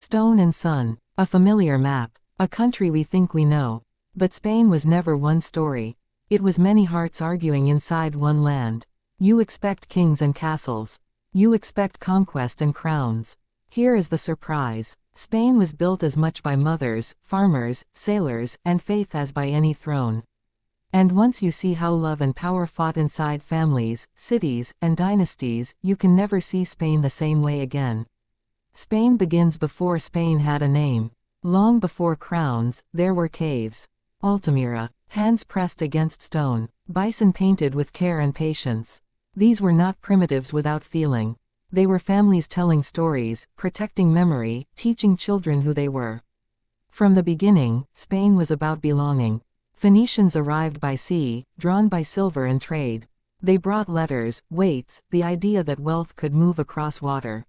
Stone and sun, a familiar map, a country we think we know. But Spain was never one story. It was many hearts arguing inside one land. You expect kings and castles. You expect conquest and crowns. Here is the surprise. Spain was built as much by mothers, farmers, sailors, and faith as by any throne. And once you see how love and power fought inside families, cities, and dynasties, you can never see Spain the same way again. Spain begins before Spain had a name. Long before crowns, there were caves. Altamira, hands pressed against stone, bison painted with care and patience. These were not primitives without feeling. They were families telling stories, protecting memory, teaching children who they were. From the beginning, Spain was about belonging. Phoenicians arrived by sea, drawn by silver and trade. They brought letters, weights, the idea that wealth could move across water.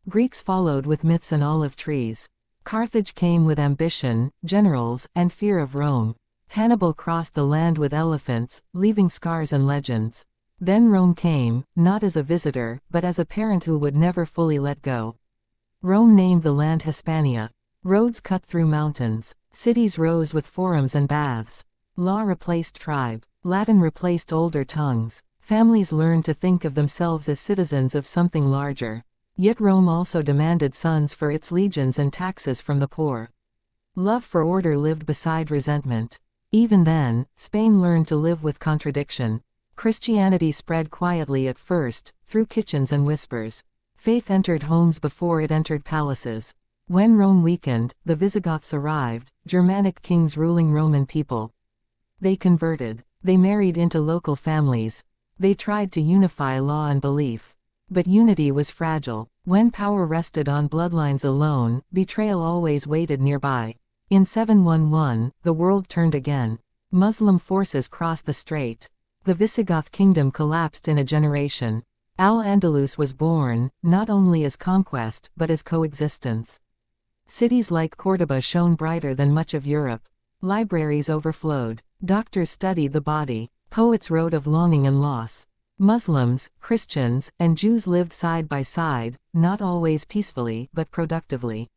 Greeks followed with myths and olive trees. Carthage came with ambition, generals, and fear of Rome. Hannibal crossed the land with elephants, leaving scars and legends. Then Rome came, not as a visitor, but as a parent who would never fully let go. Rome named the land Hispania. Roads cut through mountains. Cities rose with forums and baths. Law replaced tribe. Latin replaced older tongues. Families learned to think of themselves as citizens of something larger. Yet Rome also demanded sons for its legions and taxes from the poor. Love for order lived beside resentment. Even then, Spain learned to live with contradiction. Christianity spread quietly at first, through kitchens and whispers. Faith entered homes before it entered palaces. When Rome weakened, the Visigoths arrived, Germanic kings ruling Roman people. They converted. They married into local families. They tried to unify law and belief. But unity was fragile. When power rested on bloodlines alone, betrayal always waited nearby. In 711, the world turned again. Muslim forces crossed the strait. The Visigoth kingdom collapsed in a generation. Al-Andalus was born, not only as conquest, but as coexistence. Cities like Córdoba shone brighter than much of Europe. Libraries overflowed. Doctors studied the body. Poets wrote of longing and loss. Muslims, Christians, and Jews lived side by side, not always peacefully, but productively.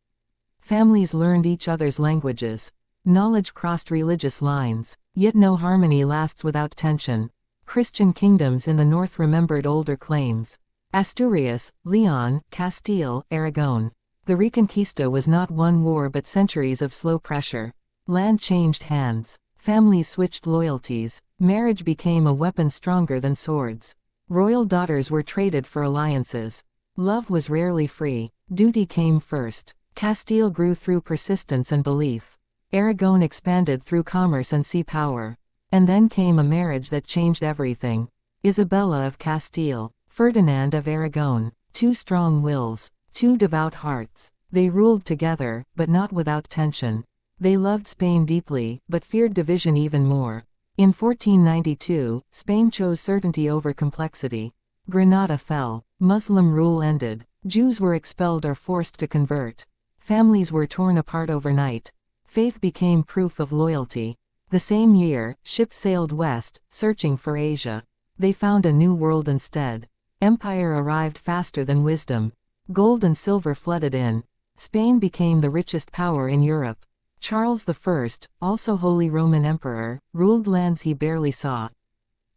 Families learned each other's languages. Knowledge crossed religious lines. Yet no harmony lasts without tension. Christian kingdoms in the north remembered older claims. Asturias, Leon, Castile, Aragon. The Reconquista was not one war but centuries of slow pressure. Land changed hands. Families switched loyalties. Marriage became a weapon stronger than swords. Royal daughters were traded for alliances. Love was rarely free. Duty came first. Castile grew through persistence and belief. Aragon expanded through commerce and sea power. And then came a marriage that changed everything. Isabella of Castile, Ferdinand of Aragon. Two strong wills. Two devout hearts. They ruled together, but not without tension. They loved Spain deeply, but feared division even more. In 1492, Spain chose certainty over complexity. Granada fell. Muslim rule ended. Jews were expelled or forced to convert. Families were torn apart overnight. Faith became proof of loyalty. The same year, ships sailed west, searching for Asia. They found a new world instead. Empire arrived faster than wisdom. Gold and silver flooded in. Spain became the richest power in Europe. Charles I, also Holy Roman Emperor, ruled lands he barely saw.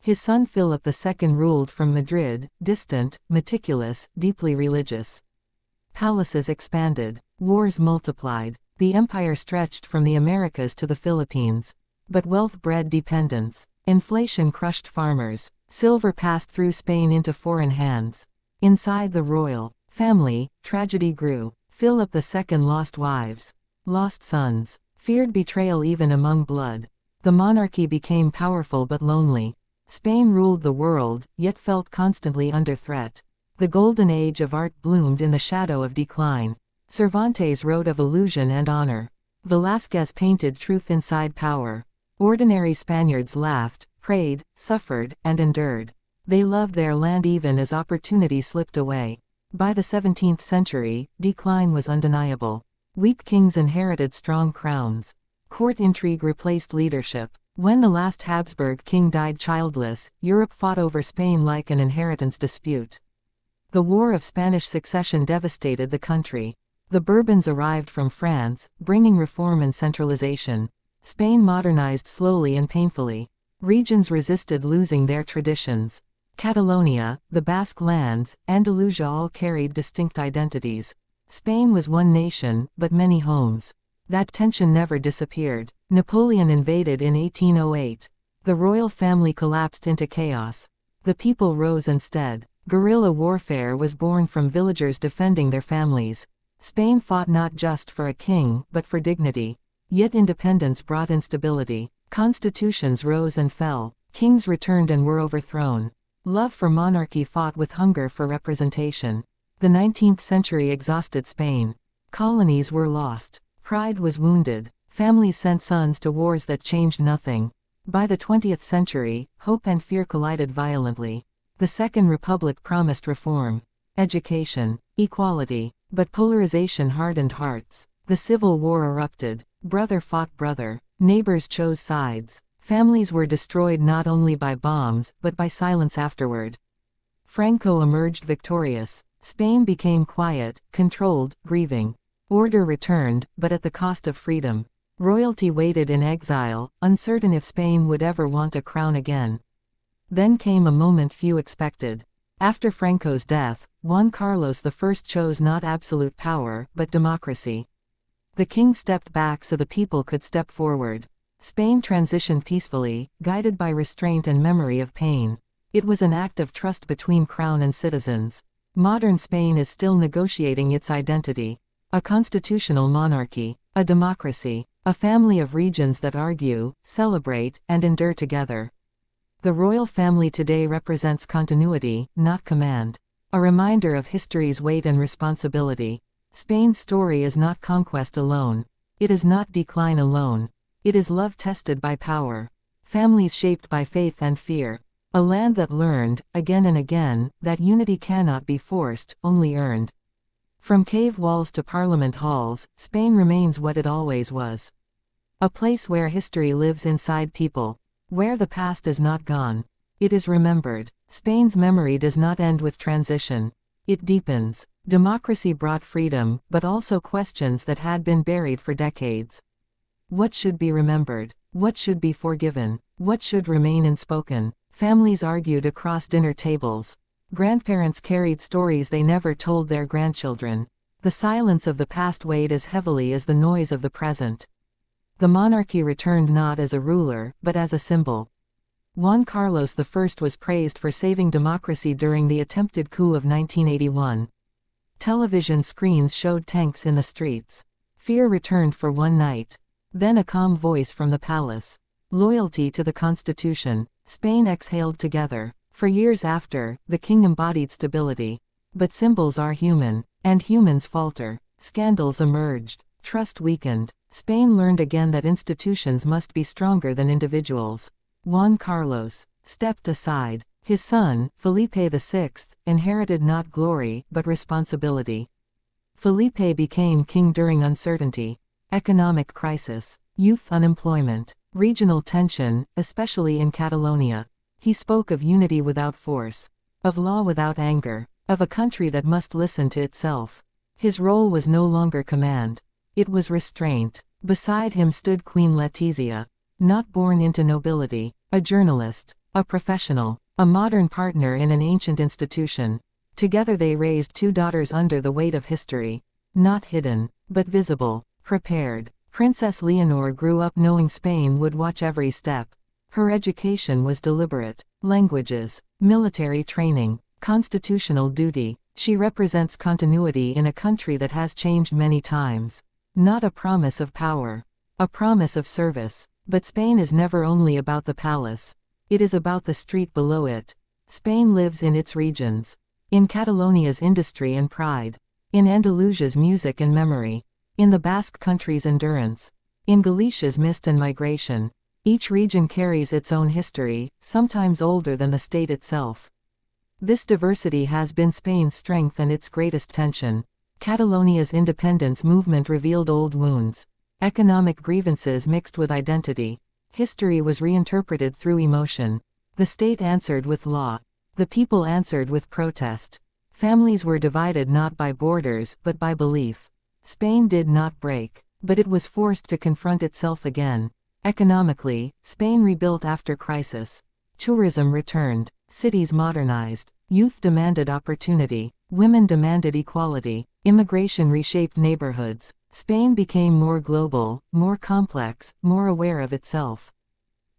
His son Philip II ruled from Madrid, distant, meticulous, deeply religious. Palaces expanded. Wars multiplied. The empire stretched from the Americas to the Philippines. But wealth bred dependence. Inflation crushed farmers. Silver passed through Spain into foreign hands. Inside the royal family, tragedy grew. Philip II lost wives. Lost sons. Feared betrayal even among blood. The monarchy became powerful but lonely. Spain ruled the world, yet felt constantly under threat. The golden age of art bloomed in the shadow of decline. Cervantes wrote of illusion and honor. Velázquez painted truth inside power. Ordinary Spaniards laughed, prayed, suffered, and endured. They loved their land even as opportunity slipped away. By the 17th century, decline was undeniable. Weak kings inherited strong crowns. Court intrigue replaced leadership. When the last Habsburg king died childless, Europe fought over Spain like an inheritance dispute. The War of Spanish Succession devastated the country. The Bourbons arrived from France, bringing reform and centralization. Spain modernized slowly and painfully. Regions resisted losing their traditions. Catalonia, the Basque lands, Andalusia all carried distinct identities. Spain was one nation, but many homes. That tension never disappeared. Napoleon invaded in 1808. The royal family collapsed into chaos. The people rose instead. Guerrilla warfare was born from villagers defending their families. Spain fought not just for a king, but for dignity. Yet independence brought instability. Constitutions rose and fell. Kings returned and were overthrown. Love for monarchy fought with hunger for representation. The 19th century exhausted Spain. Colonies were lost. Pride was wounded. Families sent sons to wars that changed nothing. By the 20th century, hope and fear collided violently. The Second Republic promised reform, education, equality, but polarization hardened hearts. The Civil War erupted. Brother fought brother. Neighbors chose sides. Families were destroyed not only by bombs, but by silence afterward. Franco emerged victorious. Spain became quiet, controlled, grieving. Order returned, but at the cost of freedom. Royalty waited in exile, uncertain if Spain would ever want a crown again. Then came a moment few expected. After Franco's death, Juan Carlos I chose not absolute power, but democracy. The king stepped back so the people could step forward. Spain transitioned peacefully, guided by restraint and memory of pain. It was an act of trust between crown and citizens. Modern Spain is still negotiating its identity. A constitutional monarchy, a democracy, a family of regions that argue, celebrate, and endure together. The royal family today represents continuity, not command. A reminder of history's weight and responsibility. Spain's story is not conquest alone. It is not decline alone. It is love tested by power. Families shaped by faith and fear. A land that learned, again and again, that unity cannot be forced, only earned. From cave walls to parliament halls, Spain remains what it always was. A place where history lives inside people. Where the past is not gone. It is remembered. Spain's memory does not end with transition. It deepens. Democracy brought freedom, but also questions that had been buried for decades. What should be remembered? What should be forgiven? What should remain unspoken? Families argued across dinner tables. Grandparents carried stories they never told their grandchildren. The silence of the past weighed as heavily as the noise of the present. The monarchy returned not as a ruler, but as a symbol. Juan Carlos I was praised for saving democracy during the attempted coup of 1981. Television screens showed tanks in the streets. Fear returned for one night. Then a calm voice from the palace. Loyalty to the Constitution. Spain exhaled together. For years after, the king embodied stability. But symbols are human, and humans falter. Scandals emerged. Trust weakened. Spain learned again that institutions must be stronger than individuals. Juan Carlos stepped aside. His son, Felipe VI, inherited not glory, but responsibility. Felipe became king during uncertainty. Economic crisis. Youth unemployment. Regional tension, especially in Catalonia. He spoke of unity without force. Of law without anger. Of a country that must listen to itself. His role was no longer command. It was restraint. Beside him stood Queen Letizia. Not born into nobility. A journalist. A professional. A modern partner in an ancient institution. Together they raised two daughters under the weight of history. Not hidden, but visible. Prepared. Princess Leonor grew up knowing Spain would watch every step. Her education was deliberate. Languages. Military training. Constitutional duty. She represents continuity in a country that has changed many times. Not a promise of power. A promise of service. But Spain is never only about the palace. It is about the street below it. Spain lives in its regions. In Catalonia's industry and pride. In Andalusia's music and memory. In the Basque country's endurance. In Galicia's mist and migration. Each region carries its own history, sometimes older than the state itself. This diversity has been Spain's strength and its greatest tension. Catalonia's independence movement revealed old wounds. Economic grievances mixed with identity. History was reinterpreted through emotion. The state answered with law. The people answered with protest. Families were divided not by borders but by belief. Spain did not break, but it was forced to confront itself again. Economically, Spain rebuilt after crisis. Tourism returned, cities modernized, youth demanded opportunity, women demanded equality, immigration reshaped neighborhoods. Spain became more global, more complex, more aware of itself.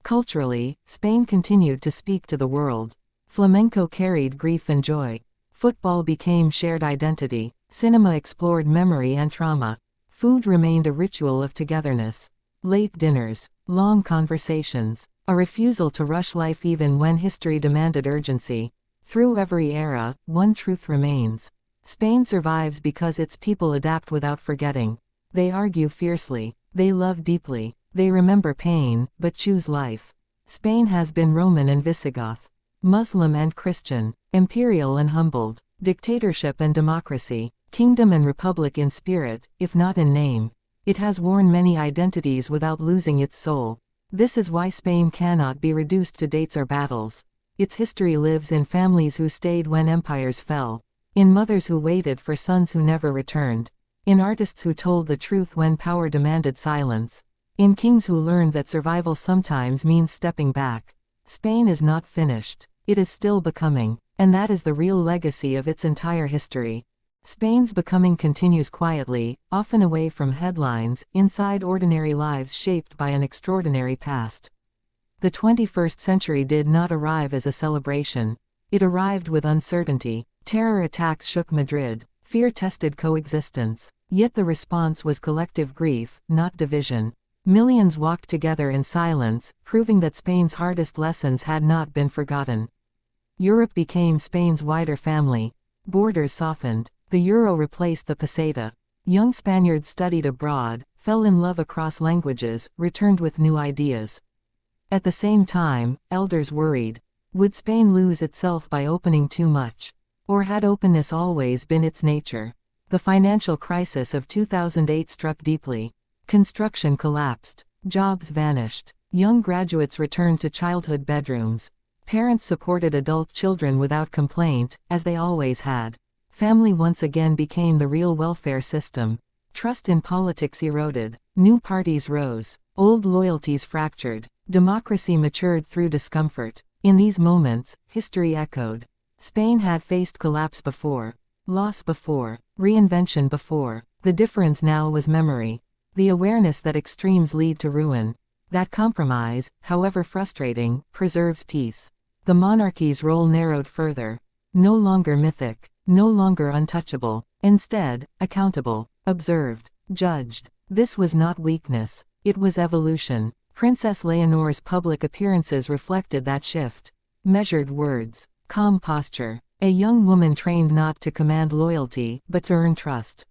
Culturally, Spain continued to speak to the world. Flamenco carried grief and joy. Football became shared identity. Cinema explored memory and trauma. Food remained a ritual of togetherness. Late dinners, long conversations, a refusal to rush life even when history demanded urgency. Through every era, one truth remains. Spain survives because its people adapt without forgetting. They argue fiercely. They love deeply. They remember pain, but choose life. Spain has been Roman and Visigoth, Muslim and Christian, imperial and humbled, dictatorship and democracy, kingdom and republic in spirit, if not in name. It has worn many identities without losing its soul. This is why Spain cannot be reduced to dates or battles. Its history lives in families who stayed when empires fell, in mothers who waited for sons who never returned, in artists who told the truth when power demanded silence, in kings who learned that survival sometimes means stepping back. Spain is not finished. It is still becoming, and that is the real legacy of its entire history. Spain's becoming continues quietly, often away from headlines, inside ordinary lives shaped by an extraordinary past. The 21st century did not arrive as a celebration. It arrived with uncertainty. Terror attacks shook Madrid. Fear tested coexistence. Yet the response was collective grief, not division. Millions walked together in silence, proving that Spain's hardest lessons had not been forgotten. Europe became Spain's wider family. Borders softened. The euro replaced the peseta. Young Spaniards studied abroad, fell in love across languages, returned with new ideas. At the same time, elders worried. Would Spain lose itself by opening too much? Or had openness always been its nature? The financial crisis of 2008 struck deeply. Construction collapsed. Jobs vanished. Young graduates returned to childhood bedrooms. Parents supported adult children without complaint, as they always had. Family once again became the real welfare system. Trust in politics eroded. New parties rose. Old loyalties fractured. Democracy matured through discomfort. In these moments, history echoed. Spain had faced collapse before, loss before, reinvention before. The difference now was memory. The awareness that extremes lead to ruin. That compromise, however frustrating, preserves peace. The monarchy's role narrowed further. No longer mythic. No longer untouchable. Instead, accountable. Observed. Judged. This was not weakness. It was evolution. Princess Leonor's public appearances reflected that shift. Measured words. Calm posture. A young woman trained not to command loyalty, but to earn trust.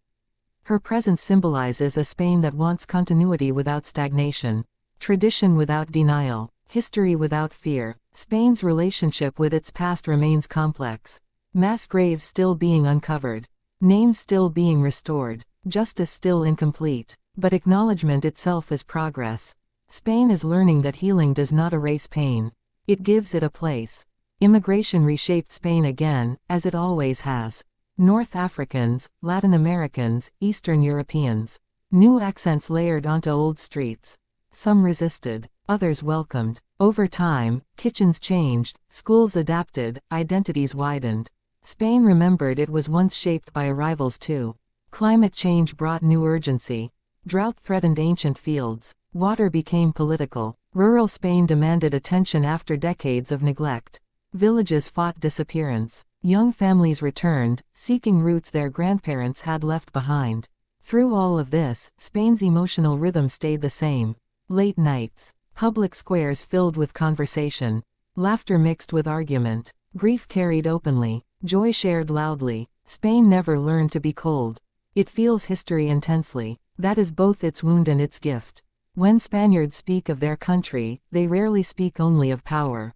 Her presence symbolizes a Spain that wants continuity without stagnation, tradition without denial, history without fear. Spain's relationship with its past remains complex. Mass graves still being uncovered, names still being restored, justice still incomplete, but acknowledgement itself is progress. Spain is learning that healing does not erase pain. It gives it a place. Immigration reshaped Spain again, as it always has. North Africans, Latin Americans, Eastern Europeans. New accents layered onto old streets. Some resisted, others welcomed. Over time, kitchens changed, schools adapted, identities widened. Spain remembered it was once shaped by arrivals too. Climate change brought new urgency. Drought threatened ancient fields. Water became political. Rural Spain demanded attention after decades of neglect. Villages fought disappearance. Young families returned, seeking roots their grandparents had left behind. Through all of this, Spain's emotional rhythm stayed the same. Late nights. Public squares filled with conversation. Laughter mixed with argument. Grief carried openly. Joy shared loudly. Spain never learned to be cold. It feels history intensely. That is both its wound and its gift. When Spaniards speak of their country, they rarely speak only of power.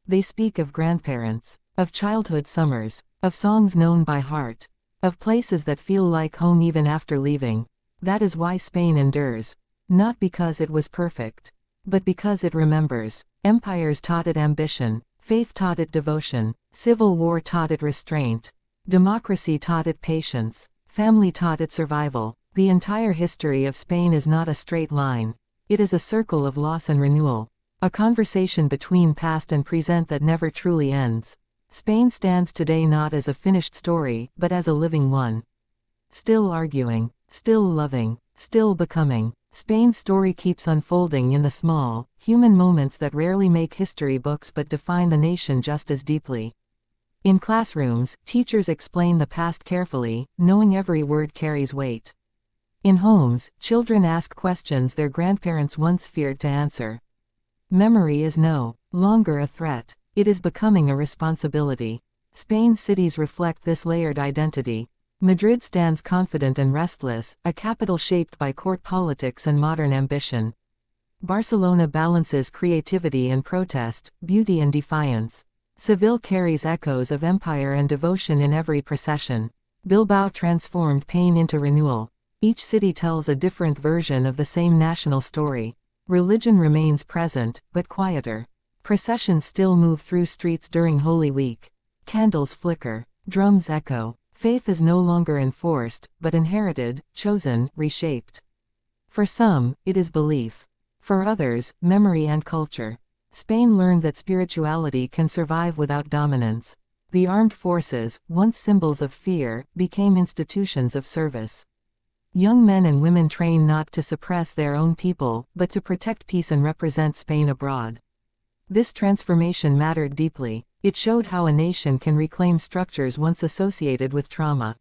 They speak of grandparents, of childhood summers, of songs known by heart, of places that feel like home even after leaving. That is why Spain endures. Not because it was perfect, but because it remembers. Empires taught it ambition, faith taught it devotion, civil war taught it restraint, democracy taught it patience, family taught it survival. The entire history of Spain is not a straight line. It is a circle of loss and renewal. A conversation between past and present that never truly ends. Spain stands today not as a finished story, but as a living one. Still arguing, still loving, still becoming. Spain's story keeps unfolding in the small, human moments that rarely make history books but define the nation just as deeply. In classrooms, teachers explain the past carefully, knowing every word carries weight. In homes, children ask questions their grandparents once feared to answer. Memory is no longer a threat. It is becoming a responsibility. Spain's cities reflect this layered identity. Madrid stands confident and restless, a capital shaped by court politics and modern ambition. Barcelona balances creativity and protest, beauty and defiance. Seville carries echoes of empire and devotion in every procession. Bilbao transformed pain into renewal. Each city tells a different version of the same national story. Religion remains present, but quieter. Processions still move through streets during Holy Week. Candles flicker, drums echo. Faith is no longer enforced, but inherited, chosen, reshaped. For some, it is belief. For others, memory and culture. Spain learned that spirituality can survive without dominance. The armed forces, once symbols of fear, became institutions of service. Young men and women train not to suppress their own people, but to protect peace and represent Spain abroad. This transformation mattered deeply. It showed how a nation can reclaim structures once associated with trauma.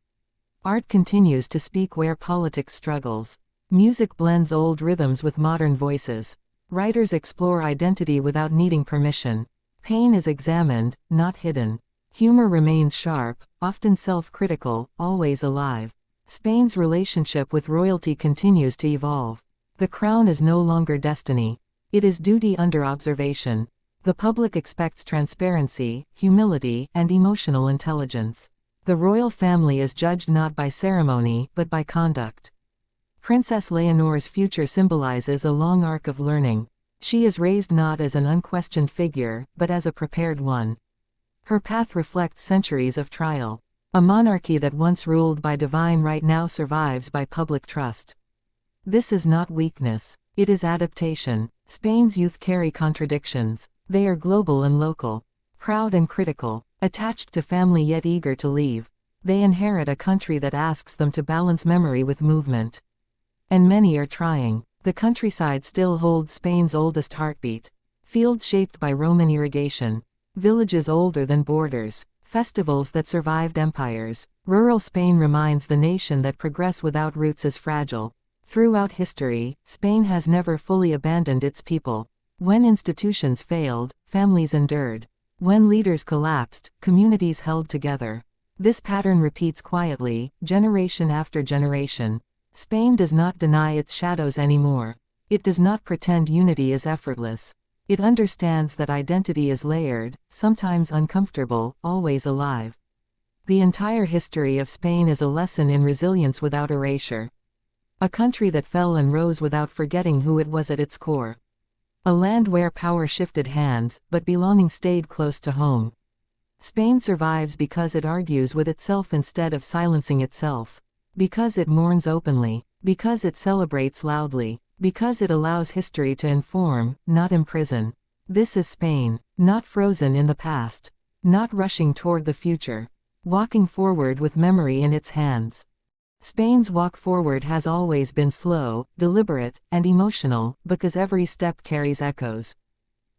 Art continues to speak where politics struggles. Music blends old rhythms with modern voices. Writers explore identity without needing permission. Pain is examined, not hidden. Humor remains sharp, often self-critical, always alive. Spain's relationship with royalty continues to evolve. The crown is no longer destiny. It is duty under observation. The public expects transparency, humility, and emotional intelligence. The royal family is judged not by ceremony, but by conduct. Princess Leonor's future symbolizes a long arc of learning. She is raised not as an unquestioned figure, but as a prepared one. Her path reflects centuries of trial. A monarchy that once ruled by divine right now survives by public trust. This is not weakness. It is adaptation. Spain's youth carry contradictions. They are global and local. Proud and critical. Attached to family yet eager to leave. They inherit a country that asks them to balance memory with movement. And many are trying. The countryside still holds Spain's oldest heartbeat. Fields shaped by Roman irrigation. Villages older than borders. Festivals that survived empires. Rural Spain reminds the nation that progress without roots is fragile. Throughout history, Spain has never fully abandoned its people. When institutions failed, families endured. When leaders collapsed, communities held together. This pattern repeats quietly, generation after generation. Spain does not deny its shadows anymore. It does not pretend unity is effortless. It understands that identity is layered, sometimes uncomfortable, always alive. The entire history of Spain is a lesson in resilience without erasure. A country that fell and rose without forgetting who it was at its core. A land where power shifted hands, but belonging stayed close to home. Spain survives because it argues with itself instead of silencing itself. Because it mourns openly. Because it celebrates loudly. Because it allows history to inform, not imprison. This is Spain, not frozen in the past. Not rushing toward the future. Walking forward with memory in its hands. Spain's walk forward has always been slow, deliberate, and emotional, because every step carries echoes.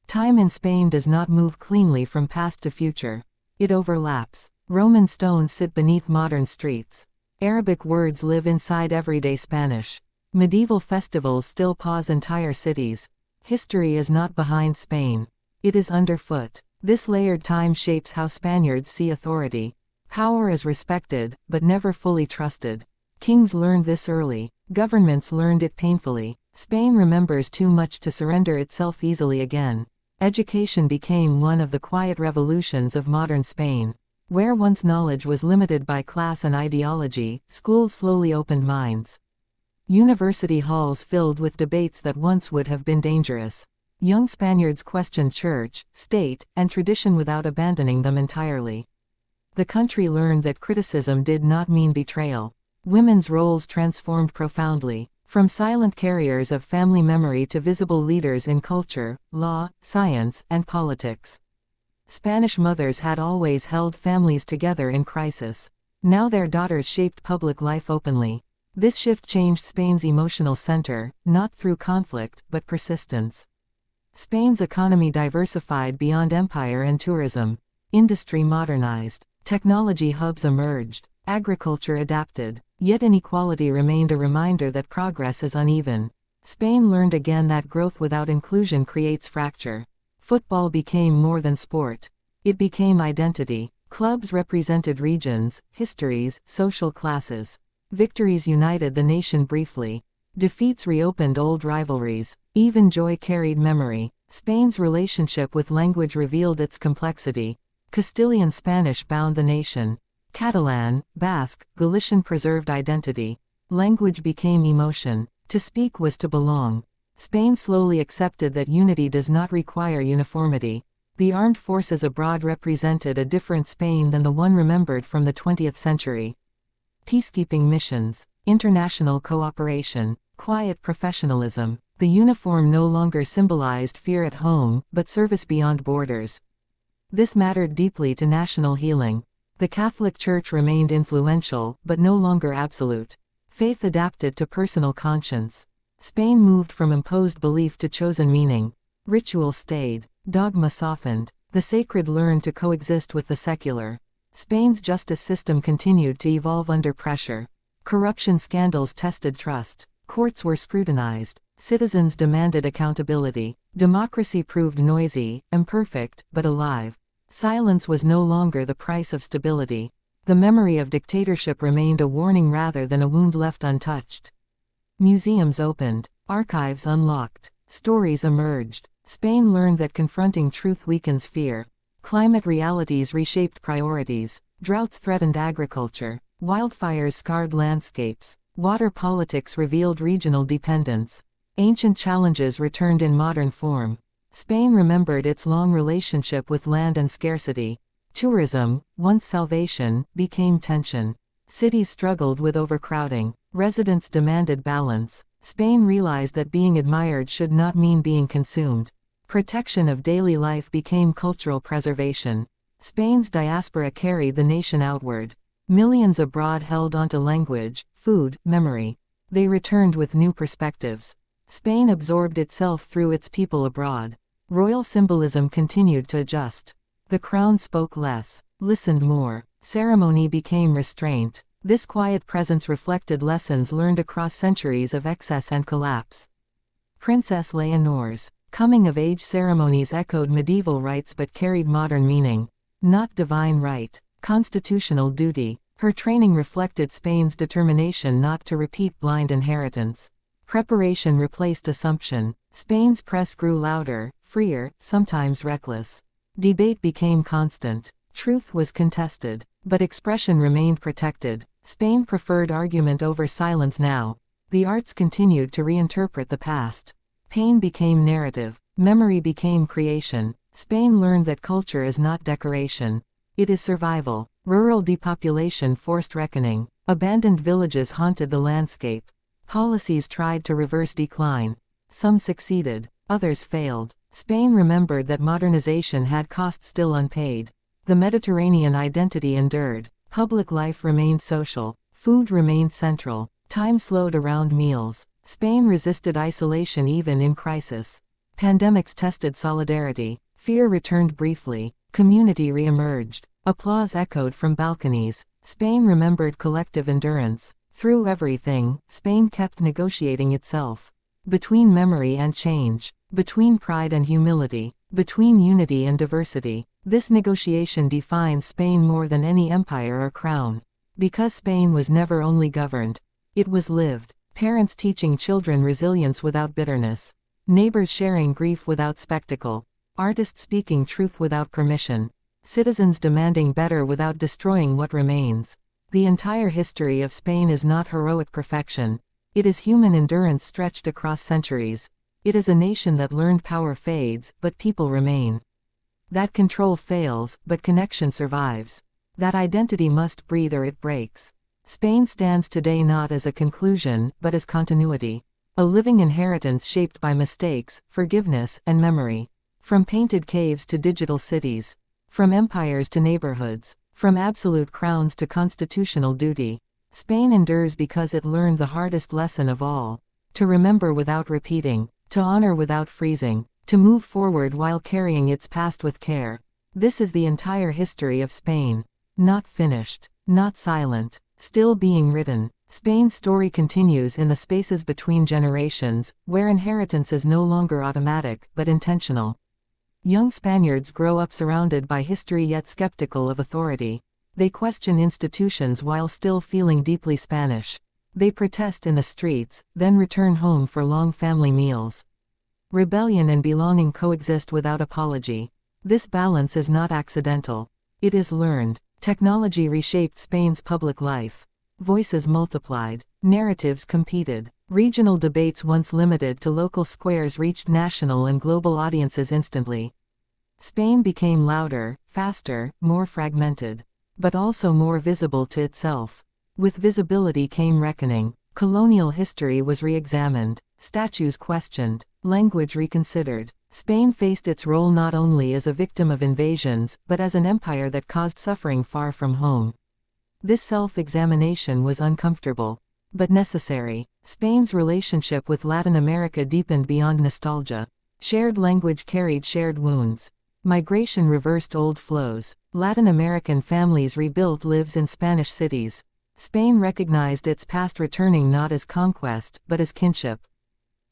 Time in Spain does not move cleanly from past to future. It overlaps. Roman stones sit beneath modern streets. Arabic words live inside everyday Spanish. Medieval festivals still pause entire cities. History is not behind Spain. It is underfoot. This layered time shapes how Spaniards see authority. Power is respected, but never fully trusted. Kings learned this early. Governments learned it painfully. Spain remembers too much to surrender itself easily again. Education became one of the quiet revolutions of modern Spain. Where once knowledge was limited by class and ideology, schools slowly opened minds. University halls filled with debates that once would have been dangerous. Young Spaniards questioned church, state, and tradition without abandoning them entirely. The country learned that criticism did not mean betrayal. Women's roles transformed profoundly, from silent carriers of family memory to visible leaders in culture, law, science, and politics. Spanish mothers had always held families together in crisis. Now their daughters shaped public life openly. This shift changed Spain's emotional center, not through conflict, but persistence. Spain's economy diversified beyond empire and tourism. Industry modernized. Technology hubs emerged. Agriculture adapted. Yet inequality remained a reminder that progress is uneven. Spain learned again that growth without inclusion creates fracture. Football became more than sport. It became identity. Clubs represented regions, histories, social classes. Victories united the nation briefly. Defeats reopened old rivalries. Even joy carried memory. Spain's relationship with language revealed its complexity. Castilian Spanish bound the nation. Catalan, Basque, Galician preserved identity. Language became emotion. To speak was to belong. Spain slowly accepted that unity does not require uniformity. The armed forces abroad represented a different Spain than the one remembered from the 20th century. Peacekeeping missions, international cooperation, quiet professionalism. The uniform no longer symbolized fear at home, but service beyond borders. This mattered deeply to national healing. The Catholic Church remained influential, but no longer absolute. Faith adapted to personal conscience. Spain moved from imposed belief to chosen meaning. Ritual stayed. Dogma softened. The sacred learned to coexist with the secular. Spain's justice system continued to evolve under pressure. Corruption scandals tested trust. Courts were scrutinized. Citizens demanded accountability. Democracy proved noisy, imperfect, but alive. Silence was no longer the price of stability. The memory of dictatorship remained a warning rather than a wound left untouched. Museums opened. Archives unlocked. Stories emerged. Spain learned that confronting truth weakens fear. Climate realities reshaped priorities. Droughts threatened agriculture. Wildfires scarred landscapes. Water politics revealed regional dependence. Ancient challenges returned in modern form. Spain remembered its long relationship with land and scarcity. Tourism, once salvation, became tension. Cities struggled with overcrowding. Residents demanded balance. Spain realized that being admired should not mean being consumed. Protection of daily life became cultural preservation. Spain's diaspora carried the nation outward. Millions abroad held onto language, food, memory. They returned with new perspectives. Spain absorbed itself through its people abroad. Royal symbolism continued to adjust. The crown spoke less, listened more. Ceremony became restraint. This quiet presence reflected lessons learned across centuries of excess and collapse. Princess Leonor's coming-of-age ceremonies echoed medieval rites but carried modern meaning. Not divine right, constitutional duty. Her training reflected Spain's determination not to repeat blind inheritance. Preparation replaced assumption. Spain's press grew louder, freer, sometimes reckless. Debate became constant. Truth was contested, but expression remained protected. Spain preferred argument over silence now. The arts continued to reinterpret the past. Pain became narrative. Memory became creation. Spain learned that culture is not decoration. It is survival. Rural depopulation forced reckoning. Abandoned villages haunted the landscape. Policies tried to reverse decline. Some succeeded, others failed. Spain remembered that modernization had costs still unpaid. The Mediterranean identity endured. Public life remained social. Food remained central. Time slowed around meals. Spain resisted isolation even in crisis. Pandemics tested solidarity. Fear returned briefly. Community re-emerged. Applause echoed from balconies. Spain remembered collective endurance. Through everything, Spain kept negotiating itself. Between memory and change. Between pride and humility. Between unity and diversity. This negotiation defines Spain more than any empire or crown. Because Spain was never only governed. It was lived. Parents teaching children resilience without bitterness. Neighbors sharing grief without spectacle. Artists speaking truth without permission. Citizens demanding better without destroying what remains. The entire history of Spain is not heroic perfection. It is human endurance stretched across centuries. It is a nation that learned power fades, but people remain. That control fails, but connection survives. That identity must breathe or it breaks. Spain stands today not as a conclusion, but as continuity. A living inheritance shaped by mistakes, forgiveness, and memory. From painted caves to digital cities. From empires to neighborhoods. From absolute crowns to constitutional duty. Spain endures because it learned the hardest lesson of all. To remember without repeating. To honor without freezing. To move forward while carrying its past with care. This is the entire history of Spain. Not finished. Not silent. Still being written. Spain's story continues in the spaces between generations, where inheritance is no longer automatic, but intentional. Young Spaniards grow up surrounded by history yet skeptical of authority. They question institutions while still feeling deeply Spanish. They protest in the streets, then return home for long family meals. Rebellion and belonging coexist without apology. This balance is not accidental. It is learned. Technology reshaped Spain's public life. Voices multiplied. Narratives competed. Regional debates once limited to local squares reached national and global audiences instantly. Spain became louder, faster, more fragmented. But also more visible to itself. With visibility came reckoning. Colonial history was re-examined. Statues questioned. Language reconsidered. Spain faced its role not only as a victim of invasions, but as an empire that caused suffering far from home. This self-examination was uncomfortable, but necessary. Spain's relationship with Latin America deepened beyond nostalgia. Shared language carried shared wounds. Migration reversed old flows. Latin American families rebuilt lives in Spanish cities. Spain recognized its past, returning not as conquest, but as kinship.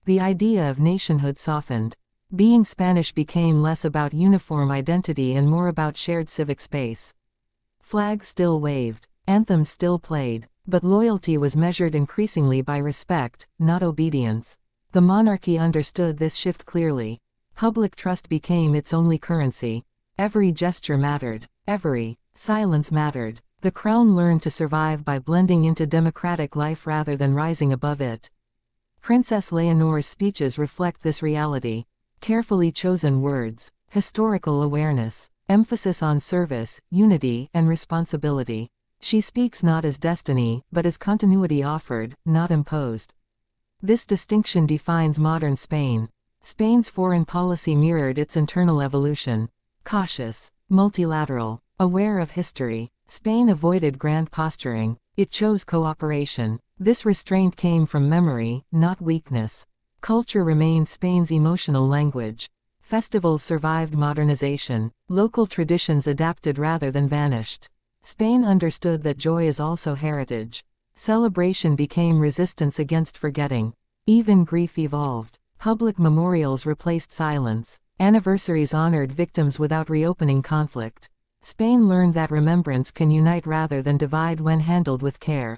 The idea of nationhood softened. Being Spanish became less about uniform identity and more about shared civic space. Flags still waved. Anthems still played. But loyalty was measured increasingly by respect, not obedience. The monarchy understood this shift clearly. Public trust became its only currency. Every gesture mattered. Every silence mattered. The crown learned to survive by blending into democratic life rather than rising above it. Princess Leonor's speeches reflect this reality. Carefully chosen words, historical awareness, emphasis on service, unity, and responsibility. She speaks not as destiny, but as continuity offered, not imposed. This distinction defines modern Spain. Spain's foreign policy mirrored its internal evolution. Cautious, multilateral, aware of history, Spain avoided grand posturing. It chose cooperation. This restraint came from memory, not weakness. Culture remained Spain's emotional language. Festivals survived modernization. Local traditions adapted rather than vanished. Spain understood that joy is also heritage. Celebration became resistance against forgetting. Even grief evolved. Public memorials replaced silence. Anniversaries honored victims without reopening conflict. Spain learned that remembrance can unite rather than divide when handled with care.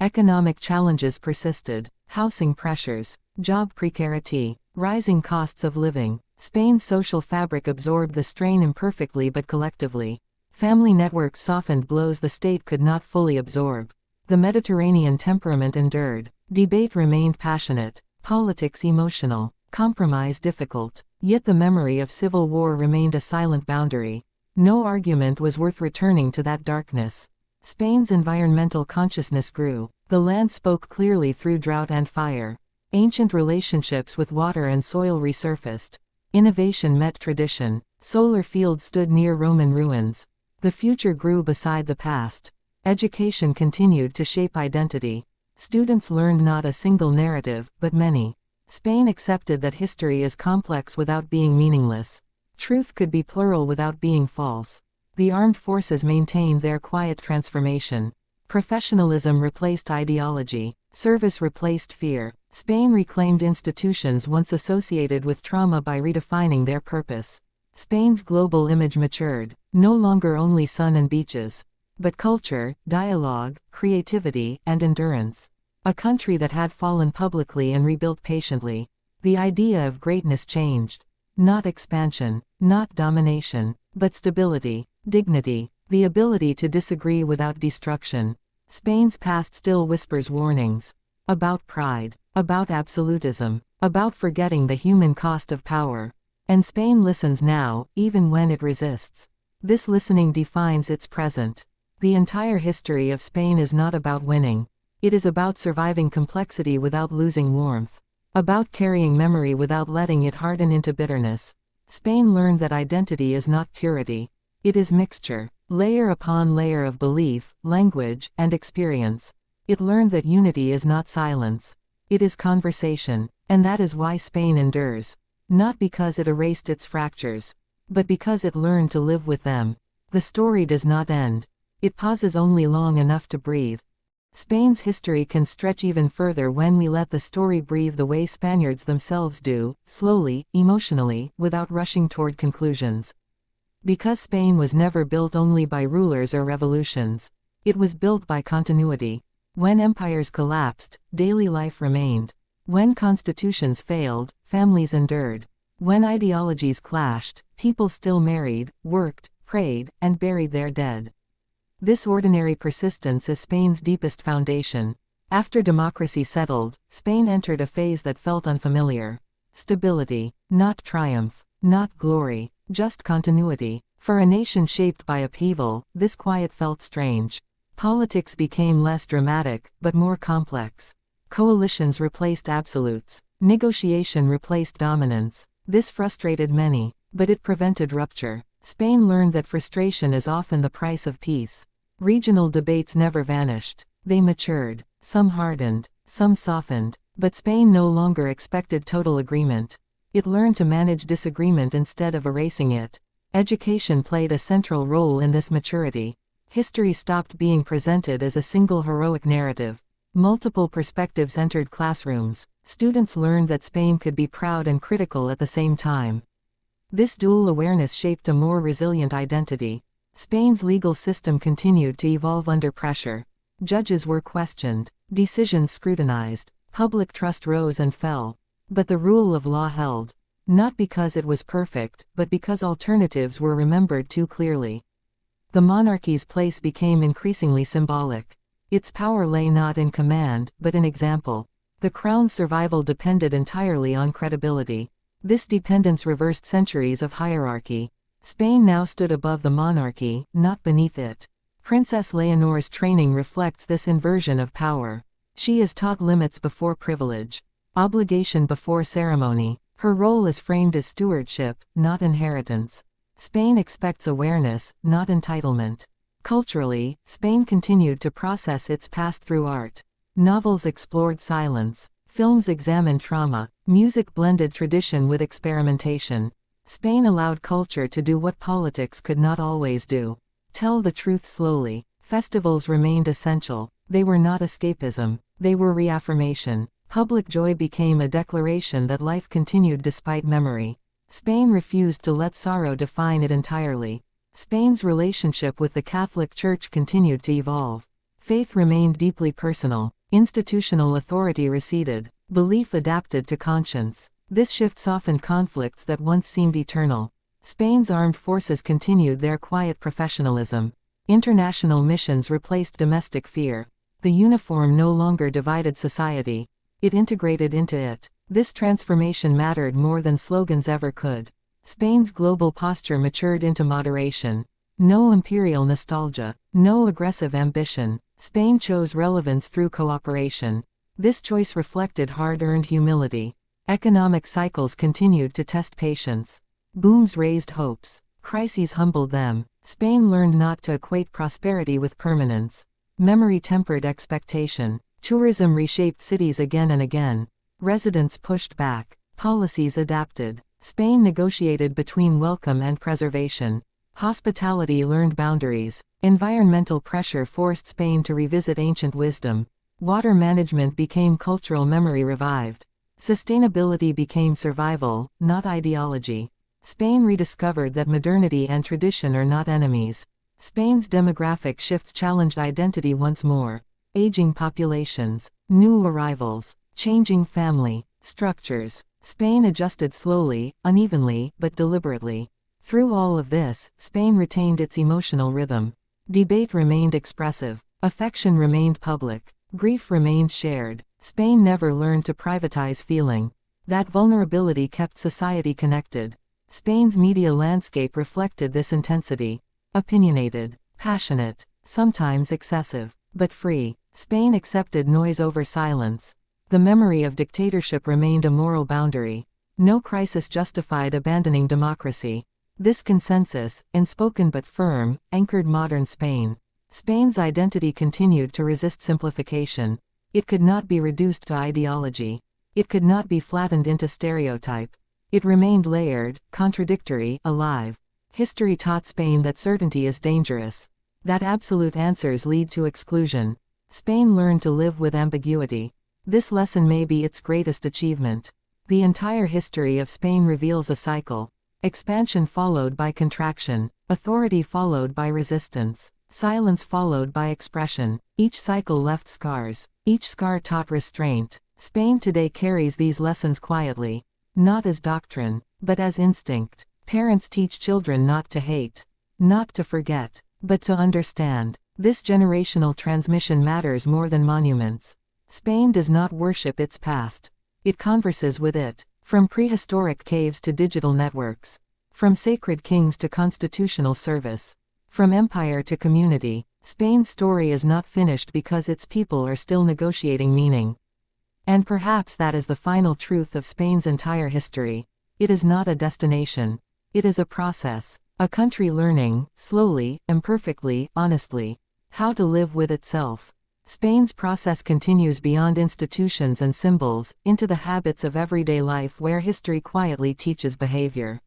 Economic challenges persisted. Housing pressures, job precarity, rising costs of living. Spain's social fabric absorbed the strain imperfectly but collectively. Family networks softened blows the state could not fully absorb. The Mediterranean temperament endured. Debate remained passionate. Politics emotional. Compromise difficult. Yet the memory of civil war remained a silent boundary. No argument was worth returning to that darkness. Spain's environmental consciousness grew. The land spoke clearly through drought and fire. Ancient relationships with water and soil resurfaced. Innovation met tradition. Solar fields stood near Roman ruins. The future grew beside the past. Education continued to shape identity. Students learned not a single narrative, but many. Spain accepted that history is complex without being meaningless. Truth could be plural without being false. The armed forces maintained their quiet transformation. Professionalism replaced ideology. Service replaced fear. Spain reclaimed institutions once associated with trauma by redefining their purpose. Spain's global image matured. No longer only sun and beaches, but culture, dialogue, creativity, and endurance. A country that had fallen publicly and rebuilt patiently. The idea of greatness changed. Not expansion, not domination, but stability, dignity, the ability to disagree without destruction. Spain's past still whispers warnings. About pride, about absolutism, about forgetting the human cost of power. And Spain listens now, even when it resists. This listening defines its present. The entire history of Spain is not about winning. It is about surviving complexity without losing warmth. About carrying memory without letting it harden into bitterness. Spain learned that identity is not purity. It is mixture, layer upon layer of belief, language, and experience. It learned that unity is not silence. It is conversation, and that is why Spain endures. Not because it erased its fractures, but because it learned to live with them. The story does not end. It pauses only long enough to breathe. Spain's history can stretch even further when we let the story breathe the way Spaniards themselves do, slowly, emotionally, without rushing toward conclusions. Because Spain was never built only by rulers or revolutions. It was built by continuity. When empires collapsed, daily life remained. When constitutions failed, families endured. When ideologies clashed, people still married, worked, prayed, and buried their dead. This ordinary persistence is Spain's deepest foundation. After democracy settled, Spain entered a phase that felt unfamiliar. Stability, not triumph, not glory, just continuity. For a nation shaped by upheaval, this quiet felt strange. Politics became less dramatic, but more complex. Coalitions replaced absolutes. Negotiation replaced dominance. This frustrated many, but it prevented rupture. Spain learned that frustration is often the price of peace. Regional debates never vanished. They matured. Some hardened, some softened, but Spain no longer expected total agreement. It learned to manage disagreement instead of erasing it. Education played a central role in this maturity. History stopped being presented as a single heroic narrative. Multiple perspectives entered classrooms. Students learned that Spain could be proud and critical at the same time. This dual awareness shaped a more resilient identity. Spain's legal system continued to evolve under pressure. Judges were questioned, decisions scrutinized, public trust rose and fell. But the rule of law held. Not because it was perfect, but because alternatives were remembered too clearly. The monarchy's place became increasingly symbolic. Its power lay not in command, but in example. The crown's survival depended entirely on credibility. This dependence reversed centuries of hierarchy. Spain now stood above the monarchy, not beneath it. Princess Leonor's training reflects this inversion of power. She is taught limits before privilege, obligation before ceremony. Her role is framed as stewardship, not inheritance. Spain expects awareness, not entitlement. Culturally, Spain continued to process its past through art. Novels explored silence. Films examined trauma. Music blended tradition with experimentation. Spain allowed culture to do what politics could not always do. Tell the truth slowly. Festivals remained essential. They were not escapism. They were reaffirmation. Public joy became a declaration that life continued despite memory. Spain refused to let sorrow define it entirely. Spain's relationship with the Catholic Church continued to evolve. Faith remained deeply personal. Institutional authority receded. Belief adapted to conscience. This shift softened conflicts that once seemed eternal. Spain's armed forces continued their quiet professionalism. International missions replaced domestic fear. The uniform no longer divided society. It integrated into it. This transformation mattered more than slogans ever could. Spain's global posture matured into moderation. No imperial nostalgia. No aggressive ambition. Spain chose relevance through cooperation. This choice reflected hard-earned humility. Economic cycles continued to test patience. Booms raised hopes. Crises humbled them. Spain learned not to equate prosperity with permanence. Memory tempered expectation. Tourism reshaped cities again and again. Residents pushed back. Policies adapted. Spain negotiated between welcome and preservation. Hospitality learned boundaries. Environmental pressure forced Spain to revisit ancient wisdom. Water management became cultural memory revived. Sustainability became survival, not ideology. Spain rediscovered that modernity and tradition are not enemies. Spain's demographic shifts challenged identity once more. Aging populations, new arrivals, changing family structures. Spain adjusted slowly, unevenly, but deliberately. Through all of this, Spain retained its emotional rhythm. Debate remained expressive. Affection remained public. Grief remained shared. Spain never learned to privatize feeling. That vulnerability kept society connected. Spain's media landscape reflected this intensity. Opinionated, passionate, sometimes excessive, but free. Spain accepted noise over silence. The memory of dictatorship remained a moral boundary. No crisis justified abandoning democracy. This consensus, unspoken but firm, anchored modern Spain. Spain's identity continued to resist simplification. It could not be reduced to ideology. It could not be flattened into stereotype. It remained layered, contradictory, alive. History taught Spain that certainty is dangerous, that absolute answers lead to exclusion. Spain learned to live with ambiguity. This lesson may be its greatest achievement. The entire history of Spain reveals a cycle. Expansion followed by contraction, authority followed by resistance, silence followed by expression. Each cycle left scars. Each scar taught restraint. Spain today carries these lessons quietly, not as doctrine, but as instinct. Parents teach children not to hate, not to forget, but to understand. This generational transmission matters more than monuments. Spain does not worship its past. It converses with it, from prehistoric caves to digital networks, from sacred kings to constitutional service, from empire to community. Spain's story is not finished because its people are still negotiating meaning. And perhaps that is the final truth of Spain's entire history. It is not a destination. It is a process. A country learning, slowly, imperfectly, honestly, how to live with itself. Spain's process continues beyond institutions and symbols, into the habits of everyday life where history quietly teaches behavior.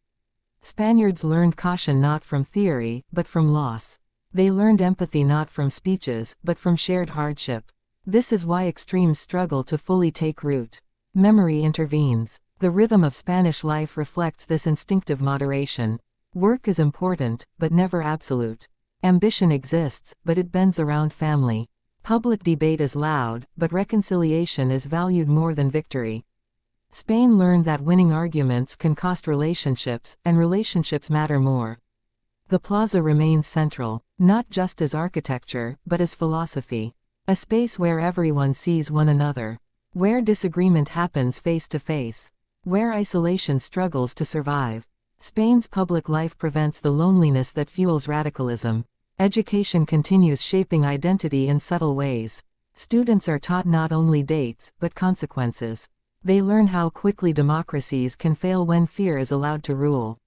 Spaniards learned caution not from theory, but from loss. They learned empathy not from speeches, but from shared hardship. This is why extremes struggle to fully take root. Memory intervenes. The rhythm of Spanish life reflects this instinctive moderation. Work is important, but never absolute. Ambition exists, but it bends around family. Public debate is loud, but reconciliation is valued more than victory. Spain learned that winning arguments can cost relationships, and relationships matter more. The plaza remains central, not just as architecture, but as philosophy. A space where everyone sees one another. Where disagreement happens face to face. Where isolation struggles to survive. Spain's public life prevents the loneliness that fuels radicalism. Education continues shaping identity in subtle ways. Students are taught not only dates, but consequences. They learn how quickly democracies can fail when fear is allowed to rule.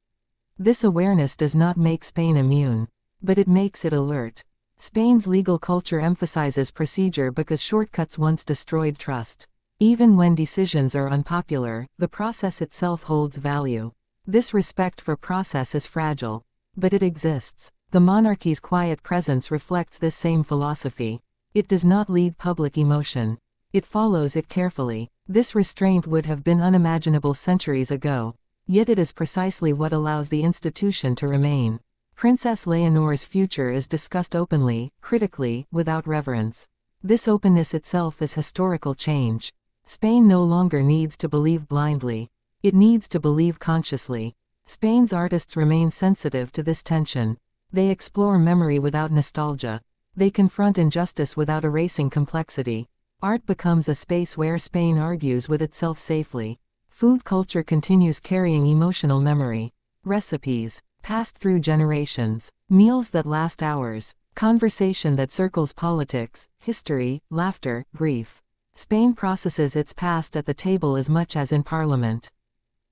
This awareness does not make Spain immune, but it makes it alert. Spain's legal culture emphasizes procedure because shortcuts once destroyed trust. Even when decisions are unpopular, the process itself holds value. This respect for process is fragile, but it exists. The monarchy's quiet presence reflects this same philosophy. It does not lead public emotion. It follows it carefully. This restraint would have been unimaginable centuries ago. Yet it is precisely what allows the institution to remain. Princess Leonor's future is discussed openly, critically, without reverence. This openness itself is historical change. Spain no longer needs to believe blindly. It needs to believe consciously. Spain's artists remain sensitive to this tension. They explore memory without nostalgia. They confront injustice without erasing complexity. Art becomes a space where Spain argues with itself safely. Food culture continues carrying emotional memory. Recipes, passed through generations. Meals that last hours. Conversation that circles politics, history, laughter, grief. Spain processes its past at the table as much as in parliament.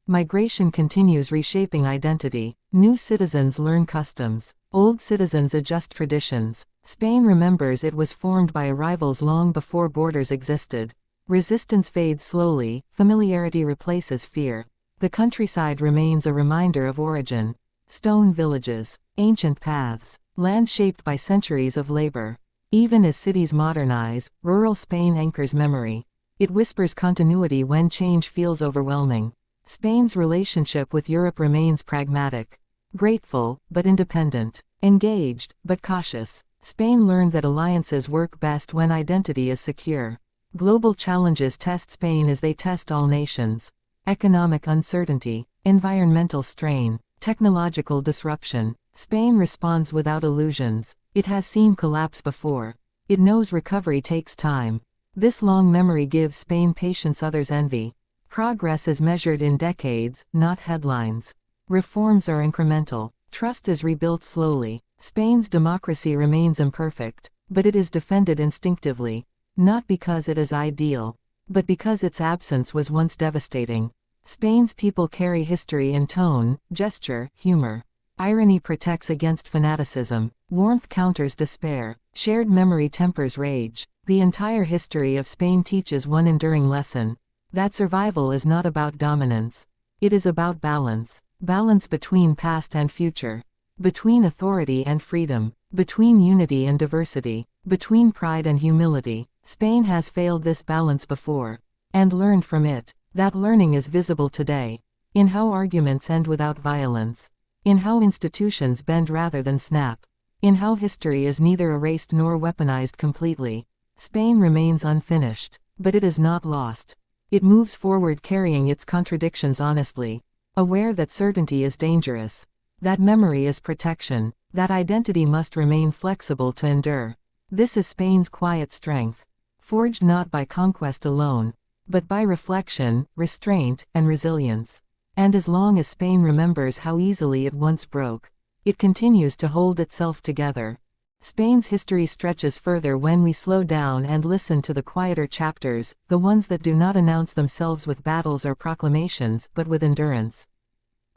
Migration continues reshaping identity. New citizens learn customs. Old citizens adjust traditions. Spain remembers it was formed by arrivals long before borders existed. Resistance fades slowly, familiarity replaces fear. The countryside remains a reminder of origin. Stone villages, ancient paths, land shaped by centuries of labor. Even as cities modernize, rural Spain anchors memory. It whispers continuity when change feels overwhelming. Spain's relationship with Europe remains pragmatic. Grateful, but independent. Engaged, but cautious. Spain learned that alliances work best when identity is secure. Global challenges test Spain as they test all nations. Economic uncertainty, environmental strain, technological disruption. Spain responds without illusions. It has seen collapse before. It knows recovery takes time. This long memory gives Spain patience others envy. Progress is measured in decades, not headlines. Reforms are incremental. Trust is rebuilt slowly. Spain's democracy remains imperfect, but it is defended instinctively, not because it is ideal, but because its absence was once devastating. Spain's people carry history in tone, gesture, humor. Irony protects against fanaticism, warmth counters despair, shared memory tempers rage. The entire history of Spain teaches one enduring lesson: that survival is not about dominance. It is about balance. Balance between past and future. Between authority and freedom. Between unity and diversity. Between pride and humility. Spain has failed this balance before, and learned from it. That learning is visible today. In how arguments end without violence. In how institutions bend rather than snap. In how history is neither erased nor weaponized completely. Spain remains unfinished, but it is not lost. It moves forward carrying its contradictions honestly, aware that certainty is dangerous, that memory is protection, that identity must remain flexible to endure. This is Spain's quiet strength, forged not by conquest alone, but by reflection, restraint, and resilience. And as long as Spain remembers how easily it once broke, it continues to hold itself together. Spain's history stretches further when we slow down and listen to the quieter chapters, the ones that do not announce themselves with battles or proclamations, but with endurance.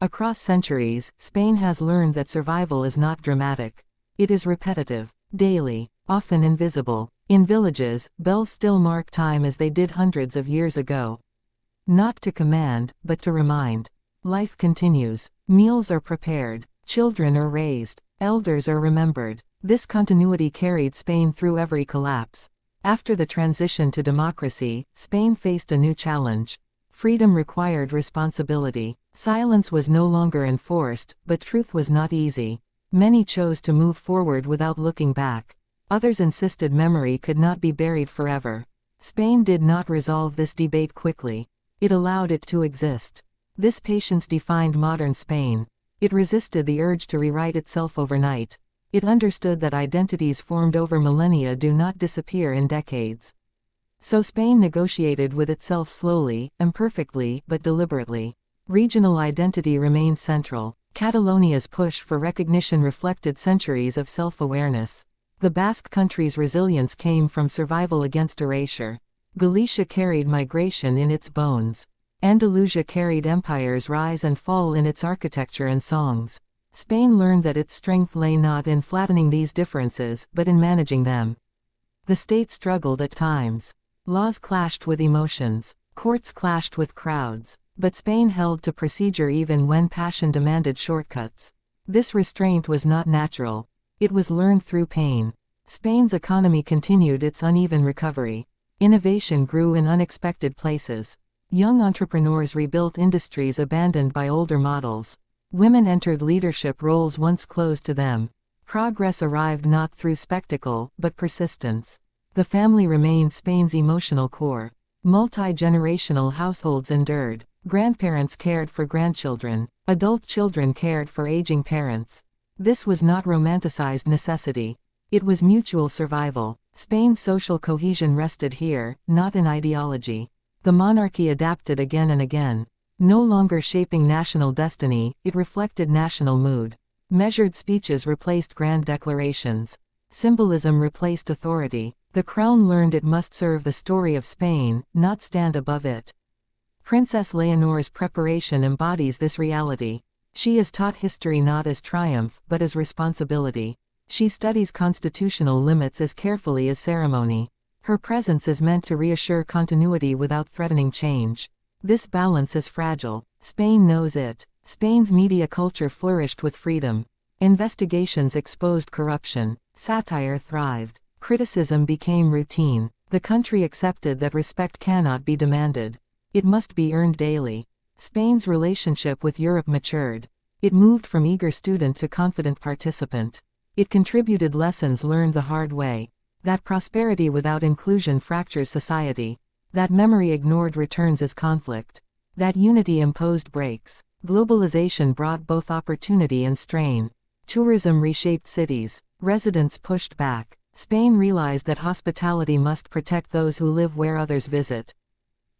Across centuries, Spain has learned that survival is not dramatic. It is repetitive, daily, often invisible. In villages, bells still mark time as they did hundreds of years ago. Not to command, but to remind. Life continues. Meals are prepared. Children are raised. Elders are remembered. This continuity carried Spain through every collapse. After the transition to democracy, Spain faced a new challenge. Freedom required responsibility. Silence was no longer enforced, but truth was not easy. Many chose to move forward without looking back. Others insisted memory could not be buried forever. Spain did not resolve this debate quickly. It allowed it to exist. This patience defined modern Spain. It resisted the urge to rewrite itself overnight. It understood that identities formed over millennia do not disappear in decades. So Spain negotiated with itself slowly, imperfectly, but deliberately. Regional identity remained central. Catalonia's push for recognition reflected centuries of self-awareness. The Basque Country's resilience came from survival against erasure. Galicia carried migration in its bones. Andalusia carried empire's rise and fall in its architecture and songs. Spain learned that its strength lay not in flattening these differences, but in managing them. The state struggled at times. Laws clashed with emotions. Courts clashed with crowds. But Spain held to procedure even when passion demanded shortcuts. This restraint was not natural. It was learned through pain. Spain's economy continued its uneven recovery. Innovation grew in unexpected places. Young entrepreneurs rebuilt industries abandoned by older models. Women entered leadership roles once closed to them. Progress arrived not through spectacle, but persistence. The family remained Spain's emotional core. Multi-generational households endured. Grandparents cared for grandchildren. Adult children cared for aging parents. This was not romanticized necessity. It was mutual survival. Spain's social cohesion rested here, not in ideology. The monarchy adapted again and again. No longer shaping national destiny, it reflected national mood. Measured speeches replaced grand declarations. Symbolism replaced authority. The crown learned it must serve the story of Spain, not stand above it. Princess Leonor's preparation embodies this reality. She is taught history not as triumph, but as responsibility. She studies constitutional limits as carefully as ceremony. Her presence is meant to reassure continuity without threatening change. This balance is fragile. Spain knows it. Spain's media culture flourished with freedom. Investigations exposed corruption. Satire thrived. Criticism became routine. The country accepted that respect cannot be demanded. It must be earned daily. Spain's relationship with Europe matured. It moved from eager student to confident participant. It contributed lessons learned the hard way. That prosperity without inclusion fractures society. That memory ignored returns as conflict. That unity imposed breaks. Globalization brought both opportunity and strain. Tourism reshaped cities. Residents pushed back. Spain realized that hospitality must protect those who live where others visit.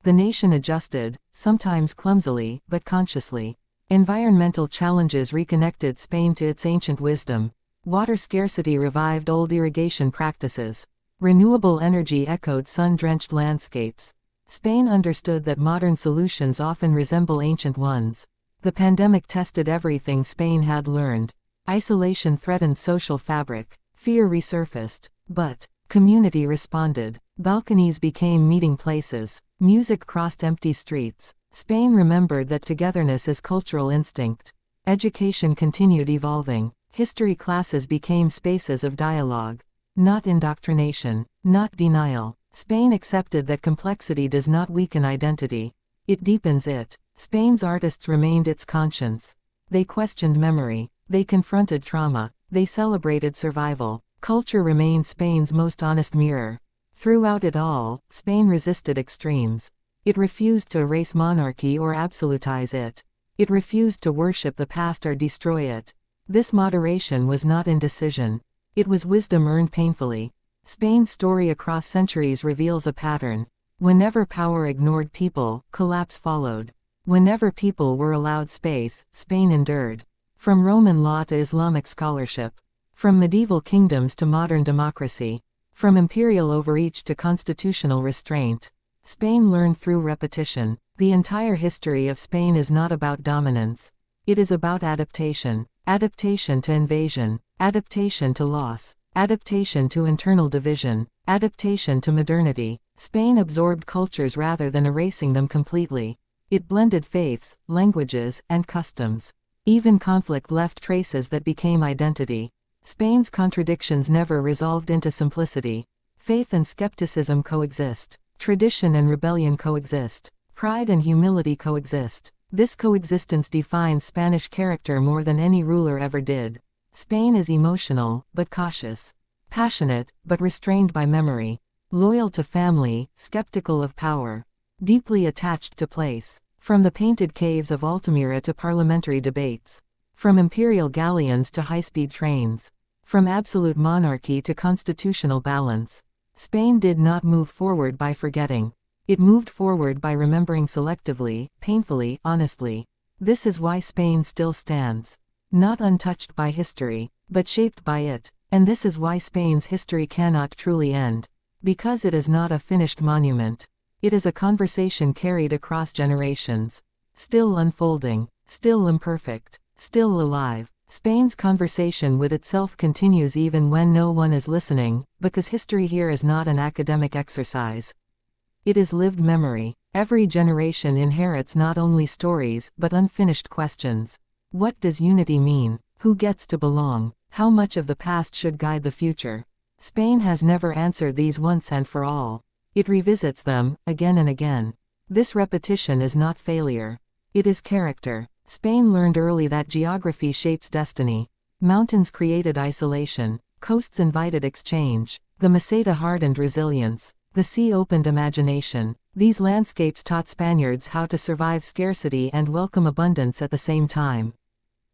The nation adjusted, sometimes clumsily, but consciously. Environmental challenges reconnected Spain to its ancient wisdom. Water scarcity revived old irrigation practices. Renewable energy echoed sun-drenched landscapes. Spain understood that modern solutions often resemble ancient ones. The pandemic tested everything Spain had learned. Isolation threatened social fabric. Fear resurfaced. But community responded. Balconies became meeting places. Music crossed empty streets. Spain remembered that togetherness is cultural instinct. Education continued evolving. History classes became spaces of dialogue. Not indoctrination. Not denial. Spain accepted that complexity does not weaken identity. It deepens it. Spain's artists remained its conscience. They questioned memory. They confronted trauma. They celebrated survival. Culture remained Spain's most honest mirror. Throughout it all, Spain resisted extremes. It refused to erase monarchy or absolutize it. It refused to worship the past or destroy it. This moderation was not indecision. It was wisdom earned painfully. Spain's story across centuries reveals a pattern. Whenever power ignored people, collapse followed. Whenever people were allowed space, Spain endured. From Roman law to Islamic scholarship. From medieval kingdoms to modern democracy. From imperial overreach to constitutional restraint. Spain learned through repetition. The entire history of Spain is not about dominance. It is about adaptation. Adaptation to invasion. Adaptation to loss. Adaptation to internal division. Adaptation to modernity. Spain absorbed cultures rather than erasing them completely. It blended faiths, languages, and customs. Even conflict left traces that became identity. Spain's contradictions never resolved into simplicity. Faith and skepticism coexist. Tradition and rebellion coexist. Pride and humility coexist. This coexistence defines Spanish character more than any ruler ever did. Spain is emotional, but cautious. Passionate, but restrained by memory. Loyal to family, skeptical of power. Deeply attached to place. From the painted caves of Altamira to parliamentary debates. From imperial galleons to high-speed trains. From absolute monarchy to constitutional balance. Spain did not move forward by forgetting. It moved forward by remembering selectively, painfully, honestly. This is why Spain still stands. Not untouched by history, but shaped by it. And this is why Spain's history cannot truly end. Because it is not a finished monument. It is a conversation carried across generations. Still unfolding. Still imperfect. Still alive. Spain's conversation with itself continues even when no one is listening, because history here is not an academic exercise. It is lived memory. Every generation inherits not only stories, but unfinished questions. What does unity mean? Who gets to belong? How much of the past should guide the future? Spain has never answered these once and for all. It revisits them, again and again. This repetition is not failure. It is character. Spain learned early that geography shapes destiny. Mountains created isolation. Coasts invited exchange. The meseta hardened resilience. The sea opened imagination. These landscapes taught Spaniards how to survive scarcity and welcome abundance at the same time.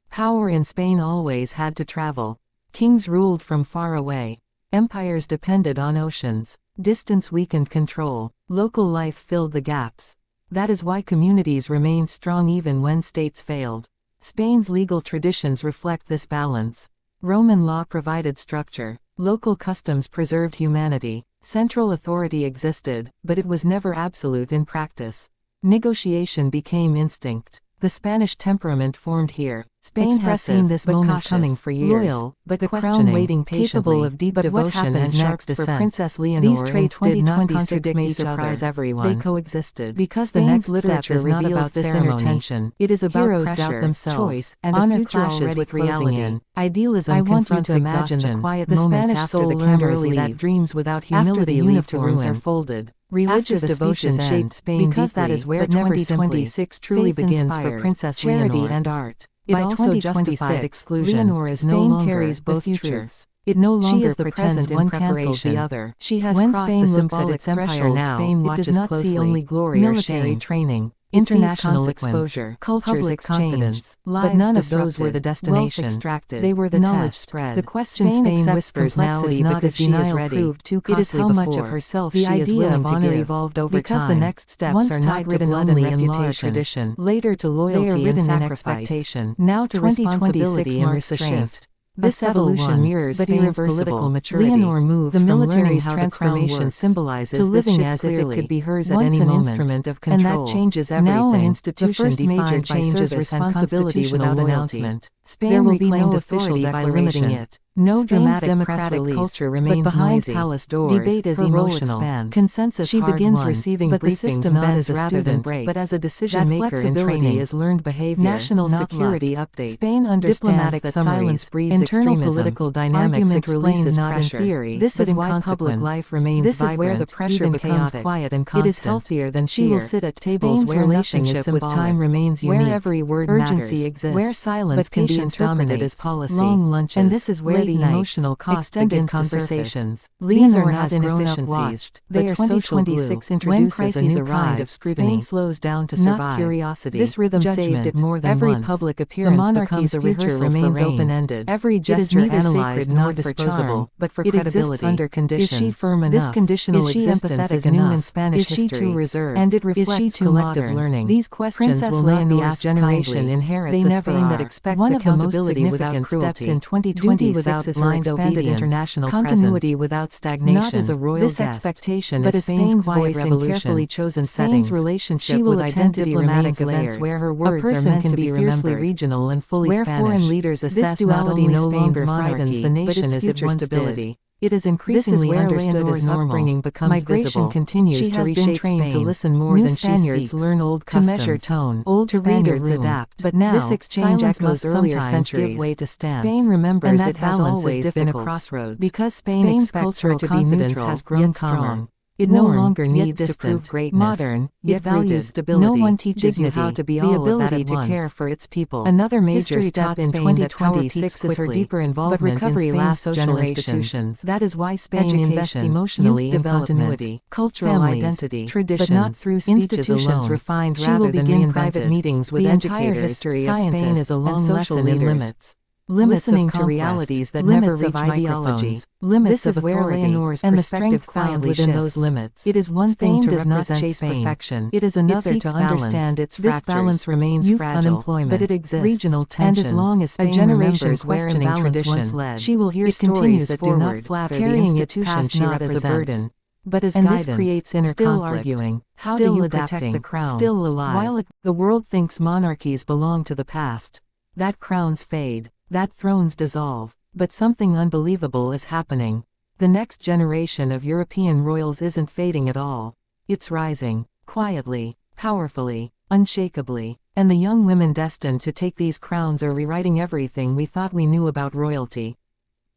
Power in Spain always had to travel. Kings ruled from far away. Empires depended on oceans. Distance weakened control. Local life filled the gaps. That is why communities remained strong even when states failed. Spain's legal traditions reflect this balance. Roman law provided structure. Local customs preserved humanity. Central authority existed, but it was never absolute in practice. Negotiation became instinct. The Spanish temperament formed here. Spain has seen this moment coming for years. Loyal, but the crown waiting patiently, capable of deep devotion and sharp descent. For Princess Leonor, these traits did not contradict each other. Everyone. They coexisted. Because Spain's the next literature is not about this inner tension. It is about heroes pressure, doubt themselves, choice, and honor future clashes with reality. Idealism confronts exhaustion. The quiet moments after the cameras leave. That dreams without humility lead to ruin are folded. Religious devotion shaped Spain because deeply, that is where 2026 truly begins for Princess Charity Leonor. And art. It by also justified exclusion. Leonor is no longer carries both truths. It no longer pretends one cancels the other. She has when crossed Spain the symbolic threshold now, Spain watches it does not closely. See only glory military or shame. Training. International exposure, culture's confidence, but none of those were the destination. Extracted. They were the knowledge test. Spread. The question Spain whispers now is not because denial proved too costly. It is how much of herself the she is willing to give. Evolved over because time. The next steps once are not written only in law tradition, later to loyalty and sacrifice, now to responsibility and restraint. This evolution mirrors Spain's political maturity. Leonor moves the military's transformation symbolizes to living as if it could be hers at any moment, instrument of control. And that changes everything. Now an institution defined by service responsibility without announcement. Spain reclaimed authority by limiting it. No dramatic democratic culture remains behind palace doors. Debate is emotional. Consensus she begins receiving but the system not as a student, but as a decision maker in training is learned behavior. National security updates. Spain understands that silence breeds internal political dynamics. Explains not in theory. This is why public life remains vibrant. This is where the pressure becomes quiet and constant. It is healthier than fear. She will sit at tables where relationship with time remains unique. Where every word urgency exists. Where silence can be interpreted as policy. Long lunches. And this is where the emotional cost begins conversations. Leonor has inefficiencies. They are social glue. When crises arrive, Spain slows down to survive. Not curiosity. This rhythm saved it more than every once. Public appearance. The monarchy's future remains open-ended. Every gesture analyzed nor disposable, but for credibility. It exists under conditions. Is she firm enough? This conditional existence is new in Spanish history. Is she too reserved? And it reflects collective learning. These questions will not be asked generation inherits a Spain that expects accountability without cruelty. In 2020 without blind obedience, international continuity without stagnation. Not as a royal this guest, expectation but is Spain's voice in carefully chosen settings. Spain's relationship she will with identity diplomatic events where her words are meant to be fiercely regional and fully where Spanish. Foreign leaders assess this duality no longer frightens the nation as it once did. It is increasingly understood as normal. Upbringing becomes migration visible. Continues she to has been trained Spain. To listen more new than Spaniards she speaks. Learn old customs, to measure tone, old to Spaniards adapt. But now, this exchange echoes earlier centuries. Give way to stance. Spain remembers and that it has always been a crossroads. Because Spain's culture to be neutral has grown strong. It no longer needs to prove greatness. Modern, yet values stability. No one teaches you how to be all the ability to care for its people. Another major step in 2026 is her deeper involvement in Spain's social institutions. That is why Spain invests emotionally in continuity, cultural family, identity, traditions, but not through institutions alone. Refined she rather will begin than private meetings with the entire history of Spain is a long lesson in limits. Listening to realities that never reach ideology. Limits of authority and the strength found within those limits. It is one thing to represent chase perfection. It is another to understand its fractures. This balance remains fragile, unemployment, but it exists. Regional tensions, and as long as Spain a generation questioning tradition, led, she will hear stories that do not flatter carrying the institution not as a burden, but as guidance. This creates inner still conflict. Arguing, how still do you protect the crown? Still alive. While the world thinks monarchies belong to the past, that crowns fade. That thrones dissolve, but something unbelievable is happening. The next generation of European royals isn't fading at all. It's rising, quietly, powerfully, unshakably, and the young women destined to take these crowns are rewriting everything we thought we knew about royalty.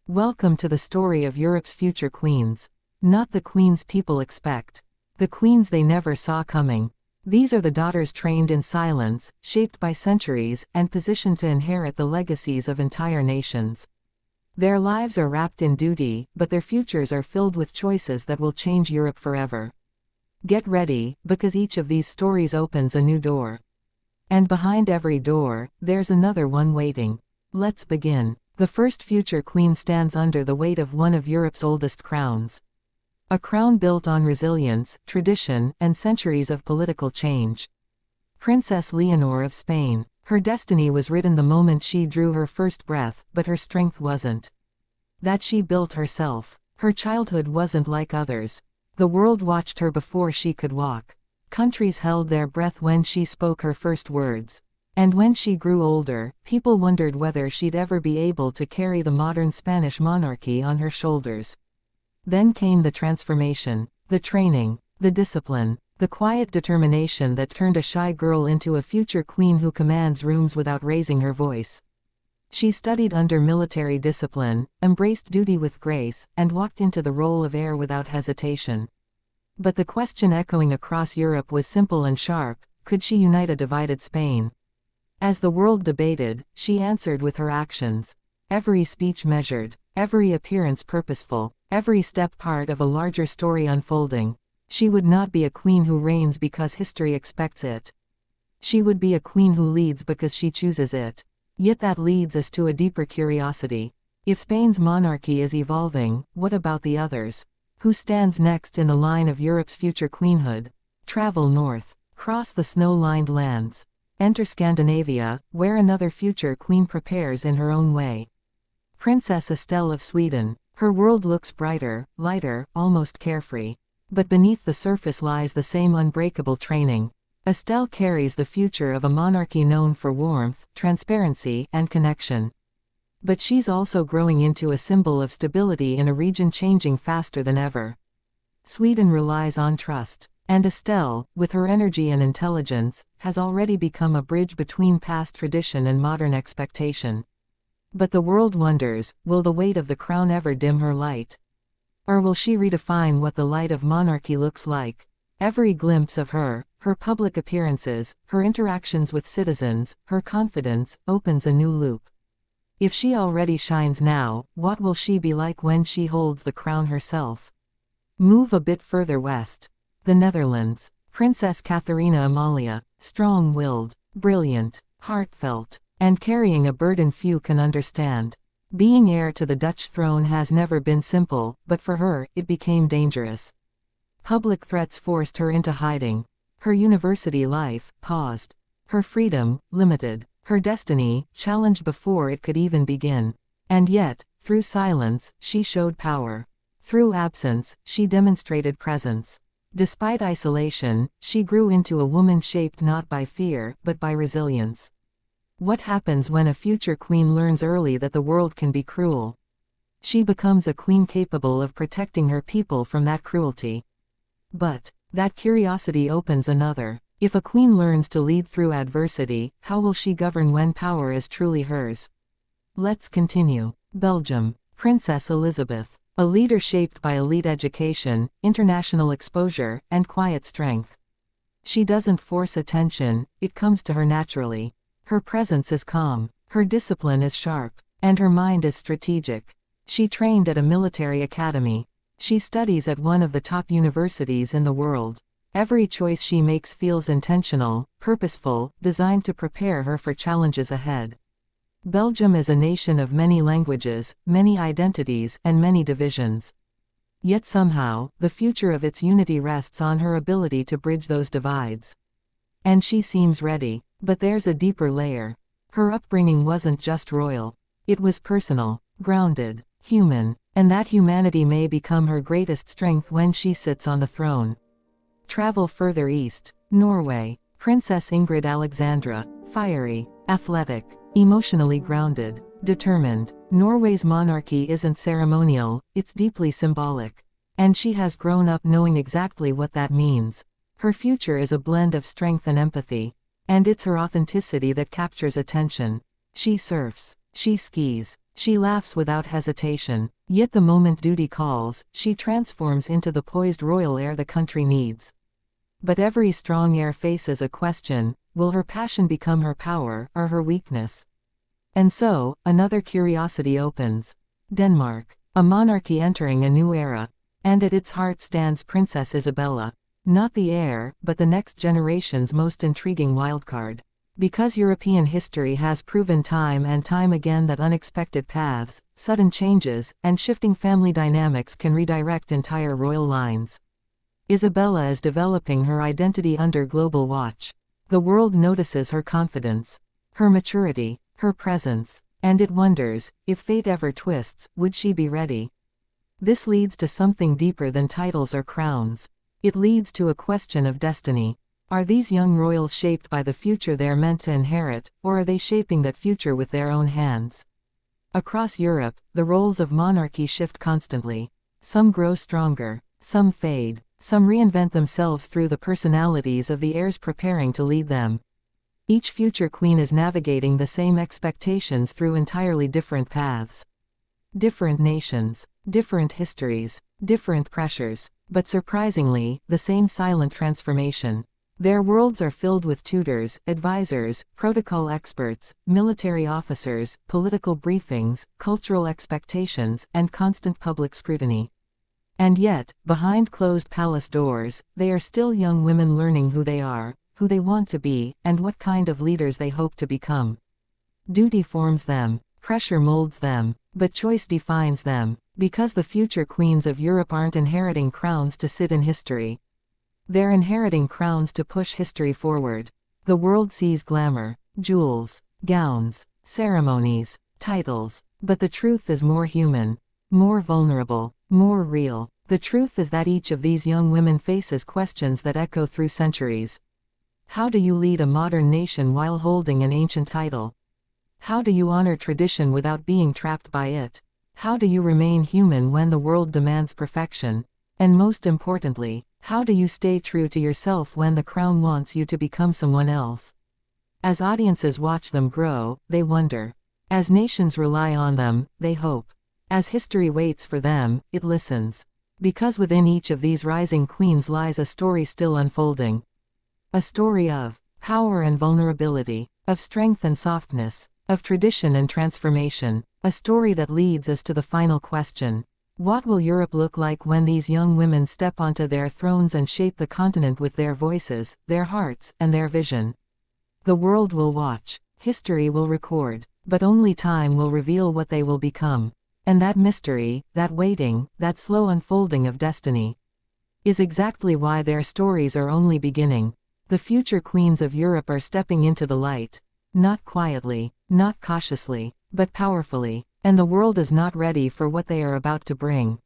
Welcome to the story of Europe's future queens. Not the queens people expect. The queens they never saw coming. These are the daughters trained in silence, shaped by centuries, and positioned to inherit the legacies of entire nations. Their lives are wrapped in duty, but their futures are filled with choices that will change Europe forever. Get ready, because each of these stories opens a new door. And behind every door, there's another one waiting. Let's begin. The first future queen stands under the weight of one of Europe's oldest crowns. A crown built on resilience, tradition, and centuries of political change. Princess Leonor of Spain. Her destiny was written the moment she drew her first breath, but her strength wasn't. That she built herself. Her childhood wasn't like others. The world watched her before she could walk. Countries held their breath when she spoke her first words. And when she grew older, people wondered whether she'd ever be able to carry the modern Spanish monarchy on her shoulders. Then came the transformation, the training, the discipline, the quiet determination that turned a shy girl into a future queen who commands rooms without raising her voice. She studied under military discipline, embraced duty with grace, and walked into the role of heir without hesitation. But the question echoing across Europe was simple and sharp: could she unite a divided Spain? As the world debated, she answered with her actions. Every speech measured, every appearance purposeful, every step part of a larger story unfolding. She would not be a queen who reigns because history expects it. She would be a queen who leads because she chooses it. Yet that leads us to a deeper curiosity. If Spain's monarchy is evolving, what about the others? Who stands next in the line of Europe's future queenhood? Travel north. Cross the snow-lined lands. Enter Scandinavia, where another future queen prepares in her own way. Princess Estelle of Sweden. Her world looks brighter, lighter, almost carefree. But beneath the surface lies the same unbreakable training. Estelle carries the future of a monarchy known for warmth, transparency, and connection. But she's also growing into a symbol of stability in a region changing faster than ever. Sweden relies on trust. And Estelle, with her energy and intelligence, has already become a bridge between past tradition and modern expectation. But the world wonders, will the weight of the crown ever dim her light? Or will she redefine what the light of monarchy looks like? Every glimpse of her, her public appearances, her interactions with citizens, her confidence, opens a new loop. If she already shines now, what will she be like when she holds the crown herself? Move a bit further west. The Netherlands. Princess Catharina Amalia, strong-willed, brilliant, heartfelt, and carrying a burden few can understand. Being heir to the Dutch throne has never been simple, but for her, it became dangerous. Public threats forced her into hiding. Her university life, paused. Her freedom, limited. Her destiny, challenged before it could even begin. And yet, through silence, she showed power. Through absence, she demonstrated presence. Despite isolation, she grew into a woman shaped not by fear, but by resilience. What happens when a future queen learns early that the world can be cruel? She becomes a queen capable of protecting her people from that cruelty. But that curiosity opens another. If a queen learns to lead through adversity, how will she govern when power is truly hers? Let's continue. Belgium. Princess Elizabeth. A leader shaped by elite education, international exposure, and quiet strength. She doesn't force attention, it comes to her naturally. Her presence is calm, her discipline is sharp, and her mind is strategic. She trained at a military academy. She studies at one of the top universities in the world. Every choice she makes feels intentional, purposeful, designed to prepare her for challenges ahead. Belgium is a nation of many languages, many identities, and many divisions. Yet somehow, the future of its unity rests on her ability to bridge those divides. And she seems ready. But there's a deeper layer. Her upbringing wasn't just royal. It was personal, grounded, human, and that humanity may become her greatest strength when she sits on the throne. Travel further east. Norway. Princess Ingrid Alexandra. Fiery, athletic, emotionally grounded, determined. Norway's monarchy isn't ceremonial, it's deeply symbolic. And she has grown up knowing exactly what that means. Her future is a blend of strength and empathy. And it's her authenticity that captures attention. She surfs, she skis, she laughs without hesitation. Yet the moment duty calls, she transforms into the poised royal heir the country needs. But every strong heir faces a question: will her passion become her power, or her weakness? And so, another curiosity opens. Denmark. A monarchy entering a new era. And at its heart stands Princess Isabella. Not the heir, but the next generation's most intriguing wildcard. Because European history has proven time and time again that unexpected paths, sudden changes, and shifting family dynamics can redirect entire royal lines. Isabella is developing her identity under global watch. The world notices her confidence, her maturity, her presence, and it wonders, if fate ever twists, would she be ready? This leads to something deeper than titles or crowns. It leads to a question of destiny. Are these young royals shaped by the future they're meant to inherit, or are they shaping that future with their own hands? Across Europe, the roles of monarchy shift constantly. Some grow stronger, some fade, some reinvent themselves through the personalities of the heirs preparing to lead them. Each future queen is navigating the same expectations through entirely different paths. Different nations, different histories, different pressures, but surprisingly, the same silent transformation. Their worlds are filled with tutors, advisors, protocol experts, military officers, political briefings, cultural expectations, and constant public scrutiny. And yet, behind closed palace doors, they are still young women learning who they are, who they want to be, and what kind of leaders they hope to become. Duty forms them, pressure molds them, but choice defines them, because the future queens of Europe aren't inheriting crowns to sit in history. They're inheriting crowns to push history forward. The world sees glamour, jewels, gowns, ceremonies, titles, But the truth is more human, more vulnerable, more real. The truth is that each of these young women faces questions that echo through centuries. How do you lead a modern nation while holding an ancient title? How do you honor tradition without being trapped by it? How do you remain human when the world demands perfection? And most importantly, how do you stay true to yourself when the crown wants you to become someone else? As audiences watch them grow, they wonder. As nations rely on them, they hope. As history waits for them, it listens. Because within each of these rising queens lies a story still unfolding. A story of power and vulnerability, of strength and softness, of tradition and transformation, a story that leads us to the final question. What will Europe look like when these young women step onto their thrones and shape the continent with their voices, their hearts, and their vision? The world will watch, history will record, but only time will reveal what they will become. And that mystery, that waiting, that slow unfolding of destiny, is exactly why their stories are only beginning. The future queens of Europe are stepping into the light. Not quietly, not cautiously, but powerfully, and the world is not ready for what they are about to bring.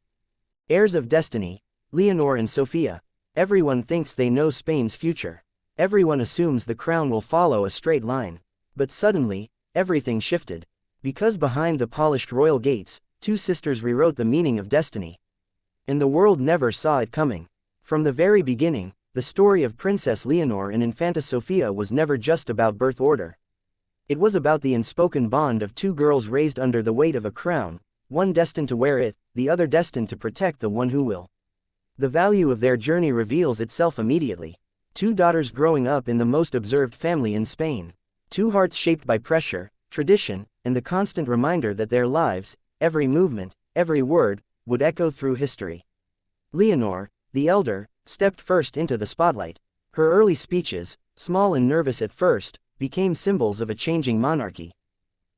Heirs of destiny, Leonor and Sofia. Everyone thinks they know Spain's future. Everyone assumes the crown will follow a straight line. But suddenly, everything shifted. Because behind the polished royal gates, two sisters rewrote the meaning of destiny. And the world never saw it coming. From the very beginning, the story of Princess Leonor and Infanta Sofia was never just about birth order. It was about the unspoken bond of two girls raised under the weight of a crown, one destined to wear it, the other destined to protect the one who will. The value of their journey reveals itself immediately. Two daughters growing up in the most observed family in Spain. Two hearts shaped by pressure, tradition, and the constant reminder that their lives, every movement, every word, would echo through history. Leonor, the elder, stepped first into the spotlight. Her early speeches, small and nervous at first, became symbols of a changing monarchy.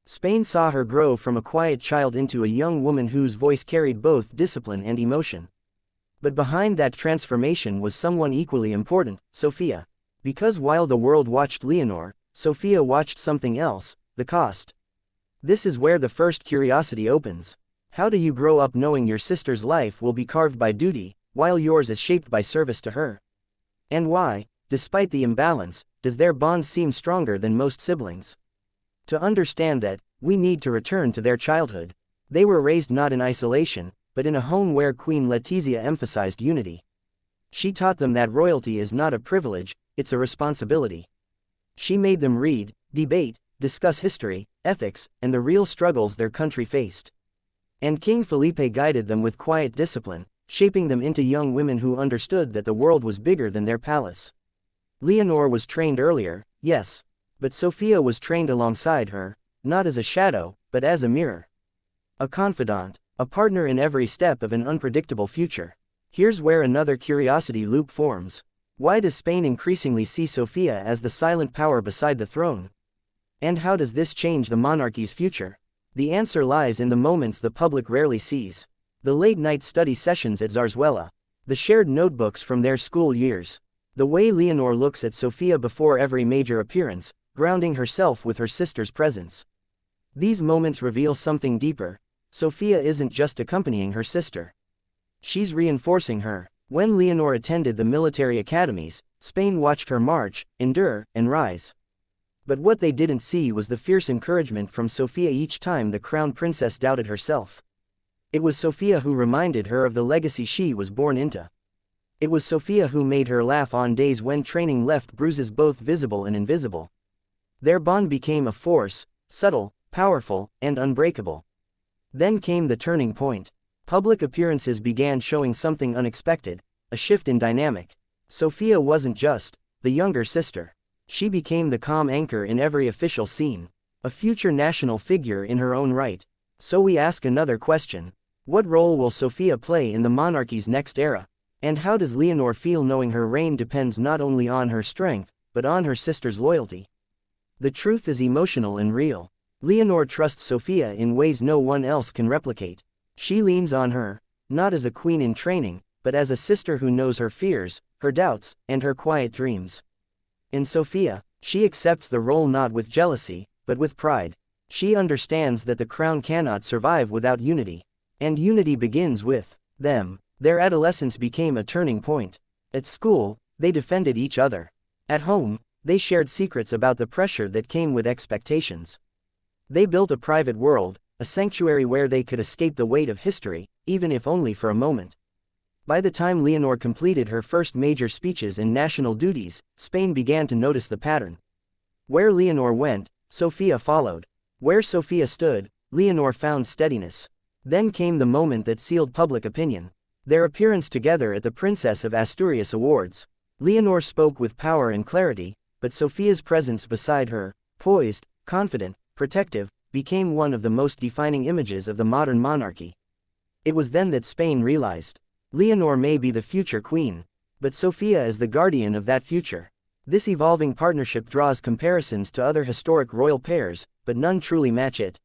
Spain saw her grow from a quiet child into a young woman whose voice carried both discipline and emotion. But behind that transformation was someone equally important, Sofia. Because while the world watched Leonor, Sofia watched something else, the cost. This is where the first curiosity opens. How do you grow up knowing your sister's life will be carved by duty, while yours is shaped by service to her? And why, despite the imbalance, does their bond seem stronger than most siblings? To understand that, we need to return to their childhood. They were raised not in isolation, but in a home where Queen Letizia emphasized unity. She taught them that royalty is not a privilege, it's a responsibility. She made them read, debate, discuss history, ethics, and the real struggles their country faced. And King Felipe guided them with quiet discipline, shaping them into young women who understood that the world was bigger than their palace. Leonor was trained earlier, yes. But Sofia was trained alongside her, not as a shadow, but as a mirror. A confidant, a partner in every step of an unpredictable future. Here's where another curiosity loop forms. Why does Spain increasingly see Sofia as the silent power beside the throne? And how does this change the monarchy's future? The answer lies in the moments the public rarely sees. The late-night study sessions at Zarzuela. The shared notebooks from their school years. The way Leonor looks at Sofia before every major appearance, grounding herself with her sister's presence. These moments reveal something deeper. Sofia isn't just accompanying her sister. She's reinforcing her. When Leonor attended the military academies, Spain watched her march, endure, and rise. But what they didn't see was the fierce encouragement from Sofia each time the crown princess doubted herself. It was Sofia who reminded her of the legacy she was born into. It was Sofia who made her laugh on days when training left bruises both visible and invisible. Their bond became a force, subtle, powerful, and unbreakable. Then came the turning point. Public appearances began showing something unexpected, a shift in dynamic. Sofia wasn't just the younger sister. She became the calm anchor in every official scene, a future national figure in her own right. So we ask another question. What role will Sofia play in the monarchy's next era? And how does Leonor feel knowing her reign depends not only on her strength, but on her sister's loyalty? The truth is emotional and real. Leonor trusts Sofia in ways no one else can replicate. She leans on her, not as a queen in training, but as a sister who knows her fears, her doubts, and her quiet dreams. In Sofia, she accepts the role not with jealousy, but with pride. She understands that the crown cannot survive without unity. And unity begins with them. Their adolescence became a turning point. At school, they defended each other. At home, they shared secrets about the pressure that came with expectations. They built a private world, a sanctuary where they could escape the weight of history, even if only for a moment. By the time Leonor completed her first major speeches and national duties, Spain began to notice the pattern. Where Leonor went, Sofia followed. Where Sofia stood, Leonor found steadiness. Then came the moment that sealed public opinion. Their appearance together at the Princess of Asturias Awards. Leonor spoke with power and clarity, but Sofia's presence beside her, poised, confident, protective, became one of the most defining images of the modern monarchy. It was then that Spain realized. Leonor may be the future queen, but Sofia is the guardian of that future. This evolving partnership draws comparisons to other historic royal pairs, but none truly match it.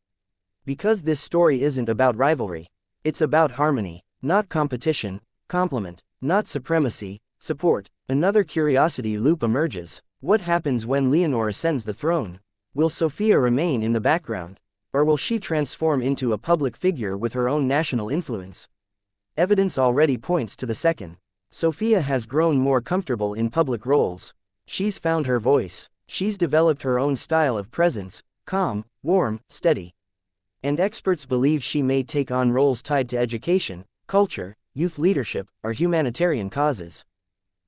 Because this story isn't about rivalry. It's about harmony, not competition, complement, not supremacy, support. Another curiosity loop emerges. What happens when Leonor ascends the throne? Will Sofia remain in the background? Or will she transform into a public figure with her own national influence? Evidence already points to the second. Sofia has grown more comfortable in public roles. She's found her voice. She's developed her own style of presence, calm, warm, steady. And experts believe she may take on roles tied to education, culture, youth leadership, or humanitarian causes.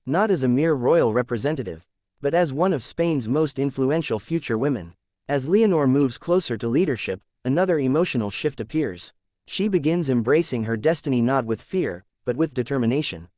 Not as a mere royal representative, but as one of Spain's most influential future women. As Leonor moves closer to leadership, another emotional shift appears. She begins embracing her destiny not with fear, but with determination.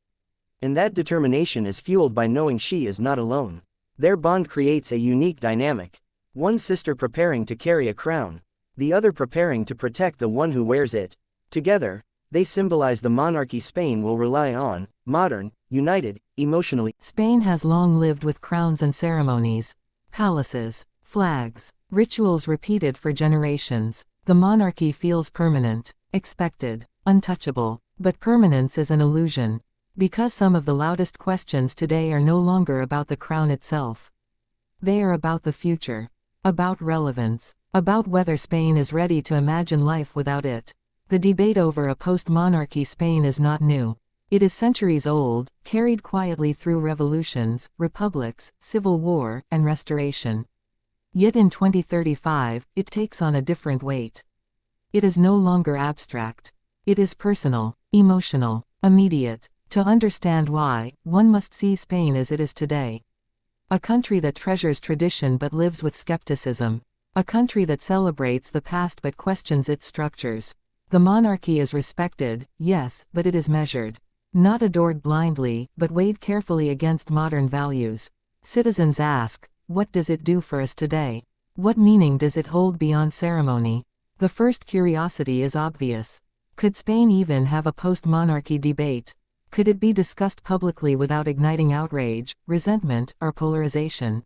And that determination is fueled by knowing she is not alone. Their bond creates a unique dynamic. One sister preparing to carry a crown, the other preparing to protect the one who wears it. Together, they symbolize the monarchy Spain will rely on, modern, united, emotionally. Spain has long lived with crowns and ceremonies, palaces, flags, rituals repeated for generations. The monarchy feels permanent, expected, untouchable, but permanence is an illusion. Because some of the loudest questions today are no longer about the crown itself. They are about the future, about relevance, about whether Spain is ready to imagine life without it. The debate over a post-monarchy Spain is not new. It is centuries old, carried quietly through revolutions, republics, civil war, and restoration. Yet in 2035, it takes on a different weight. It is no longer abstract. It is personal, emotional, immediate. To understand why, one must see Spain as it is today. A country that treasures tradition but lives with skepticism. A country that celebrates the past but questions its structures. The monarchy is respected, yes, but it is measured. Not adored blindly, but weighed carefully against modern values. Citizens ask, what does it do for us today? What meaning does it hold beyond ceremony? The first curiosity is obvious. Could Spain even have a post-monarchy debate? Could it be discussed publicly without igniting outrage, resentment, or polarization?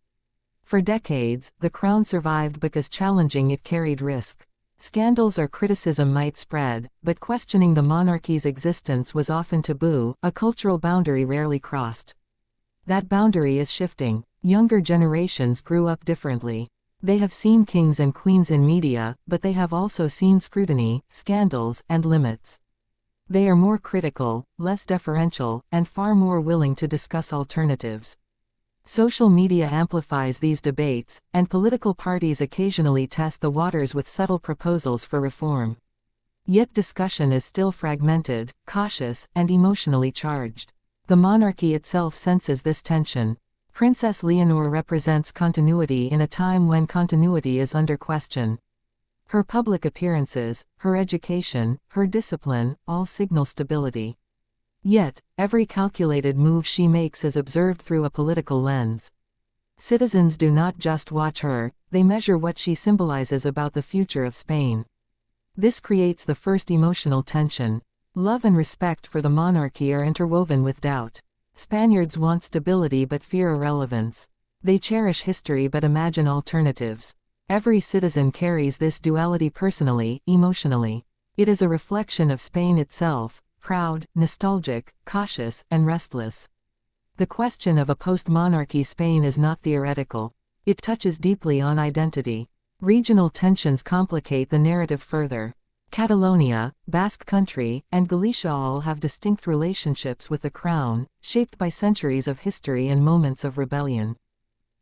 For decades, the crown survived because challenging it carried risk. Scandals or criticism might spread, but questioning the monarchy's existence was often taboo, a cultural boundary rarely crossed. That boundary is shifting. Younger generations grew up differently. They have seen kings and queens in media, but they have also seen scrutiny, scandals, and limits. They are more critical, less deferential, and far more willing to discuss alternatives. Social media amplifies these debates, and political parties occasionally test the waters with subtle proposals for reform. Yet discussion is still fragmented, cautious, and emotionally charged. The monarchy itself senses this tension. Princess Leonor represents continuity in a time when continuity is under question. Her public appearances, her education, her discipline, all signal stability. Yet, every calculated move she makes is observed through a political lens. Citizens do not just watch her, they measure what she symbolizes about the future of Spain. This creates the first emotional tension. Love and respect for the monarchy are interwoven with doubt. Spaniards want stability but fear irrelevance. They cherish history but imagine alternatives. Every citizen carries this duality personally, emotionally. It is a reflection of Spain itself, proud, nostalgic, cautious, and restless. The question of a post-monarchy Spain is not theoretical. It touches deeply on identity. Regional tensions complicate the narrative further. Catalonia, Basque Country, and Galicia all have distinct relationships with the crown, shaped by centuries of history and moments of rebellion.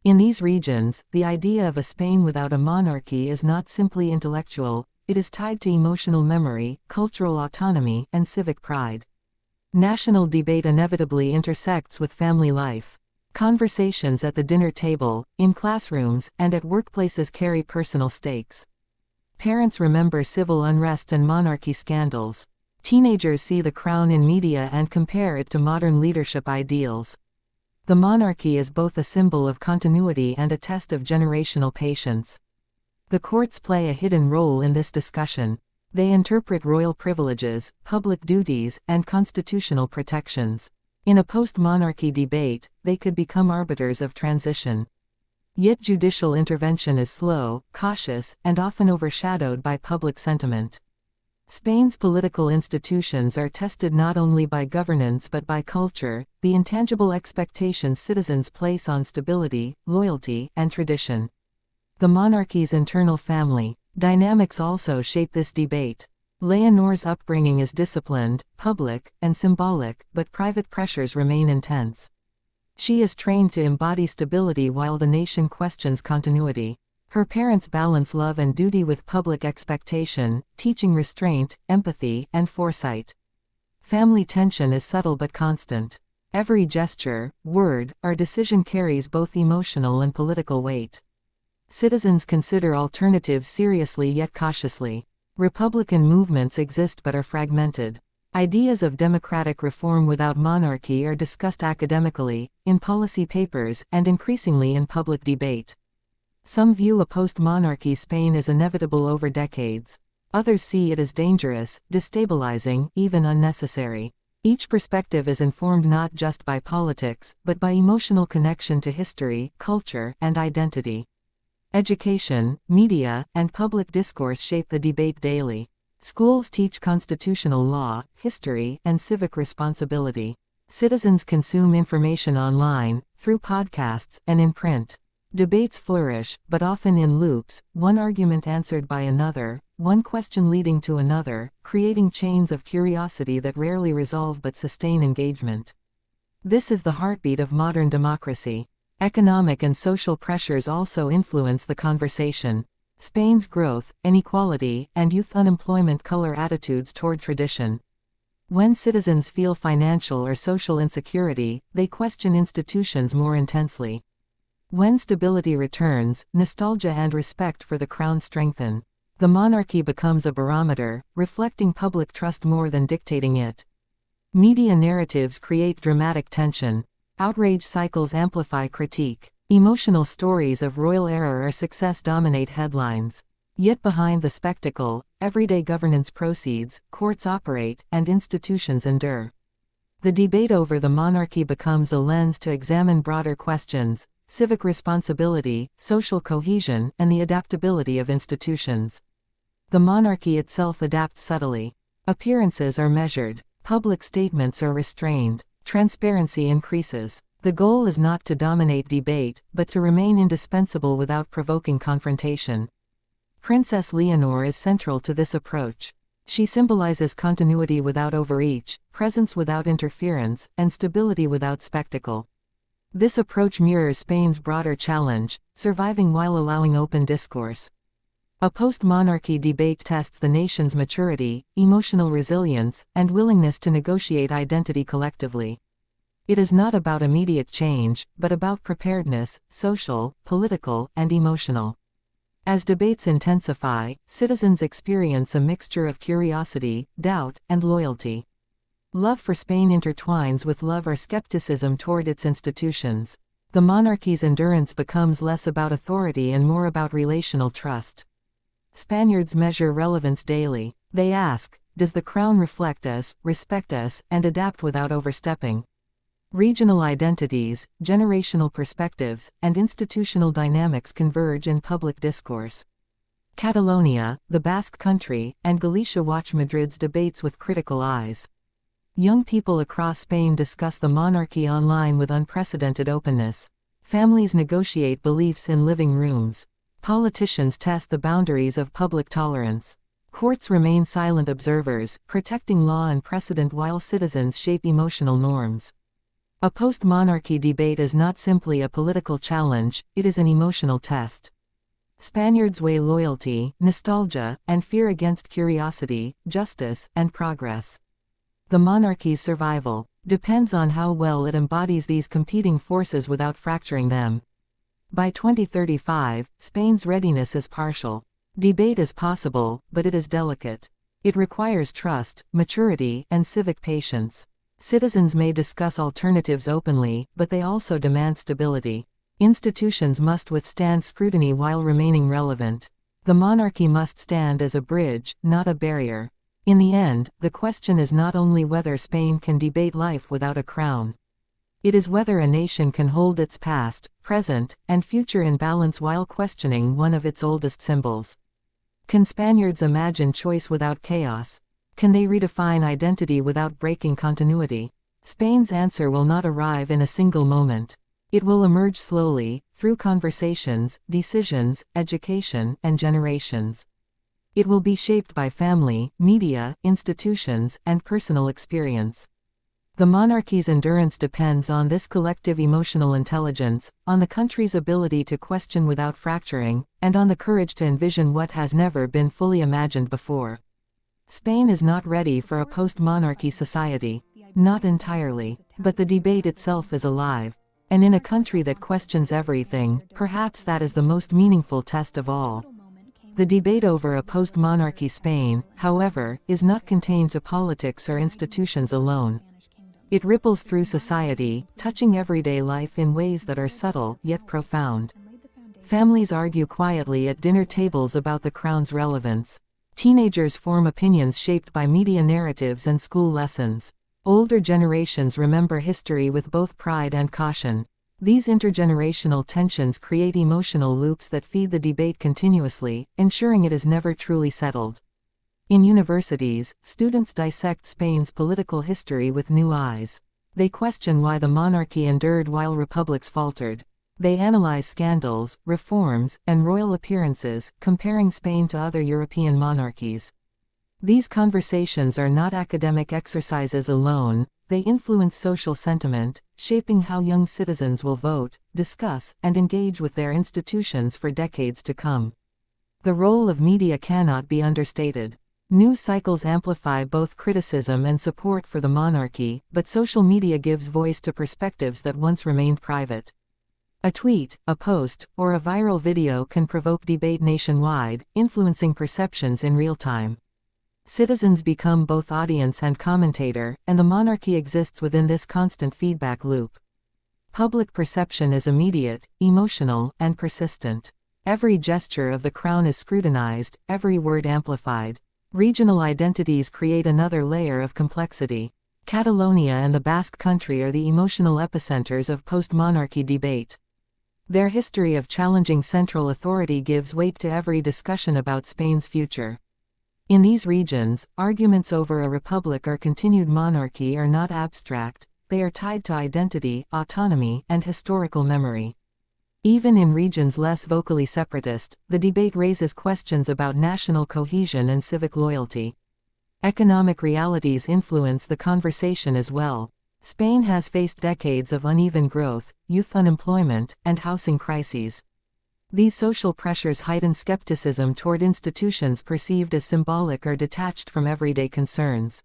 In these regions, the idea of a Spain without a monarchy is not simply intellectual, it is tied to emotional memory, cultural autonomy, and civic pride. National debate inevitably intersects with family life. Conversations at the dinner table, in classrooms, and at workplaces carry personal stakes. Parents remember civil unrest and monarchy scandals. Teenagers see the crown in media and compare it to modern leadership ideals. The monarchy is both a symbol of continuity and a test of generational patience. The courts play a hidden role in this discussion. They interpret royal privileges, public duties, and constitutional protections. In a post-monarchy debate, they could become arbiters of transition. Yet judicial intervention is slow, cautious, and often overshadowed by public sentiment. Spain's political institutions are tested not only by governance but by culture, the intangible expectations citizens place on stability, loyalty, and tradition. The monarchy's internal family dynamics also shape this debate. Leonor's upbringing is disciplined, public, and symbolic, but private pressures remain intense. She is trained to embody stability while the nation questions continuity. Her parents balance love and duty with public expectation, teaching restraint, empathy, and foresight. Family tension is subtle but constant. Every gesture, word, or decision carries both emotional and political weight. Citizens consider alternatives seriously yet cautiously. Republican movements exist but are fragmented. Ideas of democratic reform without monarchy are discussed academically, in policy papers, and increasingly in public debate. Some view a post-monarchy Spain as inevitable over decades. Others see it as dangerous, destabilizing, even unnecessary. Each perspective is informed not just by politics, but by emotional connection to history, culture, and identity. Education, media, and public discourse shape the debate daily. Schools teach constitutional law, history, and civic responsibility. Citizens consume information online, through podcasts, and in print. Debates flourish, but often in loops, one argument answered by another, one question leading to another, creating chains of curiosity that rarely resolve but sustain engagement. This is the heartbeat of modern democracy. Economic and social pressures also influence the conversation. Spain's growth, inequality, and youth unemployment color attitudes toward tradition. When citizens feel financial or social insecurity, they question institutions more intensely. When stability returns, nostalgia and respect for the crown strengthen. The monarchy becomes a barometer, reflecting public trust more than dictating it. Media narratives create dramatic tension. Outrage cycles amplify critique. Emotional stories of royal error or success dominate headlines. Yet behind the spectacle, everyday governance proceeds, courts operate, and institutions endure. The debate over the monarchy becomes a lens to examine broader questions: civic responsibility, social cohesion, and the adaptability of institutions. The monarchy itself adapts subtly. Appearances are measured. Public statements are restrained. Transparency increases. The goal is not to dominate debate, but to remain indispensable without provoking confrontation. Princess Leonor is central to this approach. She symbolizes continuity without overreach, presence without interference, and stability without spectacle. This approach mirrors Spain's broader challenge, surviving while allowing open discourse. A post-monarchy debate tests the nation's maturity, emotional resilience, and willingness to negotiate identity collectively. It is not about immediate change, but about preparedness, social, political, and emotional. As debates intensify, citizens experience a mixture of curiosity, doubt, and loyalty. Love for Spain intertwines with love or skepticism toward its institutions. The monarchy's endurance becomes less about authority and more about relational trust. Spaniards measure relevance daily. They ask, does the crown reflect us, respect us, and adapt without overstepping? Regional identities, generational perspectives, and institutional dynamics converge in public discourse. Catalonia, the Basque Country, and Galicia watch Madrid's debates with critical eyes. Young people across Spain discuss the monarchy online with unprecedented openness. Families negotiate beliefs in living rooms. Politicians test the boundaries of public tolerance. Courts remain silent observers, protecting law and precedent while citizens shape emotional norms. A post-monarchy debate is not simply a political challenge, it is an emotional test. Spaniards weigh loyalty, nostalgia, and fear against curiosity, justice, and progress. The monarchy's survival depends on how well it embodies these competing forces without fracturing them. By 2035, Spain's readiness is partial. Debate is possible, but it is delicate. It requires trust, maturity, and civic patience. Citizens may discuss alternatives openly, but they also demand stability. Institutions must withstand scrutiny while remaining relevant. The monarchy must stand as a bridge, not a barrier. In the end, the question is not only whether Spain can debate life without a crown. It is whether a nation can hold its past, present, and future in balance while questioning one of its oldest symbols. Can Spaniards imagine choice without chaos? Can they redefine identity without breaking continuity? Spain's answer will not arrive in a single moment. It will emerge slowly, through conversations, decisions, education, and generations. It will be shaped by family, media, institutions, and personal experience. The monarchy's endurance depends on this collective emotional intelligence, on the country's ability to question without fracturing, and on the courage to envision what has never been fully imagined before. Spain is not ready for a post-monarchy society. Not entirely, but the debate itself is alive. And in a country that questions everything, perhaps that is the most meaningful test of all. The debate over a post-monarchy Spain, however, is not contained to politics or institutions alone. It ripples through society, touching everyday life in ways that are subtle, yet profound. Families argue quietly at dinner tables about the crown's relevance. Teenagers form opinions shaped by media narratives and school lessons. Older generations remember history with both pride and caution. These intergenerational tensions create emotional loops that feed the debate continuously, ensuring it is never truly settled. In universities, students dissect Spain's political history with new eyes. They question why the monarchy endured while republics faltered. They analyze scandals, reforms, and royal appearances, comparing Spain to other European monarchies. These conversations are not academic exercises alone, they influence social sentiment, shaping how young citizens will vote, discuss, and engage with their institutions for decades to come. The role of media cannot be understated. News cycles amplify both criticism and support for the monarchy, but social media gives voice to perspectives that once remained private. A tweet, a post, or a viral video can provoke debate nationwide, influencing perceptions in real time. Citizens become both audience and commentator, and the monarchy exists within this constant feedback loop. Public perception is immediate, emotional, and persistent. Every gesture of the crown is scrutinized, every word amplified. Regional identities create another layer of complexity. Catalonia and the Basque Country are the emotional epicenters of post-monarchy debate. Their history of challenging central authority gives weight to every discussion about Spain's future. In these regions, arguments over a republic or continued monarchy are not abstract, they are tied to identity, autonomy, and historical memory. Even in regions less vocally separatist, the debate raises questions about national cohesion and civic loyalty. Economic realities influence the conversation as well. Spain has faced decades of uneven growth, youth unemployment, and housing crises. These social pressures heighten skepticism toward institutions perceived as symbolic or detached from everyday concerns.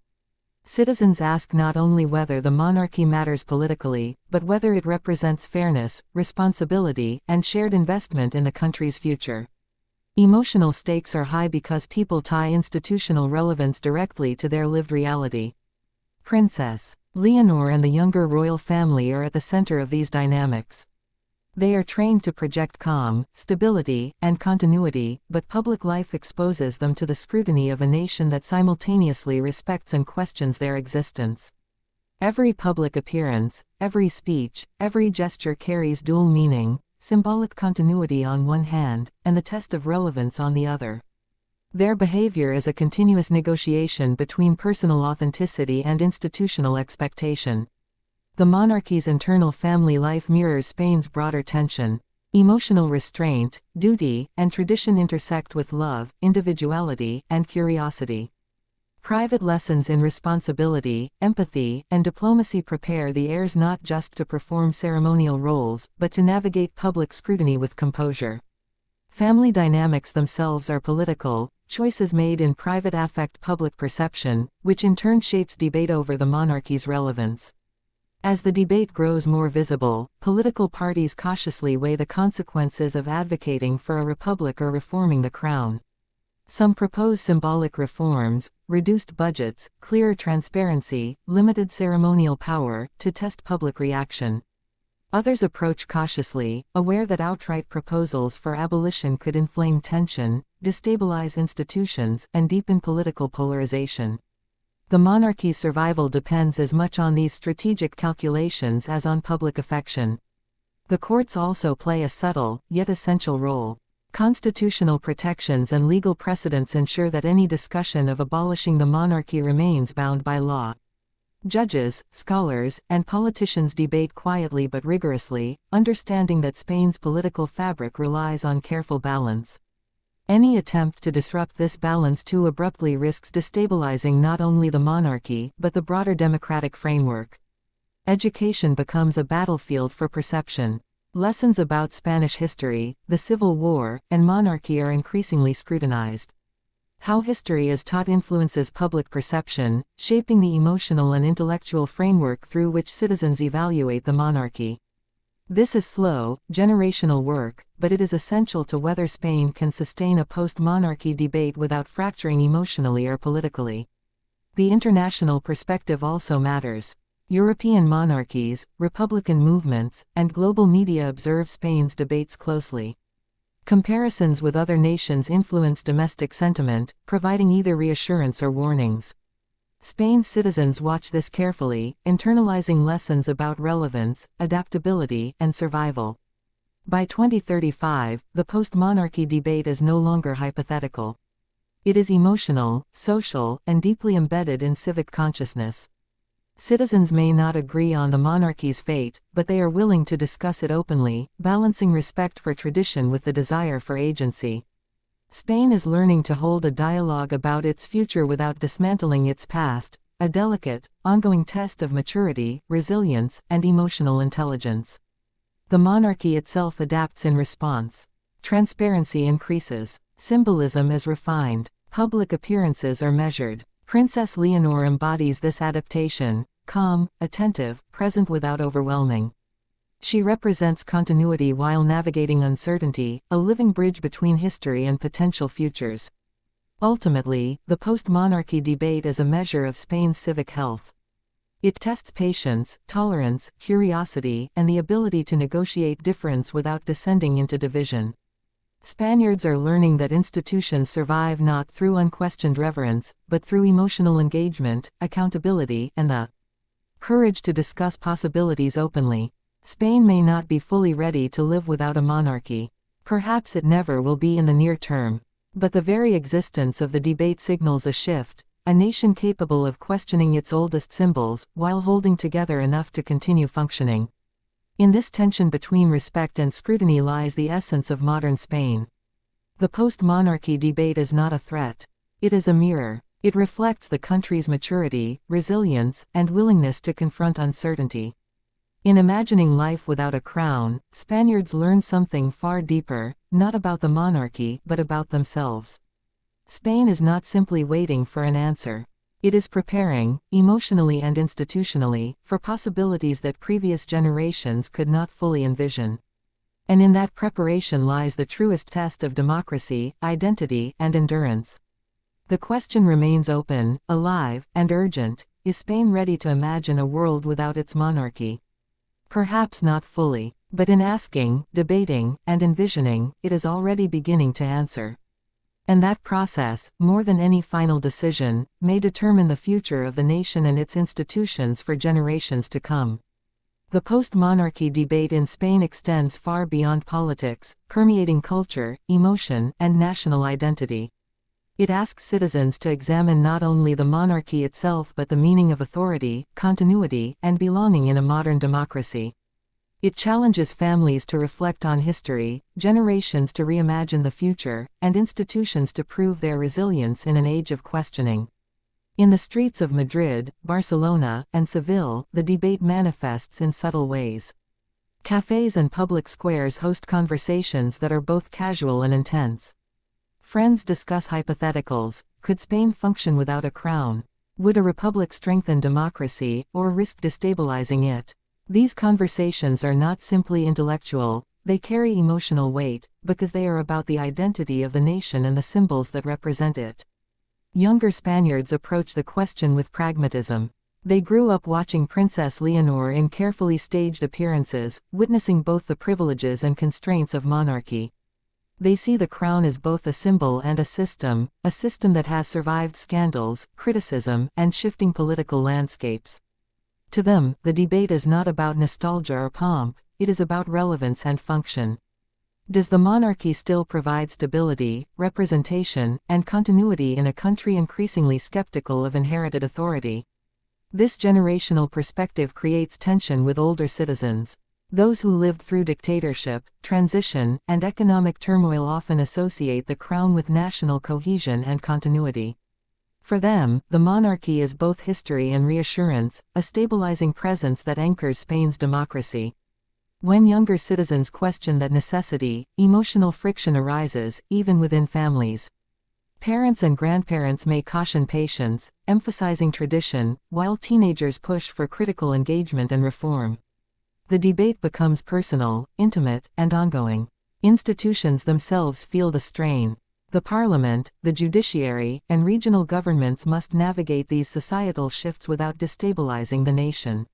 Citizens ask not only whether the monarchy matters politically, but whether it represents fairness, responsibility, and shared investment in the country's future. Emotional stakes are high because people tie institutional relevance directly to their lived reality. Princess Leonor and the younger royal family are at the center of these dynamics. They are trained to project calm, stability, and continuity, but public life exposes them to the scrutiny of a nation that simultaneously respects and questions their existence. Every public appearance, every speech, every gesture carries dual meaning, symbolic continuity on one hand, and the test of relevance on the other. Their behavior is a continuous negotiation between personal authenticity and institutional expectation. The monarchy's internal family life mirrors Spain's broader tension. Emotional restraint, duty, and tradition intersect with love, individuality, and curiosity. Private lessons in responsibility, empathy, and diplomacy prepare the heirs not just to perform ceremonial roles, but to navigate public scrutiny with composure. Family dynamics themselves are political, choices made in private affect public perception, which in turn shapes debate over the monarchy's relevance. As the debate grows more visible, political parties cautiously weigh the consequences of advocating for a republic or reforming the crown. Some propose symbolic reforms, reduced budgets, clearer transparency, limited ceremonial power, to test public reaction. Others approach cautiously, aware that outright proposals for abolition could inflame tension, destabilize institutions, and deepen political polarization. The monarchy's survival depends as much on these strategic calculations as on public affection. The courts also play a subtle, yet essential role. Constitutional protections and legal precedents ensure that any discussion of abolishing the monarchy remains bound by law. Judges, scholars, and politicians debate quietly but rigorously, understanding that Spain's political fabric relies on careful balance. Any attempt to disrupt this balance too abruptly risks destabilizing not only the monarchy but the broader democratic framework. Education becomes a battlefield for perception. Lessons about Spanish history, the Civil War, and monarchy are increasingly scrutinized. How history is taught influences public perception, shaping the emotional and intellectual framework through which citizens evaluate the monarchy. This is slow, generational work, but it is essential to whether Spain can sustain a post-monarchy debate without fracturing emotionally or politically. The international perspective also matters. European monarchies, republican movements, and global media observe Spain's debates closely. Comparisons with other nations influence domestic sentiment, providing either reassurance or warnings. Spain's citizens watch this carefully, internalizing lessons about relevance, adaptability, and survival. By 2035, the post-monarchy debate is no longer hypothetical. It is emotional, social, and deeply embedded in civic consciousness. Citizens may not agree on the monarchy's fate, but they are willing to discuss it openly, balancing respect for tradition with the desire for agency. Spain is learning to hold a dialogue about its future without dismantling its past, a delicate, ongoing test of maturity, resilience, and emotional intelligence. The monarchy itself adapts in response. Transparency increases. Symbolism is refined. Public appearances are measured. Princess Leonor embodies this adaptation, calm, attentive, present without overwhelming. She represents continuity while navigating uncertainty, a living bridge between history and potential futures. Ultimately, the post-monarchy debate is a measure of Spain's civic health. It tests patience, tolerance, curiosity, and the ability to negotiate difference without descending into division. Spaniards are learning that institutions survive not through unquestioned reverence, but through emotional engagement, accountability, and the courage to discuss possibilities openly. Spain may not be fully ready to live without a monarchy. Perhaps it never will be in the near term. But the very existence of the debate signals a shift, a nation capable of questioning its oldest symbols, while holding together enough to continue functioning. In this tension between respect and scrutiny lies the essence of modern Spain. The post-monarchy debate is not a threat. It is a mirror. It reflects the country's maturity, resilience, and willingness to confront uncertainty. In imagining life without a crown, Spaniards learn something far deeper, not about the monarchy but about themselves. Spain is not simply waiting for an answer. It is preparing, emotionally and institutionally, for possibilities that previous generations could not fully envision. And in that preparation lies the truest test of democracy, identity, and endurance. The question remains open, alive, and urgent: is Spain ready to imagine a world without its monarchy? Perhaps not fully, but in asking, debating, and envisioning, it is already beginning to answer. And that process, more than any final decision, may determine the future of the nation and its institutions for generations to come. The post-monarchy debate in Spain extends far beyond politics, permeating culture, emotion, and national identity. It asks citizens to examine not only the monarchy itself but the meaning of authority, continuity, and belonging in a modern democracy. It challenges families to reflect on history, generations to reimagine the future, and institutions to prove their resilience in an age of questioning. In the streets of Madrid, Barcelona, and Seville, the debate manifests in subtle ways. Cafes and public squares host conversations that are both casual and intense. Friends discuss hypotheticals: could Spain function without a crown? Would a republic strengthen democracy, or risk destabilizing it? These conversations are not simply intellectual, they carry emotional weight, because they are about the identity of the nation and the symbols that represent it. Younger Spaniards approach the question with pragmatism. They grew up watching Princess Leonor in carefully staged appearances, witnessing both the privileges and constraints of monarchy. They see the crown as both a symbol and a system that has survived scandals, criticism, and shifting political landscapes. To them, the debate is not about nostalgia or pomp, it is about relevance and function. Does the monarchy still provide stability, representation, and continuity in a country increasingly skeptical of inherited authority? This generational perspective creates tension with older citizens. Those who lived through dictatorship, transition, and economic turmoil often associate the crown with national cohesion and continuity. For them, the monarchy is both history and reassurance, a stabilizing presence that anchors Spain's democracy. When younger citizens question that necessity, emotional friction arises, even within families. Parents and grandparents may caution patience, emphasizing tradition, while teenagers push for critical engagement and reform. The debate becomes personal, intimate, and ongoing. Institutions themselves feel the strain. The parliament, the judiciary, and regional governments must navigate these societal shifts without destabilizing the nation.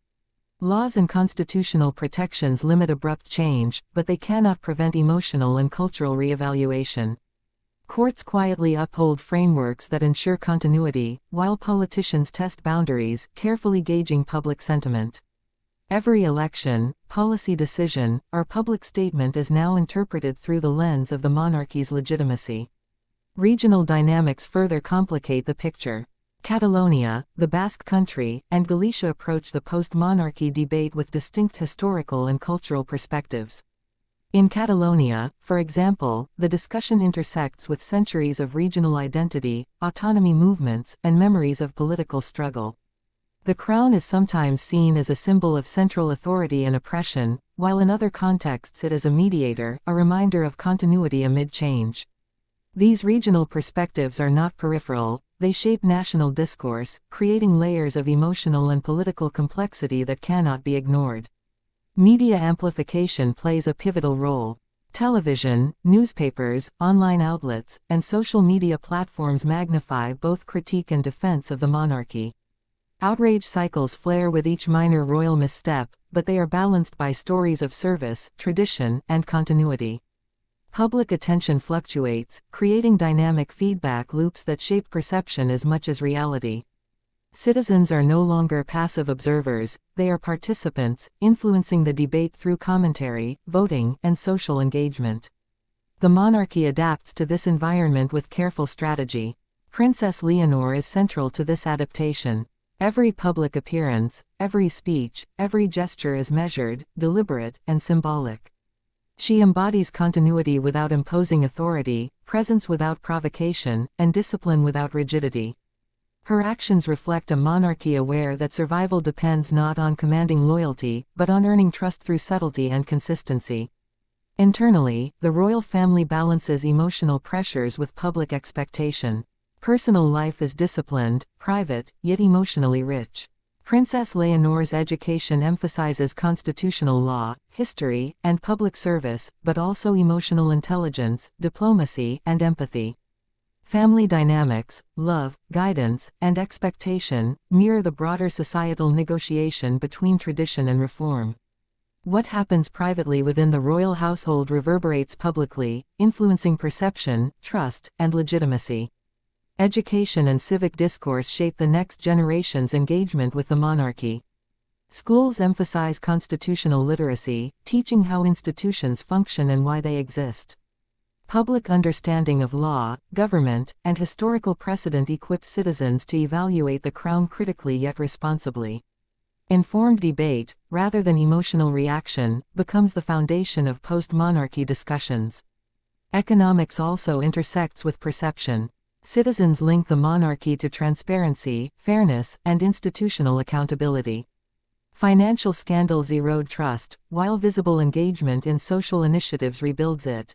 Laws and constitutional protections limit abrupt change, but they cannot prevent emotional and cultural reevaluation. Courts quietly uphold frameworks that ensure continuity, while politicians test boundaries, carefully gauging public sentiment. Every election, policy decision, or public statement is now interpreted through the lens of the monarchy's legitimacy. Regional dynamics further complicate the picture. Catalonia, the Basque Country, and Galicia approach the post-monarchy debate with distinct historical and cultural perspectives. In Catalonia, for example, the discussion intersects with centuries of regional identity, autonomy movements, and memories of political struggle. The crown is sometimes seen as a symbol of central authority and oppression, while in other contexts it is a mediator, a reminder of continuity amid change. These regional perspectives are not peripheral, they shape national discourse, creating layers of emotional and political complexity that cannot be ignored. Media amplification plays a pivotal role. Television, newspapers, online outlets, and social media platforms magnify both critique and defense of the monarchy. Outrage cycles flare with each minor royal misstep, but they are balanced by stories of service, tradition, and continuity. Public attention fluctuates, creating dynamic feedback loops that shape perception as much as reality. Citizens are no longer passive observers, they are participants, influencing the debate through commentary, voting, and social engagement. The monarchy adapts to this environment with careful strategy. Princess Leonor is central to this adaptation. Every public appearance, every speech, every gesture is measured, deliberate, and symbolic. She embodies continuity without imposing authority, presence without provocation, and discipline without rigidity. Her actions reflect a monarchy aware that survival depends not on commanding loyalty, but on earning trust through subtlety and consistency. Internally, the royal family balances emotional pressures with public expectation. Personal life is disciplined, private, yet emotionally rich. Princess Leonor's education emphasizes constitutional law, history, and public service, but also emotional intelligence, diplomacy, and empathy. Family dynamics, love, guidance, and expectation mirror the broader societal negotiation between tradition and reform. What happens privately within the royal household reverberates publicly, influencing perception, trust, and legitimacy. Education and civic discourse shape the next generation's engagement with the monarchy. Schools emphasize constitutional literacy, teaching how institutions function and why they exist. Public understanding of law, government, and historical precedent equips citizens to evaluate the crown critically yet responsibly. Informed debate, rather than emotional reaction, becomes the foundation of post-monarchy discussions. Economics also intersects with perception. Citizens link the monarchy to transparency, fairness, and institutional accountability. Financial scandals erode trust, while visible engagement in social initiatives rebuilds it.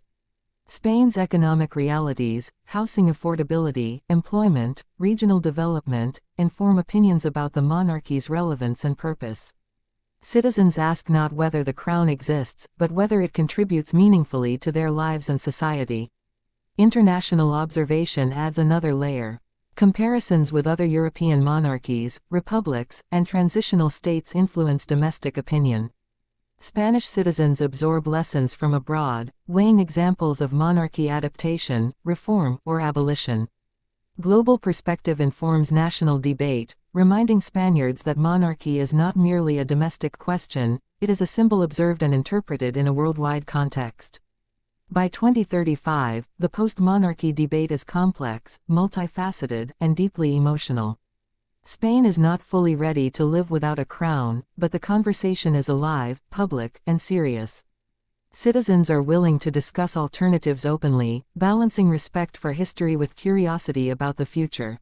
Spain's economic realities, housing affordability, employment, regional development, inform opinions about the monarchy's relevance and purpose. Citizens ask not whether the crown exists, but whether it contributes meaningfully to their lives and society. International observation adds another layer. Comparisons with other European monarchies, republics, and transitional states influence domestic opinion. Spanish citizens absorb lessons from abroad, weighing examples of monarchy adaptation, reform, or abolition. Global perspective informs national debate, reminding Spaniards that monarchy is not merely a domestic question, it is a symbol observed and interpreted in a worldwide context. By 2035, the post-monarchy debate is complex, multifaceted, and deeply emotional. Spain is not fully ready to live without a crown, but the conversation is alive, public, and serious. Citizens are willing to discuss alternatives openly, balancing respect for history with curiosity about the future.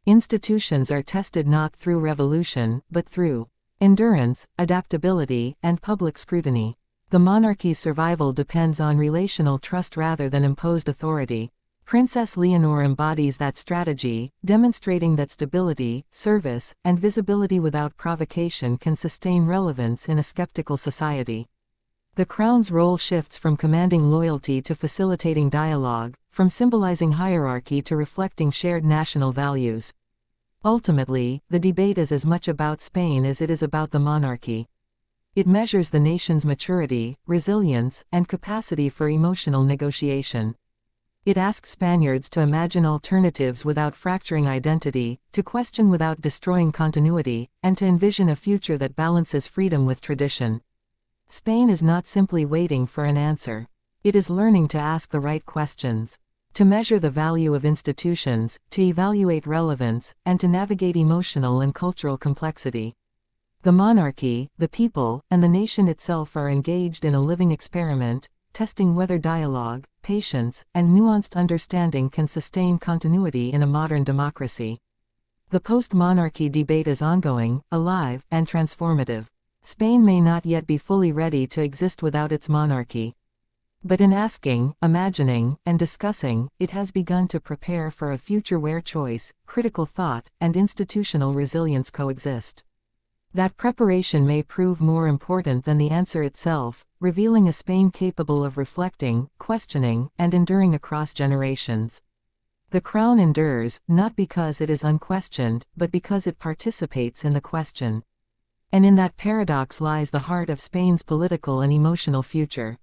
Institutions are tested not through revolution, but through endurance, adaptability, and public scrutiny. The monarchy's survival depends on relational trust rather than imposed authority. Princess Leonor embodies that strategy, demonstrating that stability, service, and visibility without provocation can sustain relevance in a skeptical society. The crown's role shifts from commanding loyalty to facilitating dialogue, from symbolizing hierarchy to reflecting shared national values. Ultimately, the debate is as much about Spain as it is about the monarchy. It measures the nation's maturity, resilience, and capacity for emotional negotiation. It asks Spaniards to imagine alternatives without fracturing identity, to question without destroying continuity, and to envision a future that balances freedom with tradition. Spain is not simply waiting for an answer. It is learning to ask the right questions. To measure the value of institutions, to evaluate relevance, and to navigate emotional and cultural complexity. The monarchy, the people, and the nation itself are engaged in a living experiment, testing whether dialogue, patience, and nuanced understanding can sustain continuity in a modern democracy. The post-monarchy debate is ongoing, alive, and transformative. Spain may not yet be fully ready to exist without its monarchy. But in asking, imagining, and discussing, it has begun to prepare for a future where choice, critical thought, and institutional resilience coexist. That preparation may prove more important than the answer itself, revealing a Spain capable of reflecting, questioning, and enduring across generations. The crown endures, not because it is unquestioned, but because it participates in the question. And in that paradox lies the heart of Spain's political and emotional future.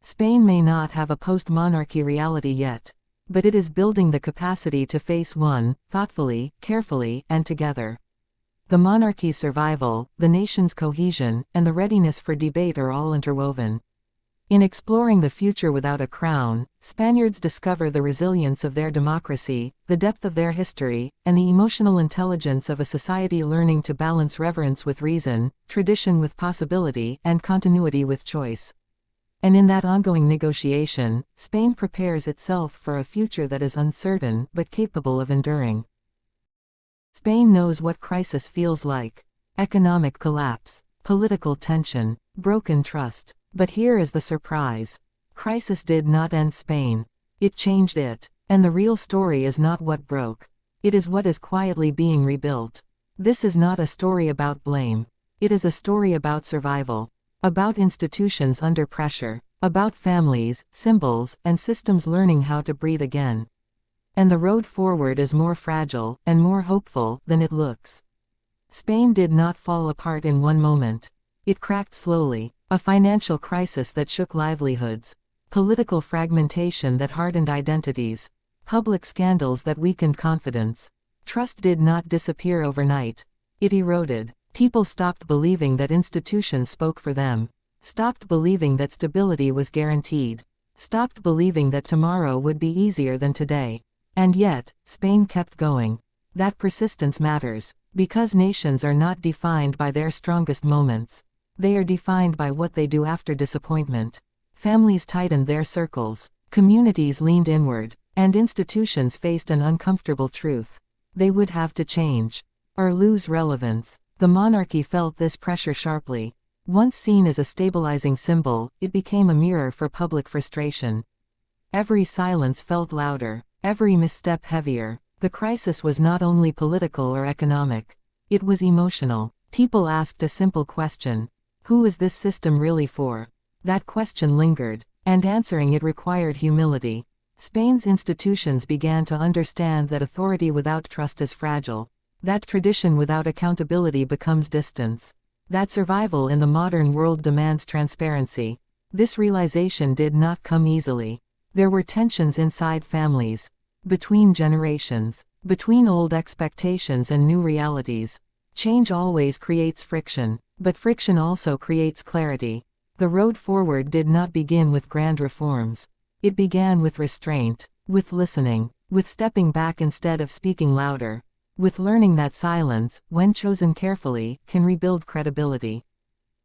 Spain may not have a post-monarchy reality yet, but it is building the capacity to face one, thoughtfully, carefully, and together. The monarchy's survival, the nation's cohesion, and the readiness for debate are all interwoven. In exploring the future without a crown, Spaniards discover the resilience of their democracy, the depth of their history, and the emotional intelligence of a society learning to balance reverence with reason, tradition with possibility, and continuity with choice. And in that ongoing negotiation, Spain prepares itself for a future that is uncertain but capable of enduring. Spain knows what crisis feels like. Economic collapse, political tension, broken trust. But here is the surprise. Crisis did not end Spain. It changed it. And the real story is not what broke. It is what is quietly being rebuilt. This is not a story about blame. It is a story about survival. About institutions under pressure. About families, symbols, and systems learning how to breathe again. And the road forward is more fragile, and more hopeful, than it looks. Spain did not fall apart in one moment. It cracked slowly. A financial crisis that shook livelihoods. Political fragmentation that hardened identities. Public scandals that weakened confidence. Trust did not disappear overnight. It eroded. People stopped believing that institutions spoke for them. Stopped believing that stability was guaranteed. Stopped believing that tomorrow would be easier than today. And yet, Spain kept going. That persistence matters, because nations are not defined by their strongest moments. They are defined by what they do after disappointment. Families tightened their circles, communities leaned inward, and institutions faced an uncomfortable truth. They would have to change, or lose relevance. The monarchy felt this pressure sharply. Once seen as a stabilizing symbol, it became a mirror for public frustration. Every silence felt louder, every misstep heavier. The crisis was not only political or economic. It was emotional. People asked a simple question. Who is this system really for? That question lingered, and answering it required humility. Spain's institutions began to understand that authority without trust is fragile. That tradition without accountability becomes distance. That survival in the modern world demands transparency. This realization did not come easily. There were tensions inside families, between generations, between old expectations and new realities. Change always creates friction, but friction also creates clarity. The road forward did not begin with grand reforms. It began with restraint, with listening, with stepping back instead of speaking louder, with learning that silence, when chosen carefully, can rebuild credibility.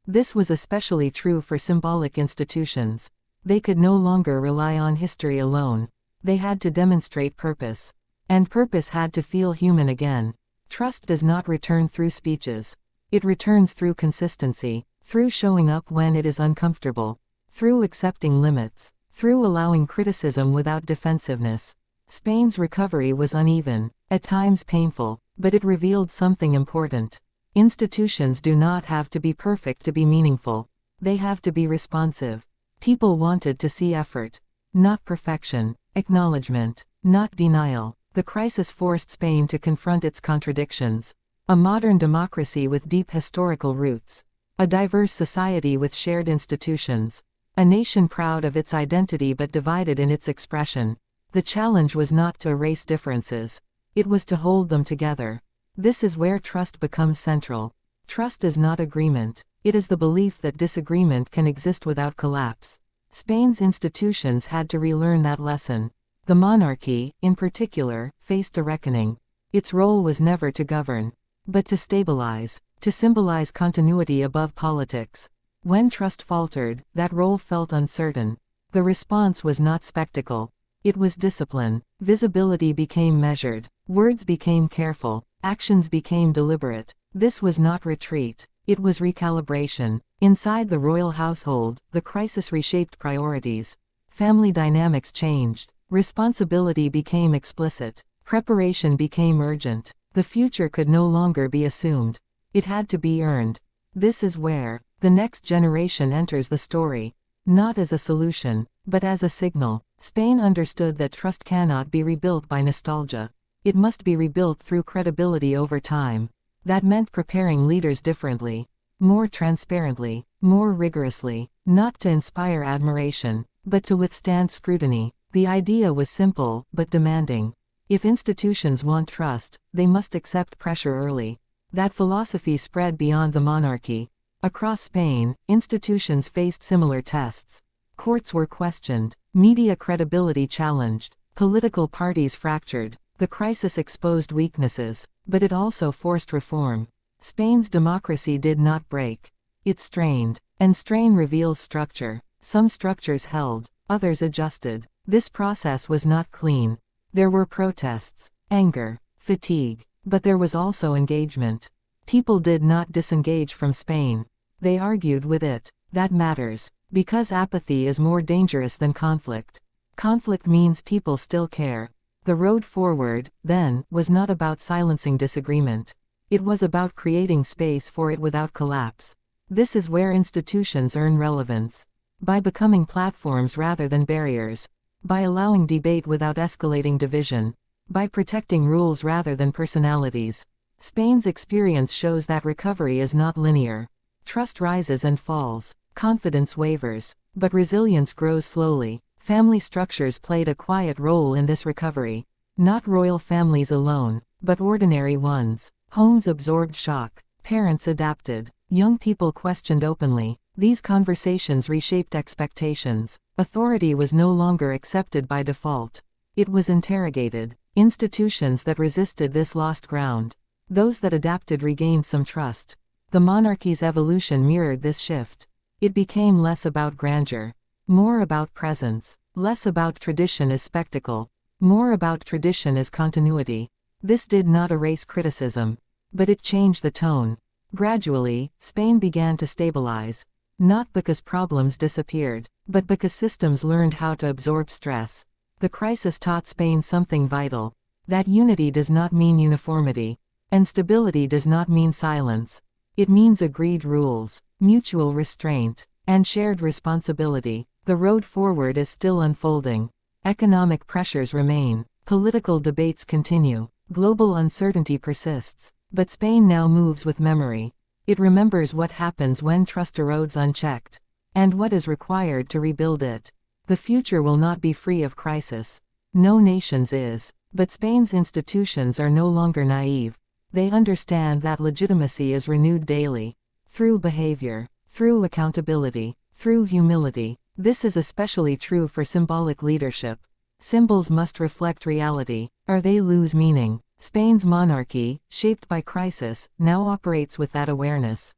This was especially true for symbolic institutions. They could no longer rely on history alone. They had to demonstrate purpose. And purpose had to feel human again. Trust does not return through speeches. It returns through consistency, through showing up when it is uncomfortable, through accepting limits, through allowing criticism without defensiveness. Spain's recovery was uneven, at times painful, but it revealed something important. Institutions do not have to be perfect to be meaningful. They have to be responsive. People wanted to see effort, not perfection, acknowledgement, not denial. The crisis forced Spain to confront its contradictions. A modern democracy with deep historical roots. A diverse society with shared institutions. A nation proud of its identity but divided in its expression. The challenge was not to erase differences. It was to hold them together. This is where trust becomes central. Trust is not agreement. It is the belief that disagreement can exist without collapse. Spain's institutions had to relearn that lesson. The monarchy, in particular, faced a reckoning. Its role was never to govern, but to stabilize, to symbolize continuity above politics. When trust faltered, that role felt uncertain. The response was not spectacle. It was discipline. Visibility became measured. Words became careful. Actions became deliberate. This was not retreat. It was recalibration. Inside the royal household, the crisis reshaped priorities. Family dynamics changed. Responsibility became explicit. Preparation became urgent. The future could no longer be assumed. It had to be earned. This is where the next generation enters the story. Not as a solution, but as a signal. Spain understood that trust cannot be rebuilt by nostalgia. It must be rebuilt through credibility over time. That meant preparing leaders differently, more transparently, more rigorously, not to inspire admiration, but to withstand scrutiny. The idea was simple, but demanding. If institutions want trust, they must accept pressure early. That philosophy spread beyond the monarchy. Across Spain, institutions faced similar tests. Courts were questioned, media credibility challenged, political parties fractured. The crisis exposed weaknesses, but it also forced reform. Spain's democracy did not break. It strained, and strain reveals structure. Some structures held, others adjusted. This process was not clean. There were protests, anger, fatigue, but there was also engagement. People did not disengage from Spain. They argued with it. That matters, because apathy is more dangerous than conflict. Conflict means people still care. The road forward, then, was not about silencing disagreement. It was about creating space for it without collapse. This is where institutions earn relevance. By becoming platforms rather than barriers. By allowing debate without escalating division. By protecting rules rather than personalities. Spain's experience shows that recovery is not linear. Trust rises and falls. Confidence wavers. But resilience grows slowly. Family structures played a quiet role in this recovery. Not royal families alone, but ordinary ones. Homes absorbed shock. Parents adapted. Young people questioned openly. These conversations reshaped expectations. Authority was no longer accepted by default. It was interrogated. Institutions that resisted this lost ground. Those that adapted regained some trust. The monarchy's evolution mirrored this shift. It became less about grandeur, more about presence, less about tradition as spectacle, more about tradition as continuity. This did not erase criticism, but it changed the tone. Gradually, Spain began to stabilize. Not because problems disappeared, but because systems learned how to absorb stress. The crisis taught Spain something vital. That unity does not mean uniformity, and stability does not mean silence. It means agreed rules, mutual restraint, and shared responsibility. The road forward is still unfolding. Economic pressures remain. Political debates continue. Global uncertainty persists. But Spain now moves with memory. It remembers what happens when trust erodes unchecked, and what is required to rebuild it. The future will not be free of crisis. No nation's is. But Spain's institutions are no longer naive. They understand that legitimacy is renewed daily. Through behavior, through accountability, through humility. This is especially true for symbolic leadership. Symbols must reflect reality, or they lose meaning. Spain's monarchy, shaped by crisis, now operates with that awareness.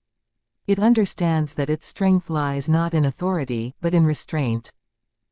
It understands that its strength lies not in authority, but in restraint.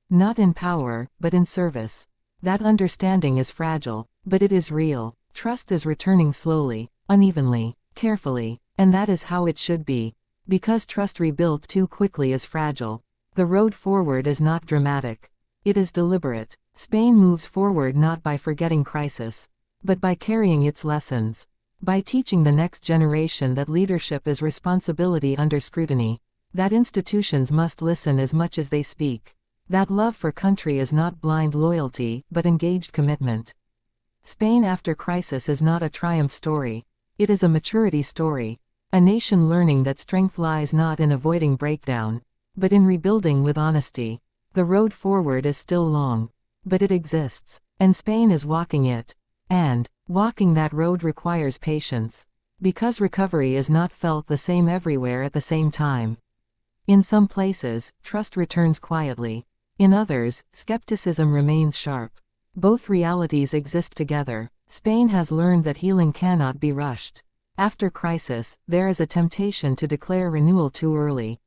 Not in power, but in service. That understanding is fragile, but it is real. Trust is returning slowly, unevenly, carefully, and that is how it should be. Because trust rebuilt too quickly is fragile. The road forward is not dramatic. It is deliberate. Spain moves forward not by forgetting crisis, but by carrying its lessons. By teaching the next generation that leadership is responsibility under scrutiny. That institutions must listen as much as they speak. That love for country is not blind loyalty, but engaged commitment. Spain after crisis is not a triumph story. It is a maturity story. A nation learning that strength lies not in avoiding breakdown, but in rebuilding with honesty. The road forward is still long, but it exists, and Spain is walking it. And, walking that road requires patience. Because recovery is not felt the same everywhere at the same time. In some places, trust returns quietly. In others, skepticism remains sharp. Both realities exist together. Spain has learned that healing cannot be rushed. After crisis, there is a temptation to declare renewal too early.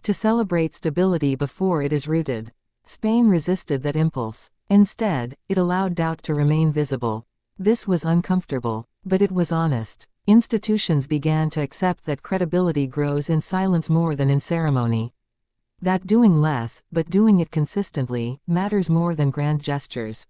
To celebrate stability before it is rooted. Spain resisted that impulse. Instead, it allowed doubt to remain visible. This was uncomfortable, but it was honest. Institutions began to accept that credibility grows in silence more than in ceremony. That doing less, but doing it consistently, matters more than grand gestures.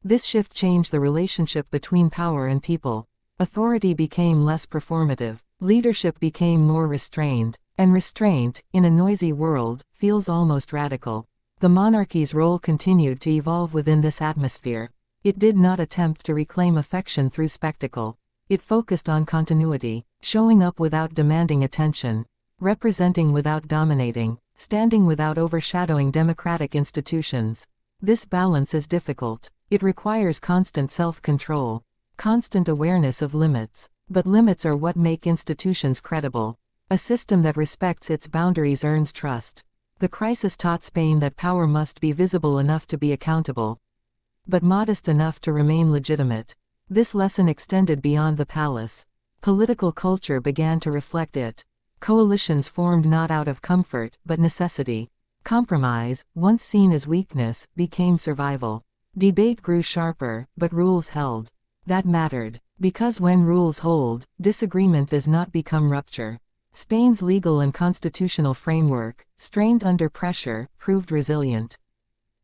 This shift changed the relationship between power and people. Authority became less performative. Leadership became more restrained. And restraint, in a noisy world, feels almost radical. The monarchy's role continued to evolve within this atmosphere. It did not attempt to reclaim affection through spectacle. It focused on continuity, showing up without demanding attention, representing without dominating, standing without overshadowing democratic institutions. This balance is difficult. It requires constant self-control, constant awareness of limits. But limits are what make institutions credible. A system that respects its boundaries earns trust. The crisis taught Spain that power must be visible enough to be accountable, but modest enough to remain legitimate. This lesson extended beyond the palace. Political culture began to reflect it. Coalitions formed not out of comfort, but necessity. Compromise, once seen as weakness, became survival. Debate grew sharper, but rules held. That mattered. Because when rules hold, disagreement does not become rupture. Spain's legal and constitutional framework, strained under pressure, proved resilient.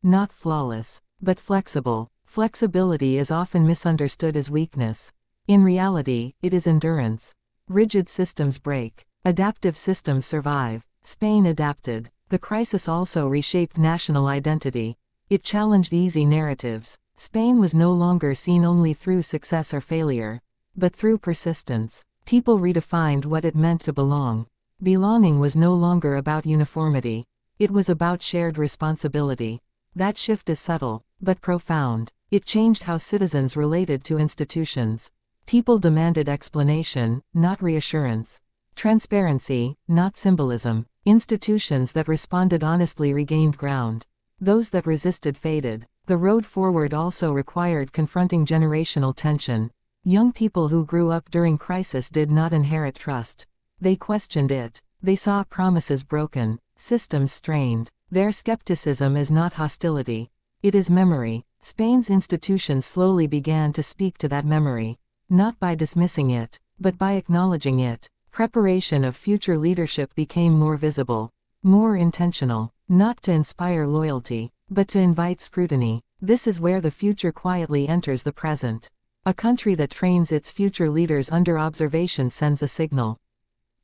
Not flawless, but flexible. Flexibility is often misunderstood as weakness. In reality, it is endurance. Rigid systems break. Adaptive systems survive. Spain adapted. The crisis also reshaped national identity. It challenged easy narratives. Spain was no longer seen only through success or failure, but through persistence. People redefined what it meant to belong. Belonging was no longer about uniformity. It was about shared responsibility. That shift is subtle, but profound. It changed how citizens related to institutions. People demanded explanation, not reassurance. Transparency, not symbolism. Institutions that responded honestly regained ground. Those that resisted faded. The road forward also required confronting generational tension. Young people who grew up during crisis did not inherit trust. They questioned it. They saw promises broken, systems strained. Their skepticism is not hostility. It is memory. Spain's institutions slowly began to speak to that memory. Not by dismissing it, but by acknowledging it. Preparation of future leadership became more visible, more intentional, not to inspire loyalty, but to invite scrutiny. This is where the future quietly enters the present. A country that trains its future leaders under observation sends a signal.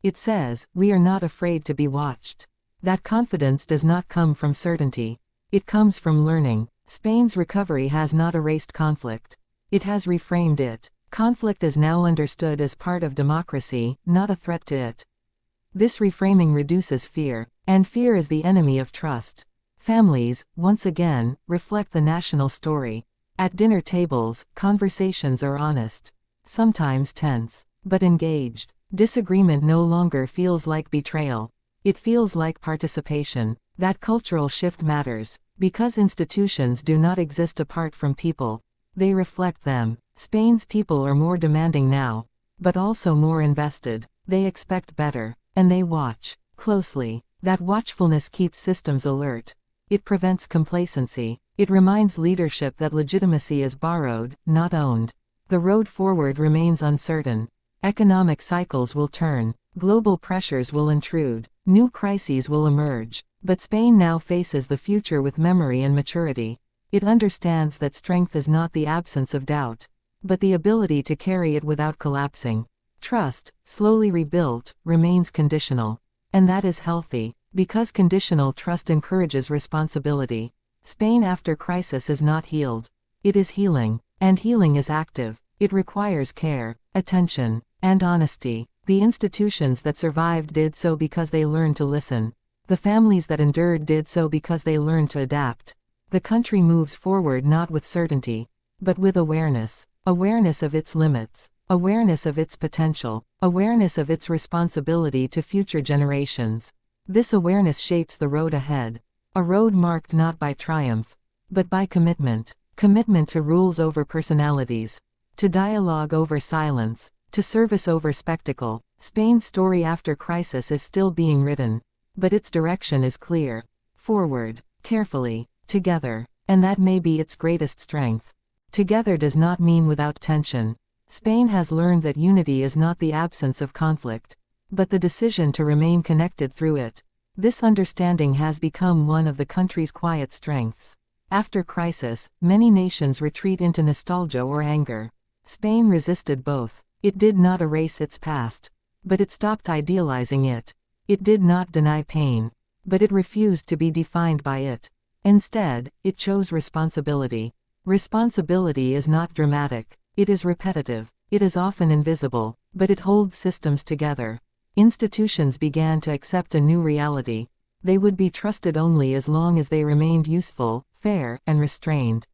It says, "We are not afraid to be watched." That confidence does not come from certainty. It comes from learning. Spain's recovery has not erased conflict. It has reframed it. Conflict is now understood as part of democracy, not a threat to it. This reframing reduces fear, and fear is the enemy of trust. Families, once again, reflect the national story. At dinner tables, conversations are honest. Sometimes tense, but engaged. Disagreement no longer feels like betrayal. It feels like participation. That cultural shift matters, because institutions do not exist apart from people. They reflect them. Spain's people are more demanding now, but also more invested. They expect better, and they watch closely. That watchfulness keeps systems alert. It prevents complacency. It reminds leadership that legitimacy is borrowed, not owned. The road forward remains uncertain. Economic cycles will turn. Global pressures will intrude. New crises will emerge. But Spain now faces the future with memory and maturity. It understands that strength is not the absence of doubt, but the ability to carry it without collapsing. Trust, slowly rebuilt, remains conditional. And that is healthy, because conditional trust encourages responsibility. Spain after crisis is not healed. It is healing, and healing is active. It requires care, attention, and honesty. The institutions that survived did so because they learned to listen. The families that endured did so because they learned to adapt. The country moves forward not with certainty, but with awareness. Awareness of its limits, awareness of its potential, awareness of its responsibility to future generations. This awareness shapes the road ahead. A road marked not by triumph, but by commitment. Commitment to rules over personalities, to dialogue over silence, to service over spectacle. Spain's story after crisis is still being written, but its direction is clear. Forward, carefully, together, and that may be its greatest strength. Together does not mean without tension. Spain has learned that unity is not the absence of conflict, but the decision to remain connected through it. This understanding has become one of the country's quiet strengths. After crisis, many nations retreat into nostalgia or anger. Spain resisted both. It did not erase its past, but it stopped idealizing it. It did not deny pain, but it refused to be defined by it. Instead, it chose responsibility. Responsibility is not dramatic. It is repetitive. It is often invisible, but it holds systems together. Institutions began to accept a new reality. They would be trusted only as long as they remained useful, fair, and restrained.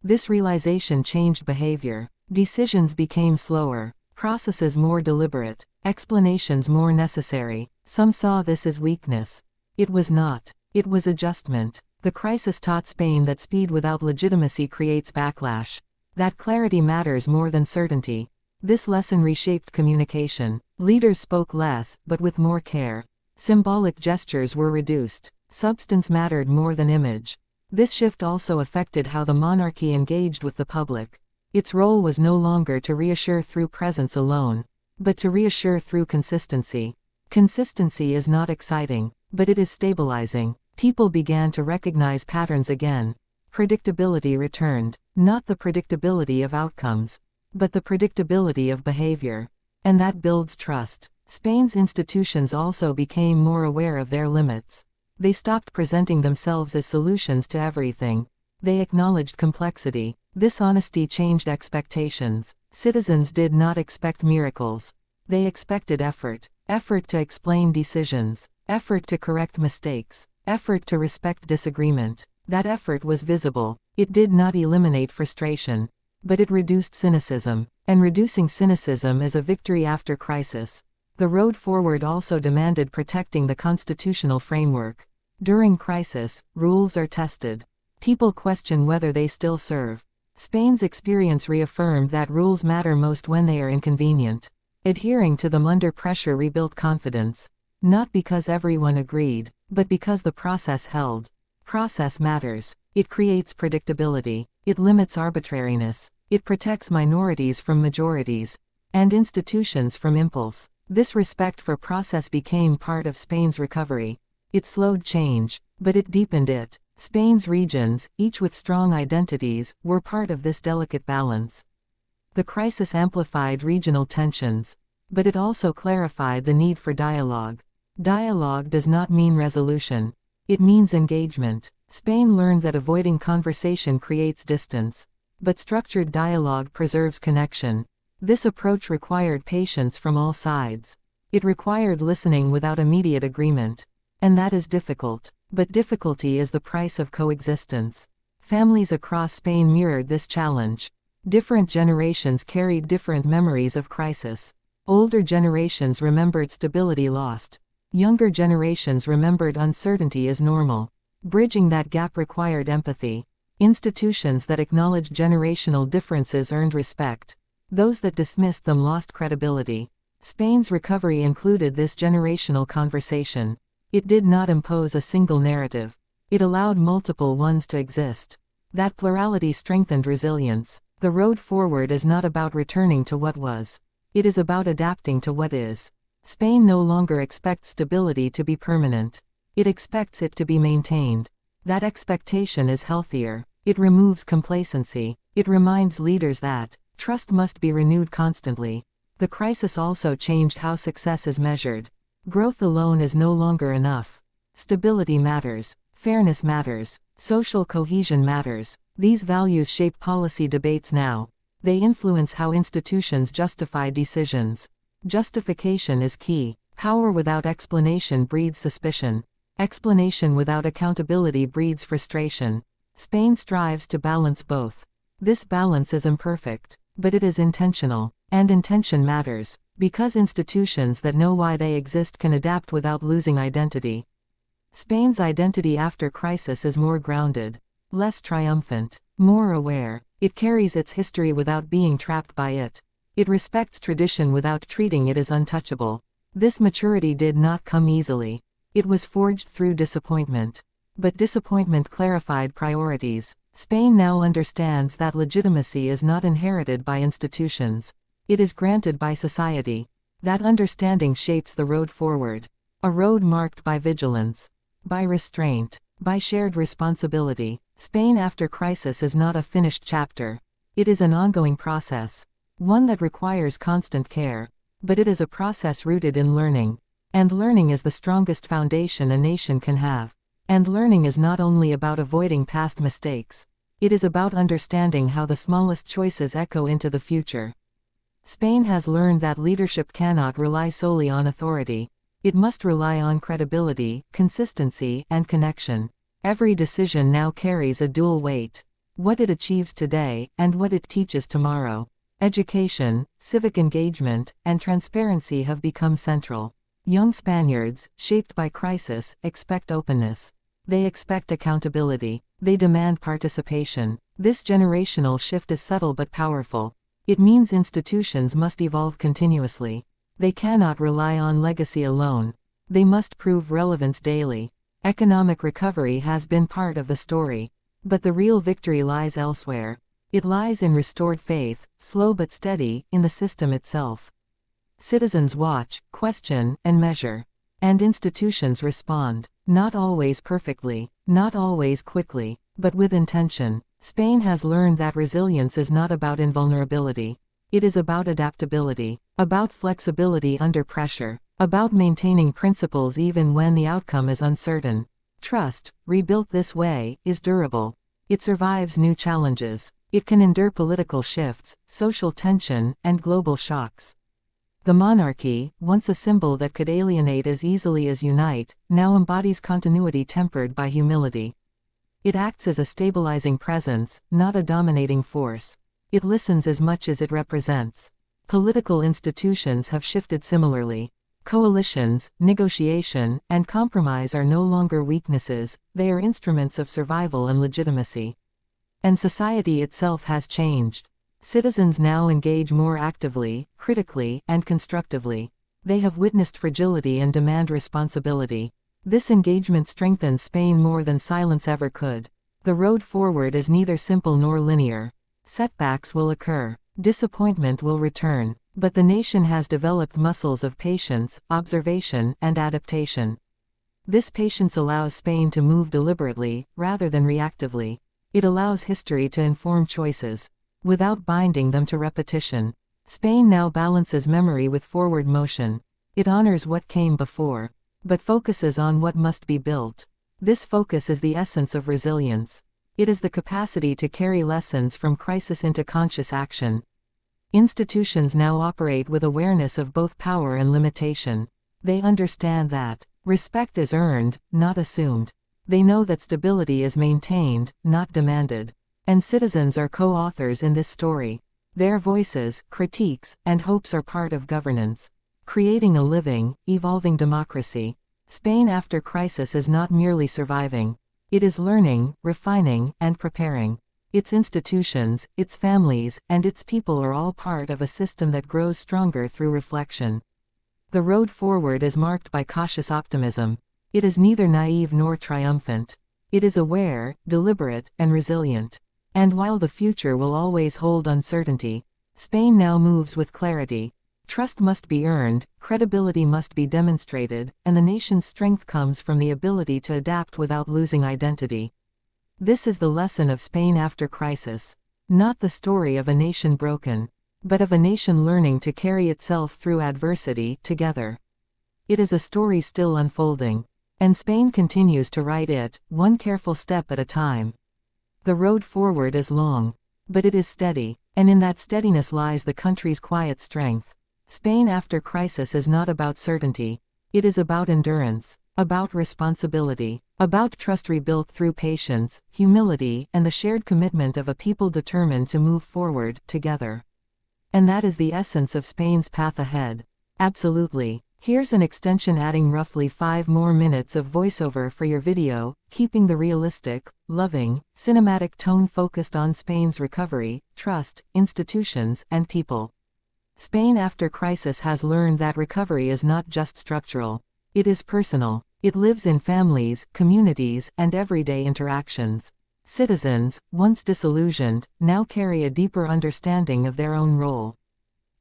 This realization changed behavior. Decisions became slower, processes more deliberate, explanations more necessary. Some saw this as weakness. It was not. It was adjustment. The crisis taught Spain that speed without legitimacy creates backlash. That clarity matters more than certainty. This lesson reshaped communication. Leaders spoke less, but with more care. Symbolic gestures were reduced. Substance mattered more than image. This shift also affected how the monarchy engaged with the public. Its role was no longer to reassure through presence alone, but to reassure through consistency. Consistency is not exciting, but it is stabilizing. People began to recognize patterns again. Predictability returned, not the predictability of outcomes, but the predictability of behavior. And that builds trust. Spain's institutions also became more aware of their limits. They stopped presenting themselves as solutions to everything. They acknowledged complexity. This honesty changed expectations. Citizens did not expect miracles. They expected effort. Effort to explain decisions. Effort to correct mistakes. Effort to respect disagreement. That effort was visible. It did not eliminate frustration, but it reduced cynicism. And reducing cynicism is a victory after crisis. The road forward also demanded protecting the constitutional framework. During crisis, rules are tested. People question whether they still serve. Spain's experience reaffirmed that rules matter most when they are inconvenient. Adhering to them under pressure rebuilt confidence. Not because everyone agreed, but because the process held. Process matters. It creates predictability. It limits arbitrariness. It protects minorities from majorities, and institutions from impulse. This respect for process became part of Spain's recovery. It slowed change, but it deepened it. Spain's regions, each with strong identities, were part of this delicate balance. The crisis amplified regional tensions, but it also clarified the need for dialogue. Dialogue does not mean resolution. It means engagement. Spain learned that avoiding conversation creates distance, but structured dialogue preserves connection. This approach required patience from all sides. It required listening without immediate agreement. And that is difficult. But difficulty is the price of coexistence. Families across Spain mirrored this challenge. Different generations carried different memories of crisis. Older generations remembered stability lost. Younger generations remembered uncertainty as normal. Bridging that gap required empathy. Institutions that acknowledged generational differences earned respect. Those that dismissed them lost credibility. Spain's recovery included this generational conversation. It did not impose a single narrative. It allowed multiple ones to exist. That plurality strengthened resilience. The road forward is not about returning to what was. It is about adapting to what is. Spain no longer expects stability to be permanent. It expects it to be maintained. That expectation is healthier. It removes complacency. It reminds leaders that trust must be renewed constantly. The crisis also changed how success is measured. Growth alone is no longer enough. Stability matters. Fairness matters. Social cohesion matters. These values shape policy debates now. They influence how institutions justify decisions. Justification is key. Power without explanation breeds suspicion. Explanation without accountability breeds frustration. Spain strives to balance both. This balance is imperfect, but it is intentional. And intention matters, because institutions that know why they exist can adapt without losing identity. Spain's identity after crisis is more grounded, less triumphant, more aware. It carries its history without being trapped by it. It respects tradition without treating it as untouchable. This maturity did not come easily. It was forged through disappointment. But disappointment clarified priorities. Spain now understands that legitimacy is not inherited by institutions. It is granted by society. That understanding shapes the road forward. A road marked by vigilance, by restraint, by shared responsibility. Spain after crisis is not a finished chapter. It is an ongoing process. One that requires constant care. But it is a process rooted in learning. And learning is the strongest foundation a nation can have. And learning is not only about avoiding past mistakes. It is about understanding how the smallest choices echo into the future. Spain has learned that leadership cannot rely solely on authority. It must rely on credibility, consistency, and connection. Every decision now carries a dual weight. What it achieves today, and what it teaches tomorrow. Education, civic engagement, and transparency have become central. Young Spaniards, shaped by crisis, expect openness. They expect accountability. They demand participation. This generational shift is subtle but powerful. It means institutions must evolve continuously. They cannot rely on legacy alone. They must prove relevance daily. Economic recovery has been part of the story. But the real victory lies elsewhere. It lies in restored faith, slow but steady, in the system itself. Citizens watch, question, and measure. And institutions respond. Not always perfectly, not always quickly, but with intention. Spain has learned that resilience is not about invulnerability. It is about adaptability, about flexibility under pressure, about maintaining principles even when the outcome is uncertain. Trust, rebuilt this way, is durable. It survives new challenges. It can endure political shifts, social tension, and global shocks. The monarchy, once a symbol that could alienate as easily as unite, now embodies continuity tempered by humility. It acts as a stabilizing presence, not a dominating force. It listens as much as it represents. Political institutions have shifted similarly. Coalitions, negotiation, and compromise are no longer weaknesses, they are instruments of survival and legitimacy. And society itself has changed. Citizens now engage more actively, critically, and constructively. They have witnessed fragility and demand responsibility. This engagement strengthens Spain more than silence ever could. The road forward is neither simple nor linear. Setbacks will occur. Disappointment will return. But the nation has developed muscles of patience, observation, and adaptation. This patience allows Spain to move deliberately, rather than reactively. It allows history to inform choices, without binding them to repetition. Spain now balances memory with forward motion. It honors what came before, but focuses on what must be built. This focus is the essence of resilience. It is the capacity to carry lessons from crisis into conscious action. Institutions now operate with awareness of both power and limitation. They understand that respect is earned, not assumed. They know that stability is maintained, not demanded. And citizens are co-authors in this story. Their voices, critiques, and hopes are part of governance, creating a living, evolving democracy. Spain after crisis is not merely surviving. It is learning, refining, and preparing. Its institutions, its families, and its people are all part of a system that grows stronger through reflection. The road forward is marked by cautious optimism. It is neither naive nor triumphant. It is aware, deliberate, and resilient. And while the future will always hold uncertainty, Spain now moves with clarity. Trust must be earned, credibility must be demonstrated, and the nation's strength comes from the ability to adapt without losing identity. This is the lesson of Spain after crisis. Not the story of a nation broken, but of a nation learning to carry itself through adversity together. It is a story still unfolding, and Spain continues to write it, one careful step at a time. The road forward is long, but it is steady, and in that steadiness lies the country's quiet strength. Spain after crisis is not about certainty. It is about endurance, about responsibility, about trust rebuilt through patience, humility, and the shared commitment of a people determined to move forward together. And that is the essence of Spain's path ahead. Absolutely. Here's an extension adding roughly 5 more minutes of voiceover for your video, keeping the realistic, loving, cinematic tone focused on Spain's recovery, trust, institutions, and people. Spain after crisis has learned that recovery is not just structural. It is personal. It lives in families, communities, and everyday interactions. Citizens, once disillusioned, now carry a deeper understanding of their own role.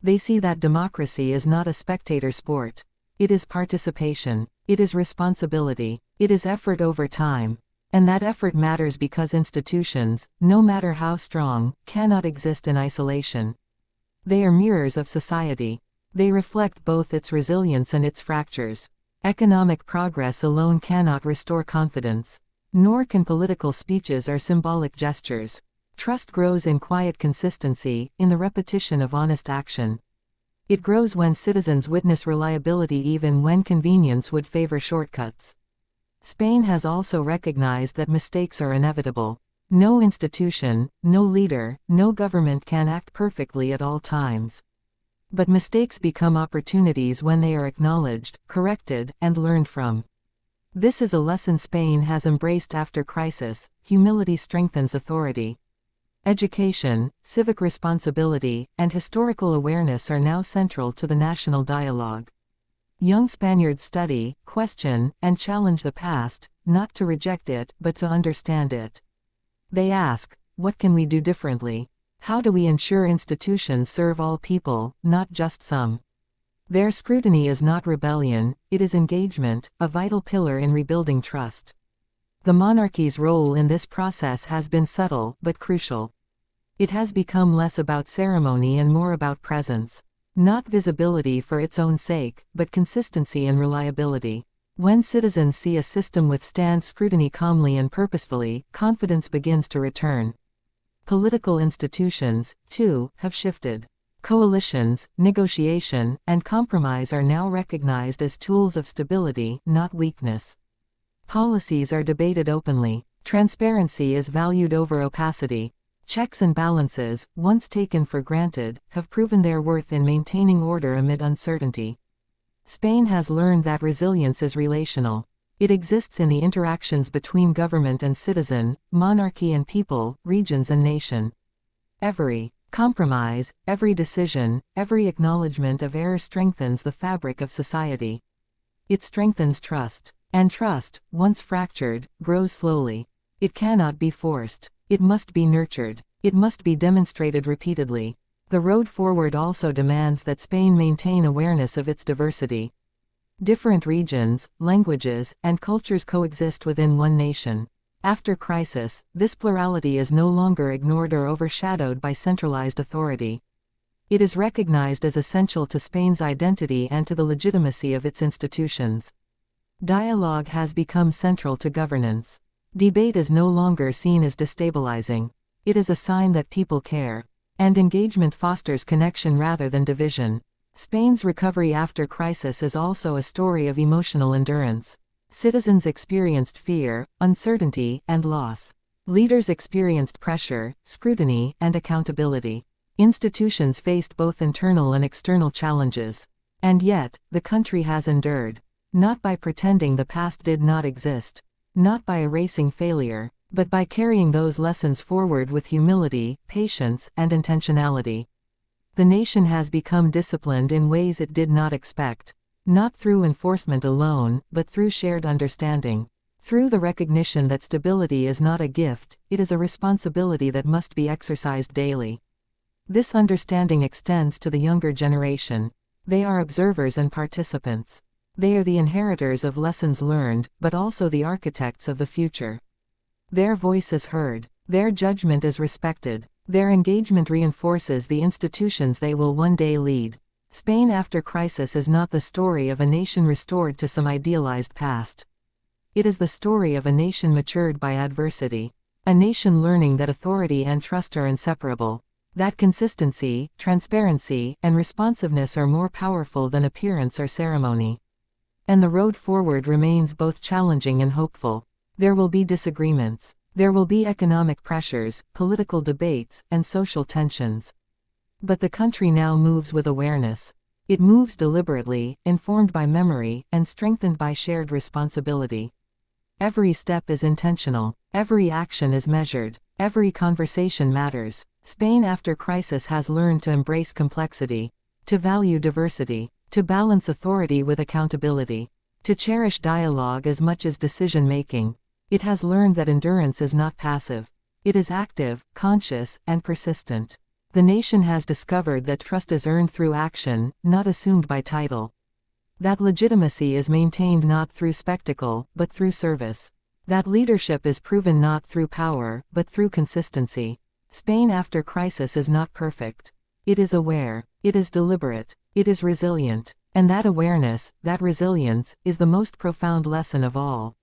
They see that democracy is not a spectator sport. It is participation. It is responsibility. It is effort over time. And that effort matters because institutions, no matter how strong, cannot exist in isolation. They are mirrors of society. They reflect both its resilience and its fractures. Economic progress alone cannot restore confidence. Nor can political speeches or symbolic gestures. Trust grows in quiet consistency, in the repetition of honest action. It grows when citizens witness reliability even when convenience would favor shortcuts. Spain has also recognized that mistakes are inevitable. No institution, no leader, no government can act perfectly at all times. But mistakes become opportunities when they are acknowledged, corrected, and learned from. This is a lesson Spain has embraced after crisis. Humility strengthens authority. Education, civic responsibility, and historical awareness are now central to the national dialogue. Young Spaniards study, question, and challenge the past, not to reject it, but to understand it. They ask, what can we do differently? How do we ensure institutions serve all people, not just some? Their scrutiny is not rebellion, it is engagement, a vital pillar in rebuilding trust. The monarchy's role in this process has been subtle, but crucial. It has become less about ceremony and more about presence. Not visibility for its own sake, but consistency and reliability. When citizens see a system withstand scrutiny calmly and purposefully, confidence begins to return. Political institutions, too, have shifted. Coalitions, negotiation, and compromise are now recognized as tools of stability, not weakness. Policies are debated openly. Transparency is valued over opacity. Checks and balances, once taken for granted, have proven their worth in maintaining order amid uncertainty. Spain has learned that resilience is relational. It exists in the interactions between government and citizen, monarchy and people, regions and nation. Every compromise, every decision, every acknowledgement of error strengthens the fabric of society. It strengthens trust. And trust, once fractured, grows slowly. It cannot be forced. It must be nurtured. It must be demonstrated repeatedly. The road forward also demands that Spain maintain awareness of its diversity. Different regions, languages, and cultures coexist within one nation. After crisis, this plurality is no longer ignored or overshadowed by centralized authority. It is recognized as essential to Spain's identity and to the legitimacy of its institutions. Dialogue has become central to governance. Debate is no longer seen as destabilizing. It is a sign that people care. And engagement fosters connection rather than division. Spain's recovery after crisis is also a story of emotional endurance. Citizens experienced fear, uncertainty, and loss. Leaders experienced pressure, scrutiny, and accountability. Institutions faced both internal and external challenges. And yet, the country has endured. Not by pretending the past did not exist. Not by erasing failure, but by carrying those lessons forward with humility, patience, and intentionality. The nation has become disciplined in ways it did not expect. Not through enforcement alone, but through shared understanding. Through the recognition that stability is not a gift, it is a responsibility that must be exercised daily. This understanding extends to the younger generation. They are observers and participants. They are the inheritors of lessons learned, but also the architects of the future. Their voice is heard. Their judgment is respected. Their engagement reinforces the institutions they will one day lead. Spain after crisis is not the story of a nation restored to some idealized past. It is the story of a nation matured by adversity. A nation learning that authority and trust are inseparable. That consistency, transparency, and responsiveness are more powerful than appearance or ceremony. And the road forward remains both challenging and hopeful. There will be disagreements. There will be economic pressures, political debates, and social tensions. But the country now moves with awareness. It moves deliberately, informed by memory, and strengthened by shared responsibility. Every step is intentional. Every action is measured. Every conversation matters. Spain after crisis has learned to embrace complexity, to value diversity, to balance authority with accountability, to cherish dialogue as much as decision-making. It has learned that endurance is not passive. It is active, conscious, and persistent. The nation has discovered that trust is earned through action, not assumed by title. That legitimacy is maintained not through spectacle, but through service. That leadership is proven not through power, but through consistency. Spain after crisis is not perfect. It is aware. It is deliberate. It is resilient. And that awareness, that resilience, is the most profound lesson of all.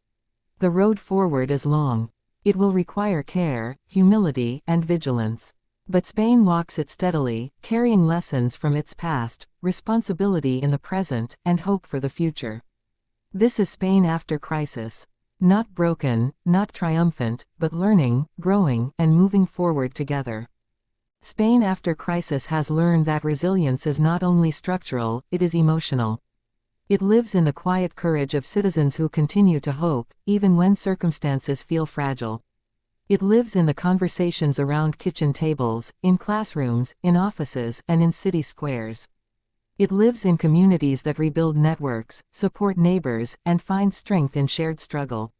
The road forward is long. It will require care, humility, and vigilance. But Spain walks it steadily, carrying lessons from its past, responsibility in the present, and hope for the future. This is Spain after crisis. Not broken, not triumphant, but learning, growing, and moving forward together. Spain after crisis has learned that resilience is not only structural, it is emotional. It lives in the quiet courage of citizens who continue to hope, even when circumstances feel fragile. It lives in the conversations around kitchen tables, in classrooms, in offices, and in city squares. It lives in communities that rebuild networks, support neighbors, and find strength in shared struggle.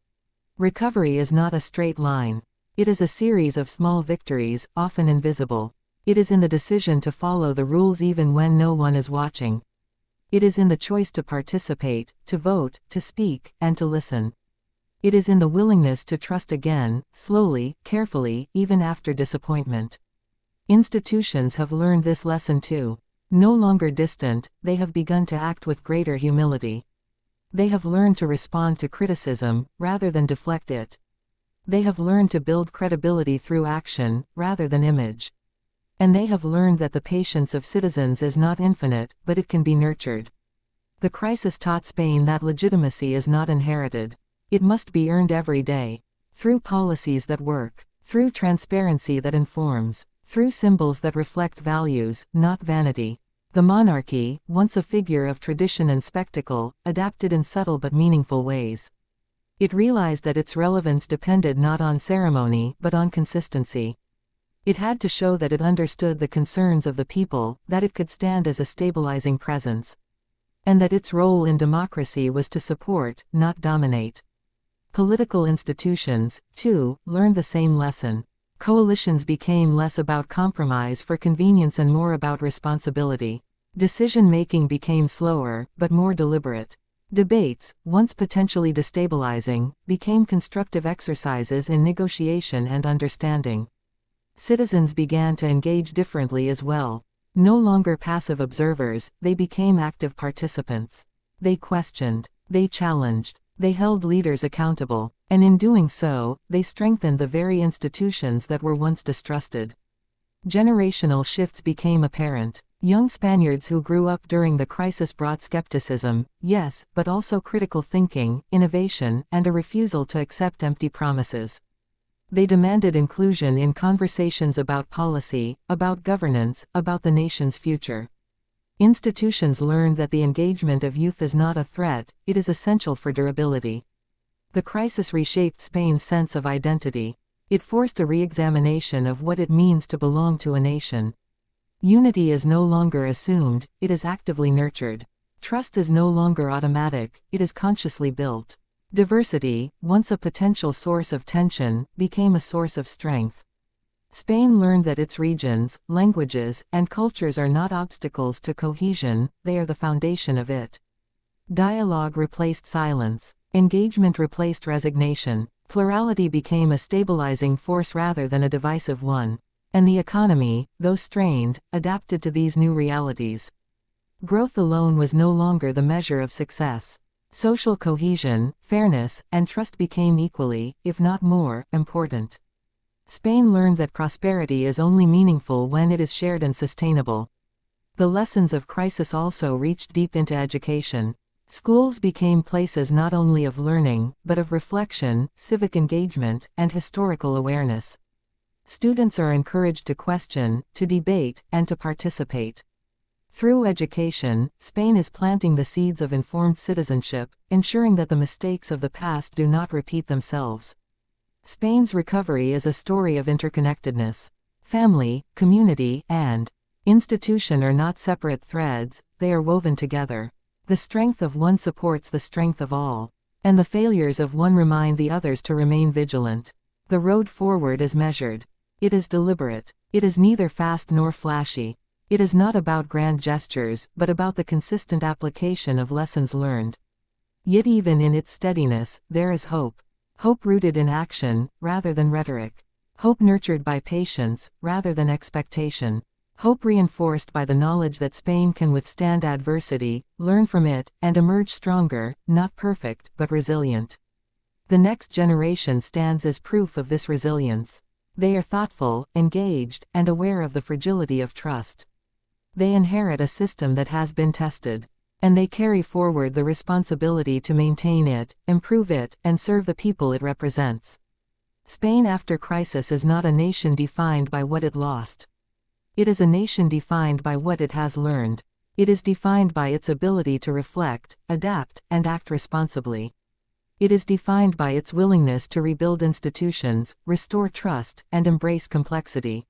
Recovery is not a straight line. It is a series of small victories, often invisible. It is in the decision to follow the rules even when no one is watching. It is in the choice to participate, to vote, to speak, and to listen. It is in the willingness to trust again, slowly, carefully, even after disappointment. Institutions have learned this lesson too. No longer distant, they have begun to act with greater humility. They have learned to respond to criticism, rather than deflect it. They have learned to build credibility through action, rather than image. And they have learned that the patience of citizens is not infinite, but it can be nurtured. The crisis taught Spain that legitimacy is not inherited. It must be earned every day. Through policies that work. Through transparency that informs. Through symbols that reflect values, not vanity. The monarchy, once a figure of tradition and spectacle, adapted in subtle but meaningful ways. It realized that its relevance depended not on ceremony but on consistency. It had to show that it understood the concerns of the people, that it could stand as a stabilizing presence. And that its role in democracy was to support, not dominate. Political institutions, too, learned the same lesson. Coalitions became less about compromise for convenience and more about responsibility. Decision-making became slower, but more deliberate. Debates, once potentially destabilizing, became constructive exercises in negotiation and understanding. Citizens began to engage differently as well. No longer passive observers, they became active participants. They questioned, they challenged, they held leaders accountable, and in doing so, they strengthened the very institutions that were once distrusted. Generational shifts became apparent. Young Spaniards who grew up during the crisis brought skepticism, yes, but also critical thinking, innovation, and a refusal to accept empty promises. They demanded inclusion in conversations about policy, about governance, about the nation's future. Institutions learned that the engagement of youth is not a threat, it is essential for durability. The crisis reshaped Spain's sense of identity. It forced a re-examination of what it means to belong to a nation. Unity is no longer assumed, it is actively nurtured. Trust is no longer automatic, it is consciously built. Diversity, once a potential source of tension, became a source of strength. Spain learned that its regions, languages, and cultures are not obstacles to cohesion, they are the foundation of it. Dialogue replaced silence. Engagement replaced resignation. Plurality became a stabilizing force rather than a divisive one. And the economy, though strained, adapted to these new realities. Growth alone was no longer the measure of success. Social cohesion, fairness, and trust became equally, if not more, important. Spain learned that prosperity is only meaningful when it is shared and sustainable. The lessons of crisis also reached deep into education. Schools became places not only of learning, but of reflection, civic engagement, and historical awareness. Students are encouraged to question, to debate, and to participate. Through education, Spain is planting the seeds of informed citizenship, ensuring that the mistakes of the past do not repeat themselves. Spain's recovery is a story of interconnectedness. Family, community, and institution are not separate threads, they are woven together. The strength of one supports the strength of all. And the failures of one remind the others to remain vigilant. The road forward is measured. It is deliberate. It is neither fast nor flashy. It is not about grand gestures, but about the consistent application of lessons learned. Yet even in its steadiness, there is hope. Hope rooted in action, rather than rhetoric. Hope nurtured by patience, rather than expectation. Hope reinforced by the knowledge that Spain can withstand adversity, learn from it, and emerge stronger, not perfect, but resilient. The next generation stands as proof of this resilience. They are thoughtful, engaged, and aware of the fragility of trust. They inherit a system that has been tested. And they carry forward the responsibility to maintain it, improve it, and serve the people it represents. Spain after crisis is not a nation defined by what it lost. It is a nation defined by what it has learned. It is defined by its ability to reflect, adapt, and act responsibly. It is defined by its willingness to rebuild institutions, restore trust, and embrace complexity.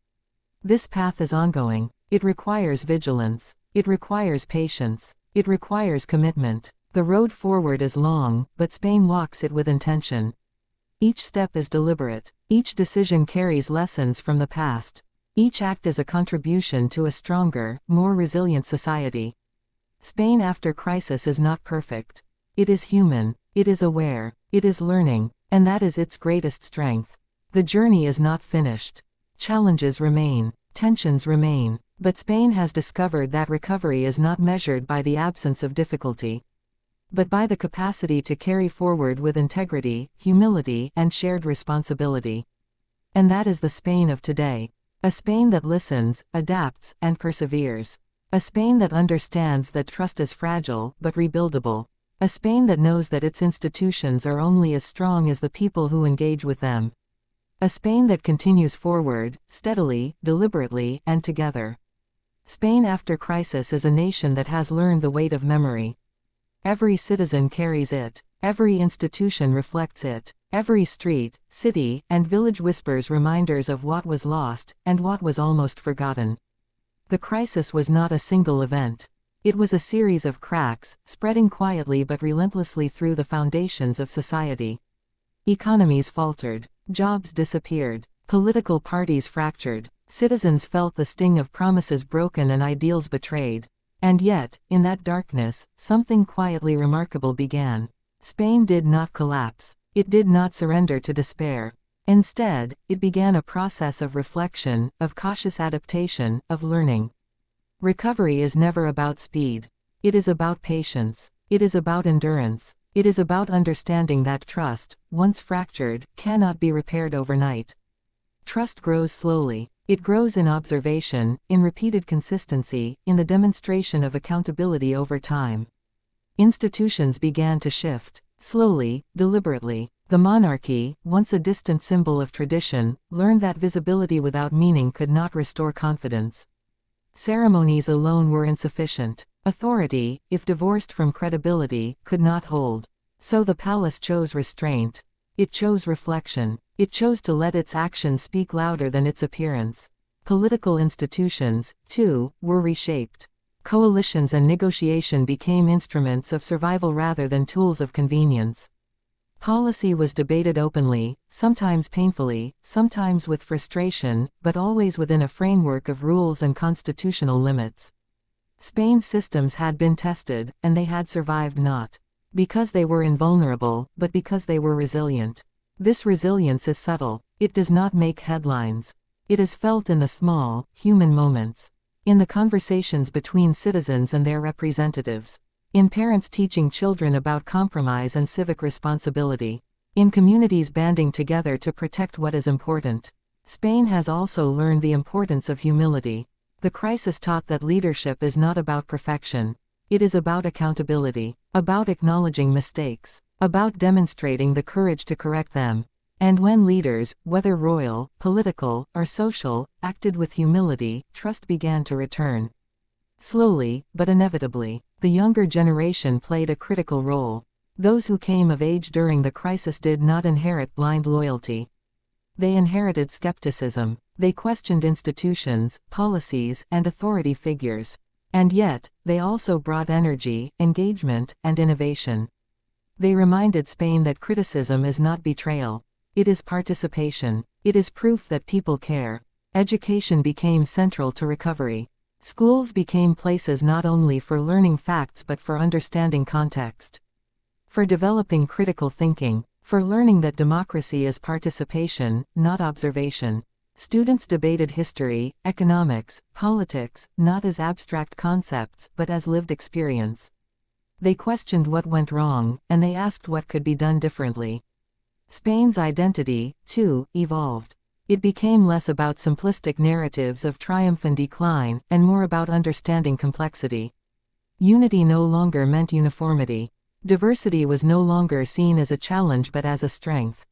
This path is ongoing. It requires vigilance. It requires patience. It requires commitment. The road forward is long, but Spain walks it with intention. Each step is deliberate. Each decision carries lessons from the past. Each act is a contribution to a stronger, more resilient society. Spain after crisis is not perfect. It is human. It is aware. It is learning. And that is its greatest strength. The journey is not finished. Challenges remain. Tensions remain. But Spain has discovered that recovery is not measured by the absence of difficulty, but by the capacity to carry forward with integrity, humility, and shared responsibility. And that is the Spain of today. A Spain that listens, adapts, and perseveres. A Spain that understands that trust is fragile, but rebuildable. A Spain that knows that its institutions are only as strong as the people who engage with them. A Spain that continues forward, steadily, deliberately, and together. Spain after crisis is a nation that has learned the weight of memory. Every citizen carries it. Every institution reflects it. Every street, city, and village whispers reminders of what was lost, and what was almost forgotten. The crisis was not a single event. It was a series of cracks, spreading quietly but relentlessly through the foundations of society. Economies faltered. Jobs disappeared. Political parties fractured. Citizens felt the sting of promises broken and ideals betrayed. And yet, in that darkness, something quietly remarkable began. Spain did not collapse. It did not surrender to despair. Instead, it began a process of reflection, of cautious adaptation, of learning. Recovery is never about speed. It is about patience. It is about endurance. It is about understanding that trust, once fractured, cannot be repaired overnight. Trust grows slowly. It grows in observation, in repeated consistency, in the demonstration of accountability over time. Institutions began to shift. Slowly, deliberately. The monarchy, once a distant symbol of tradition, learned that visibility without meaning could not restore confidence. Ceremonies alone were insufficient. Authority, if divorced from credibility, could not hold. So the palace chose restraint. It chose reflection. It chose to let its actions speak louder than its appearance. Political institutions, too, were reshaped. Coalitions and negotiation became instruments of survival rather than tools of convenience. Policy was debated openly, sometimes painfully, sometimes with frustration, but always within a framework of rules and constitutional limits. Spain's systems had been tested, and they had survived not because they were invulnerable, but because they were resilient. This resilience is subtle. It does not make headlines. It is felt in the small, human moments. In the conversations between citizens and their representatives. In parents teaching children about compromise and civic responsibility. In communities banding together to protect what is important. Spain has also learned the importance of humility. The crisis taught that leadership is not about perfection. It is about accountability, about acknowledging mistakes, about demonstrating the courage to correct them. And when leaders, whether royal, political, or social, acted with humility, trust began to return. Slowly, but inevitably, the younger generation played a critical role. Those who came of age during the crisis did not inherit blind loyalty. They inherited skepticism. They questioned institutions, policies, and authority figures. And yet, they also brought energy, engagement, and innovation. They reminded Spain that criticism is not betrayal. It is participation. It is proof that people care. Education became central to recovery. Schools became places not only for learning facts but for understanding context. For developing critical thinking. For learning that democracy is participation, not observation. Students debated history, economics, politics, not as abstract concepts but as lived experience. They questioned what went wrong, and they asked what could be done differently. Spain's identity, too, evolved. It became less about simplistic narratives of triumph and decline, and more about understanding complexity. Unity no longer meant uniformity. Diversity was no longer seen as a challenge but as a strength.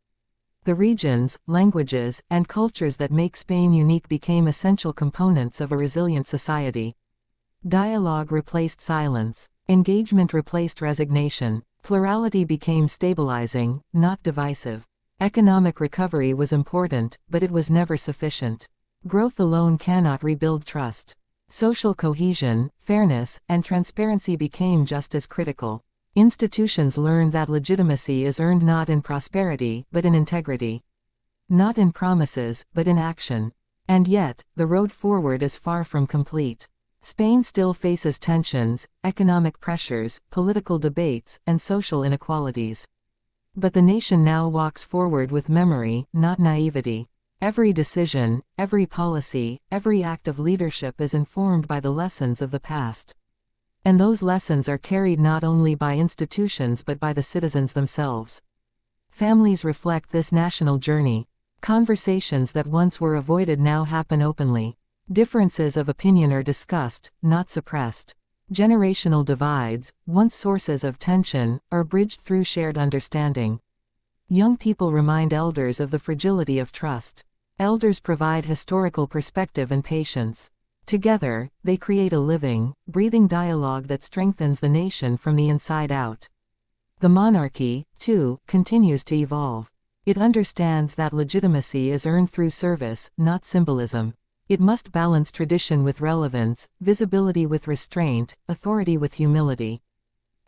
The regions, languages, and cultures that make Spain unique became essential components of a resilient society. Dialogue replaced silence. Engagement replaced resignation. Plurality became stabilizing, not divisive. Economic recovery was important, but it was never sufficient. Growth alone cannot rebuild trust. Social cohesion, fairness, and transparency became just as critical. Institutions learned that legitimacy is earned not in prosperity, but in integrity. Not in promises, but in action. And yet, the road forward is far from complete. Spain still faces tensions, economic pressures, political debates, and social inequalities. But the nation now walks forward with memory, not naivety. Every decision, every policy, every act of leadership is informed by the lessons of the past. And those lessons are carried not only by institutions but by the citizens themselves. Families reflect this national journey. Conversations that once were avoided now happen openly. Differences of opinion are discussed, not suppressed. Generational divides, once sources of tension, are bridged through shared understanding. Young people remind elders of the fragility of trust. Elders provide historical perspective and patience. Together, they create a living, breathing dialogue that strengthens the nation from the inside out. The monarchy, too, continues to evolve. It understands that legitimacy is earned through service, not symbolism. It must balance tradition with relevance, visibility with restraint, authority with humility.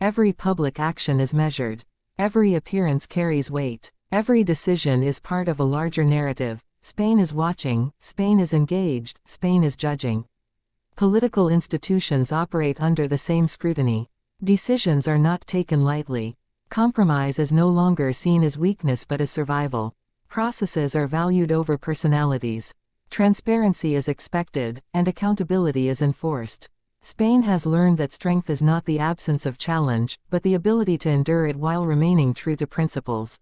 Every public action is measured. Every appearance carries weight. Every decision is part of a larger narrative. Spain is watching, Spain is engaged, Spain is judging. Political institutions operate under the same scrutiny. Decisions are not taken lightly. Compromise is no longer seen as weakness but as survival. Processes are valued over personalities. Transparency is expected, and accountability is enforced. Spain has learned that strength is not the absence of challenge, but the ability to endure it while remaining true to principles.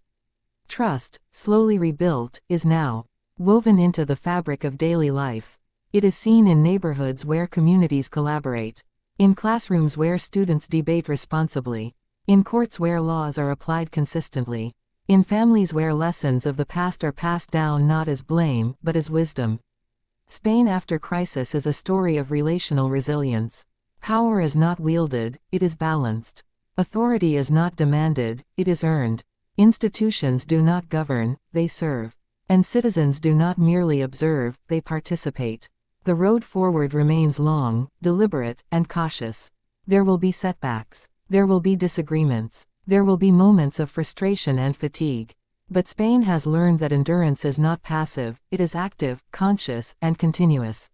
Trust, slowly rebuilt, is now woven into the fabric of daily life. It is seen in neighborhoods where communities collaborate, in classrooms where students debate responsibly, in courts where laws are applied consistently, in families where lessons of the past are passed down not as blame but as wisdom. Spain after crisis is a story of relational resilience. Power is not wielded, it is balanced. Authority is not demanded, it is earned. Institutions do not govern, they serve. And citizens do not merely observe, they participate. The road forward remains long, deliberate, and cautious. There will be setbacks. There will be disagreements. There will be moments of frustration and fatigue. But Spain has learned that endurance is not passive, it is active, conscious, and continuous.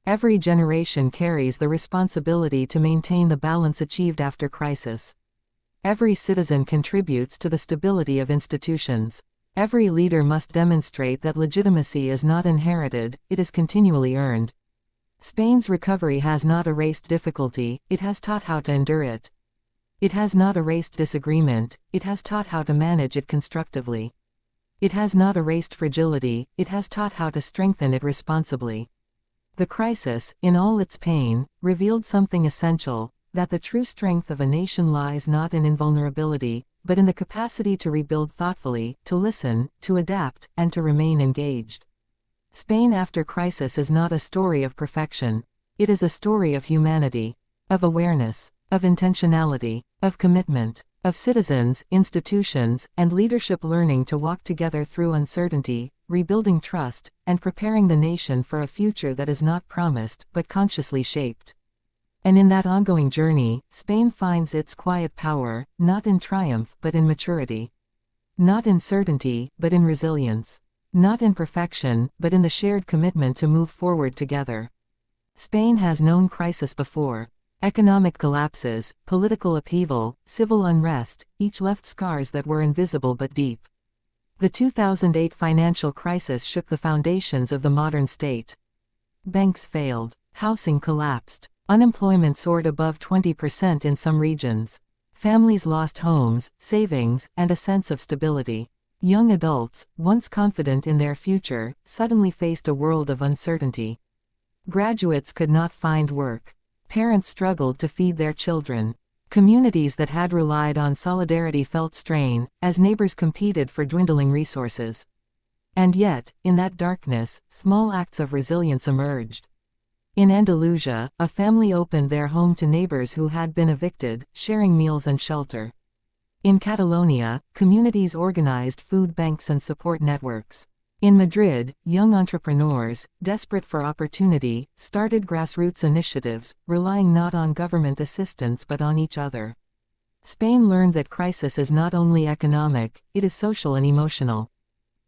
Every generation carries the responsibility to maintain the balance achieved after crisis. Every citizen contributes to the stability of institutions. Every leader must demonstrate that legitimacy is not inherited, it is continually earned. Spain's recovery has not erased difficulty, it has taught how to endure it. It has not erased disagreement, it has taught how to manage it constructively. It has not erased fragility, it has taught how to strengthen it responsibly. The crisis, in all its pain, revealed something essential, that the true strength of a nation lies not in invulnerability, but in the capacity to rebuild thoughtfully, to listen, to adapt, and to remain engaged. Spain after crisis is not a story of perfection. It is a story of humanity, of awareness, of intentionality, of commitment, of citizens, institutions, and leadership learning to walk together through uncertainty, rebuilding trust, and preparing the nation for a future that is not promised but consciously shaped. And in that ongoing journey, Spain finds its quiet power, not in triumph but in maturity. Not in certainty, but in resilience. Not in perfection, but in the shared commitment to move forward together. Spain has known crisis before. Economic collapses, political upheaval, civil unrest, each left scars that were invisible but deep. The 2008 financial crisis shook the foundations of the modern state. Banks failed. Housing collapsed. Unemployment soared above 20% in some regions. Families lost homes, savings, and a sense of stability. Young adults, once confident in their future, suddenly faced a world of uncertainty. Graduates could not find work. Parents struggled to feed their children. Communities that had relied on solidarity felt strain, as neighbors competed for dwindling resources. And yet, in that darkness, small acts of resilience emerged. In Andalusia, a family opened their home to neighbors who had been evicted, sharing meals and shelter. In Catalonia, communities organized food banks and support networks. In Madrid, young entrepreneurs, desperate for opportunity, started grassroots initiatives, relying not on government assistance but on each other. Spain learned that crisis is not only economic, it is social and emotional.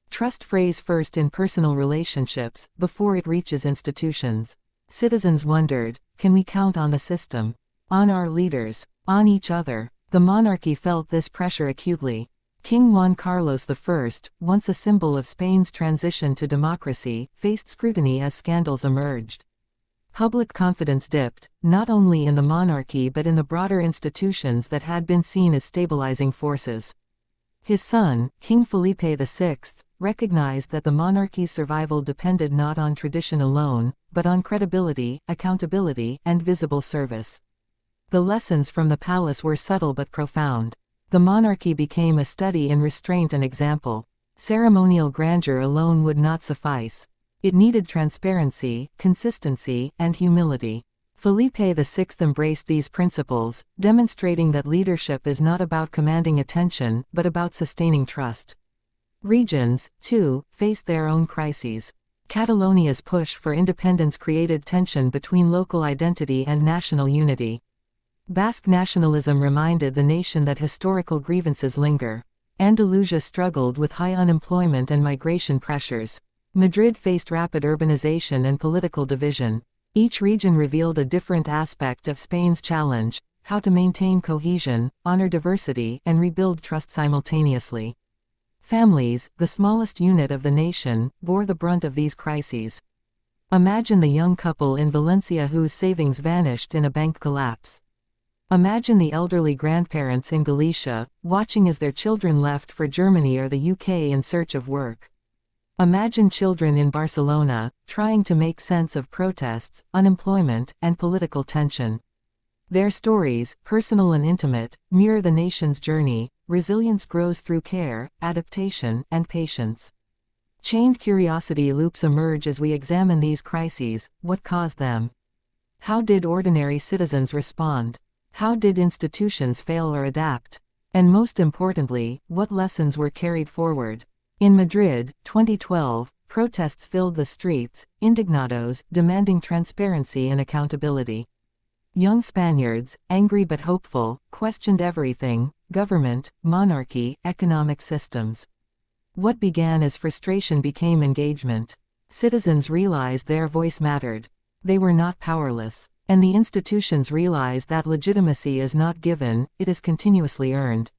Trust frays first in personal relationships, before it reaches institutions. Citizens wondered, can we count on the system? On our leaders? On each other? The monarchy felt this pressure acutely. King Juan Carlos I, once a symbol of Spain's transition to democracy, faced scrutiny as scandals emerged. Public confidence dipped, not only in the monarchy but in the broader institutions that had been seen as stabilizing forces. His son, King Felipe VI, recognized that the monarchy's survival depended not on tradition alone, but on credibility, accountability, and visible service. The lessons from the palace were subtle but profound. The monarchy became a study in restraint and example. Ceremonial grandeur alone would not suffice. It needed transparency, consistency, and humility. Felipe VI embraced these principles, demonstrating that leadership is not about commanding attention, but about sustaining trust. Regions, too, faced their own crises. Catalonia's push for independence created tension between local identity and national unity. Basque nationalism reminded the nation that historical grievances linger. Andalusia struggled with high unemployment and migration pressures. Madrid faced rapid urbanization and political division. Each region revealed a different aspect of Spain's challenge: how to maintain cohesion, honor diversity, and rebuild trust simultaneously. Families, the smallest unit of the nation, bore the brunt of these crises. Imagine the young couple in Valencia whose savings vanished in a bank collapse. Imagine the elderly grandparents in Galicia, watching as their children left for Germany or the UK in search of work. Imagine children in Barcelona, trying to make sense of protests, unemployment, and political tension. Their stories, personal and intimate, mirror the nation's journey. Resilience grows through care, adaptation, and patience. Chained curiosity loops emerge as we examine these crises. What caused them? How did ordinary citizens respond? How did institutions fail or adapt? And most importantly, what lessons were carried forward? In Madrid, 2012, protests filled the streets, indignados, demanding transparency and accountability. Young Spaniards, angry but hopeful, questioned everything: government, monarchy, economic systems. What began as frustration became engagement. Citizens realized their voice mattered. They were not powerless. And the institutions realized that legitimacy is not given, it is continuously earned.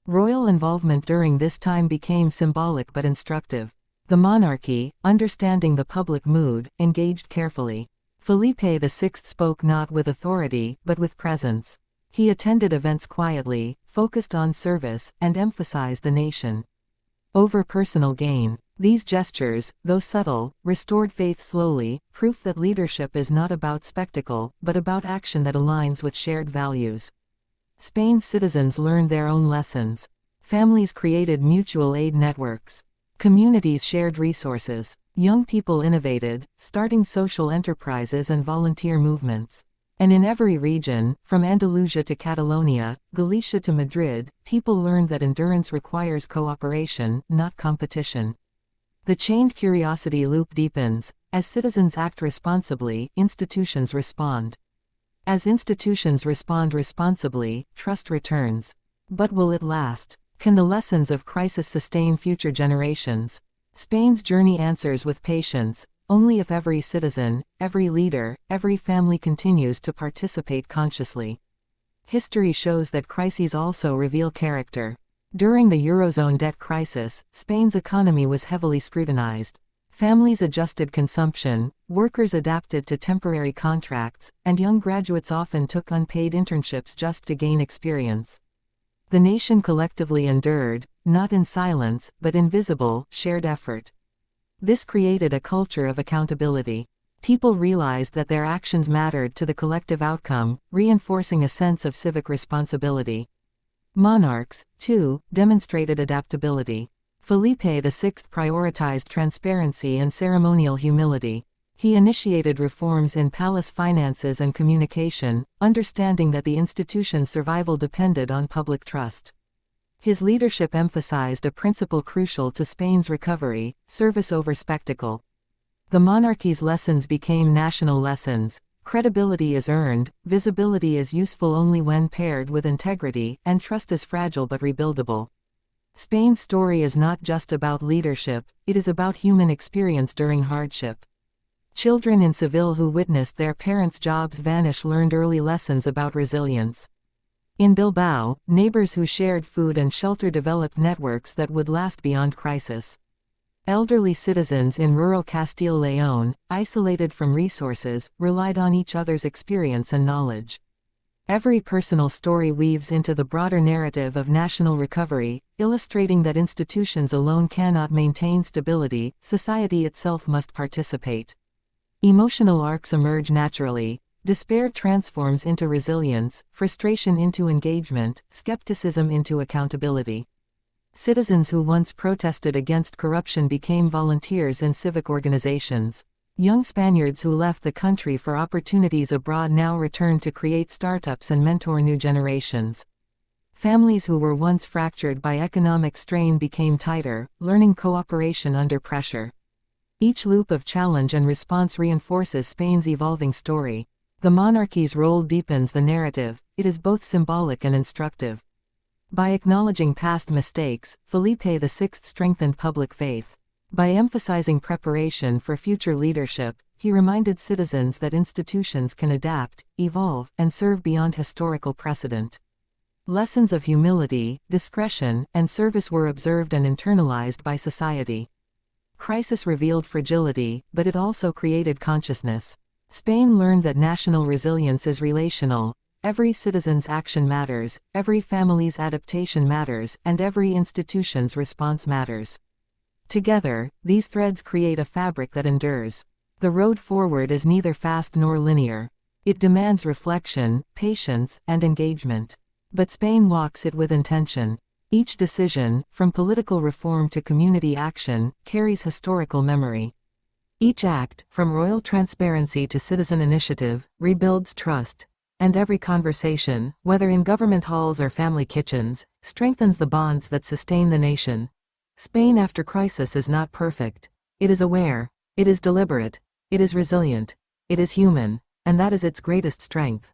Royal involvement during this time became symbolic but instructive. The monarchy, understanding the public mood, engaged carefully. Felipe VI spoke not with authority, but with presence. He attended events quietly, focused on service, and emphasized the nation over personal gain. These gestures, though subtle, restored faith slowly, proof that leadership is not about spectacle, but about action that aligns with shared values. Spain's citizens learned their own lessons. Families created mutual aid networks. Communities shared resources. Young people innovated, starting social enterprises and volunteer movements. And in every region, from Andalusia to Catalonia, Galicia to Madrid, people learned that endurance requires cooperation, not competition. The chained curiosity loop deepens. As citizens act responsibly, institutions respond. As institutions respond responsibly, trust returns. But will it last? Can the lessons of crisis sustain future generations? Spain's journey answers with patience, only if every citizen, every leader, every family continues to participate consciously. History shows that crises also reveal character. During the Eurozone debt crisis, Spain's economy was heavily scrutinized. Families adjusted consumption, workers adapted to temporary contracts, and young graduates often took unpaid internships just to gain experience. The nation collectively endured, not in silence, but in visible, shared effort. This created a culture of accountability. People realized that their actions mattered to the collective outcome, reinforcing a sense of civic responsibility. Monarchs, too, demonstrated adaptability. Felipe VI prioritized transparency and ceremonial humility. He initiated reforms in palace finances and communication, understanding that the institution's survival depended on public trust. His leadership emphasized a principle crucial to Spain's recovery: service over spectacle. The monarchy's lessons became national lessons. Credibility is earned, visibility is useful only when paired with integrity, and trust is fragile but rebuildable. Spain's story is not just about leadership, it is about human experience during hardship. Children in Seville who witnessed their parents' jobs vanish learned early lessons about resilience. In Bilbao, neighbors who shared food and shelter developed networks that would last beyond crisis. Elderly citizens in rural Castile y León, isolated from resources, relied on each other's experience and knowledge. Every personal story weaves into the broader narrative of national recovery, illustrating that institutions alone cannot maintain stability, society itself must participate. Emotional arcs emerge naturally. Despair transforms into resilience, frustration into engagement, skepticism into accountability. Citizens who once protested against corruption became volunteers in civic organizations. Young Spaniards who left the country for opportunities abroad now returned to create startups and mentor new generations. Families who were once fractured by economic strain became tighter, learning cooperation under pressure. Each loop of challenge and response reinforces Spain's evolving story. The monarchy's role deepens the narrative, it is both symbolic and instructive. By acknowledging past mistakes, Felipe VI strengthened public faith. By emphasizing preparation for future leadership, he reminded citizens that institutions can adapt, evolve, and serve beyond historical precedent. Lessons of humility, discretion, and service were observed and internalized by society. Crisis revealed fragility, but it also created consciousness. Spain learned that national resilience is relational. Every citizen's action matters, every family's adaptation matters, and every institution's response matters. Together, these threads create a fabric that endures. The road forward is neither fast nor linear. It demands reflection, patience, and engagement. But Spain walks it with intention. Each decision, from political reform to community action, carries historical memory. Each act, from royal transparency to citizen initiative, rebuilds trust. And every conversation, whether in government halls or family kitchens, strengthens the bonds that sustain the nation. Spain after crisis is not perfect. It is aware. It is deliberate. It is resilient. It is human. And that is its greatest strength.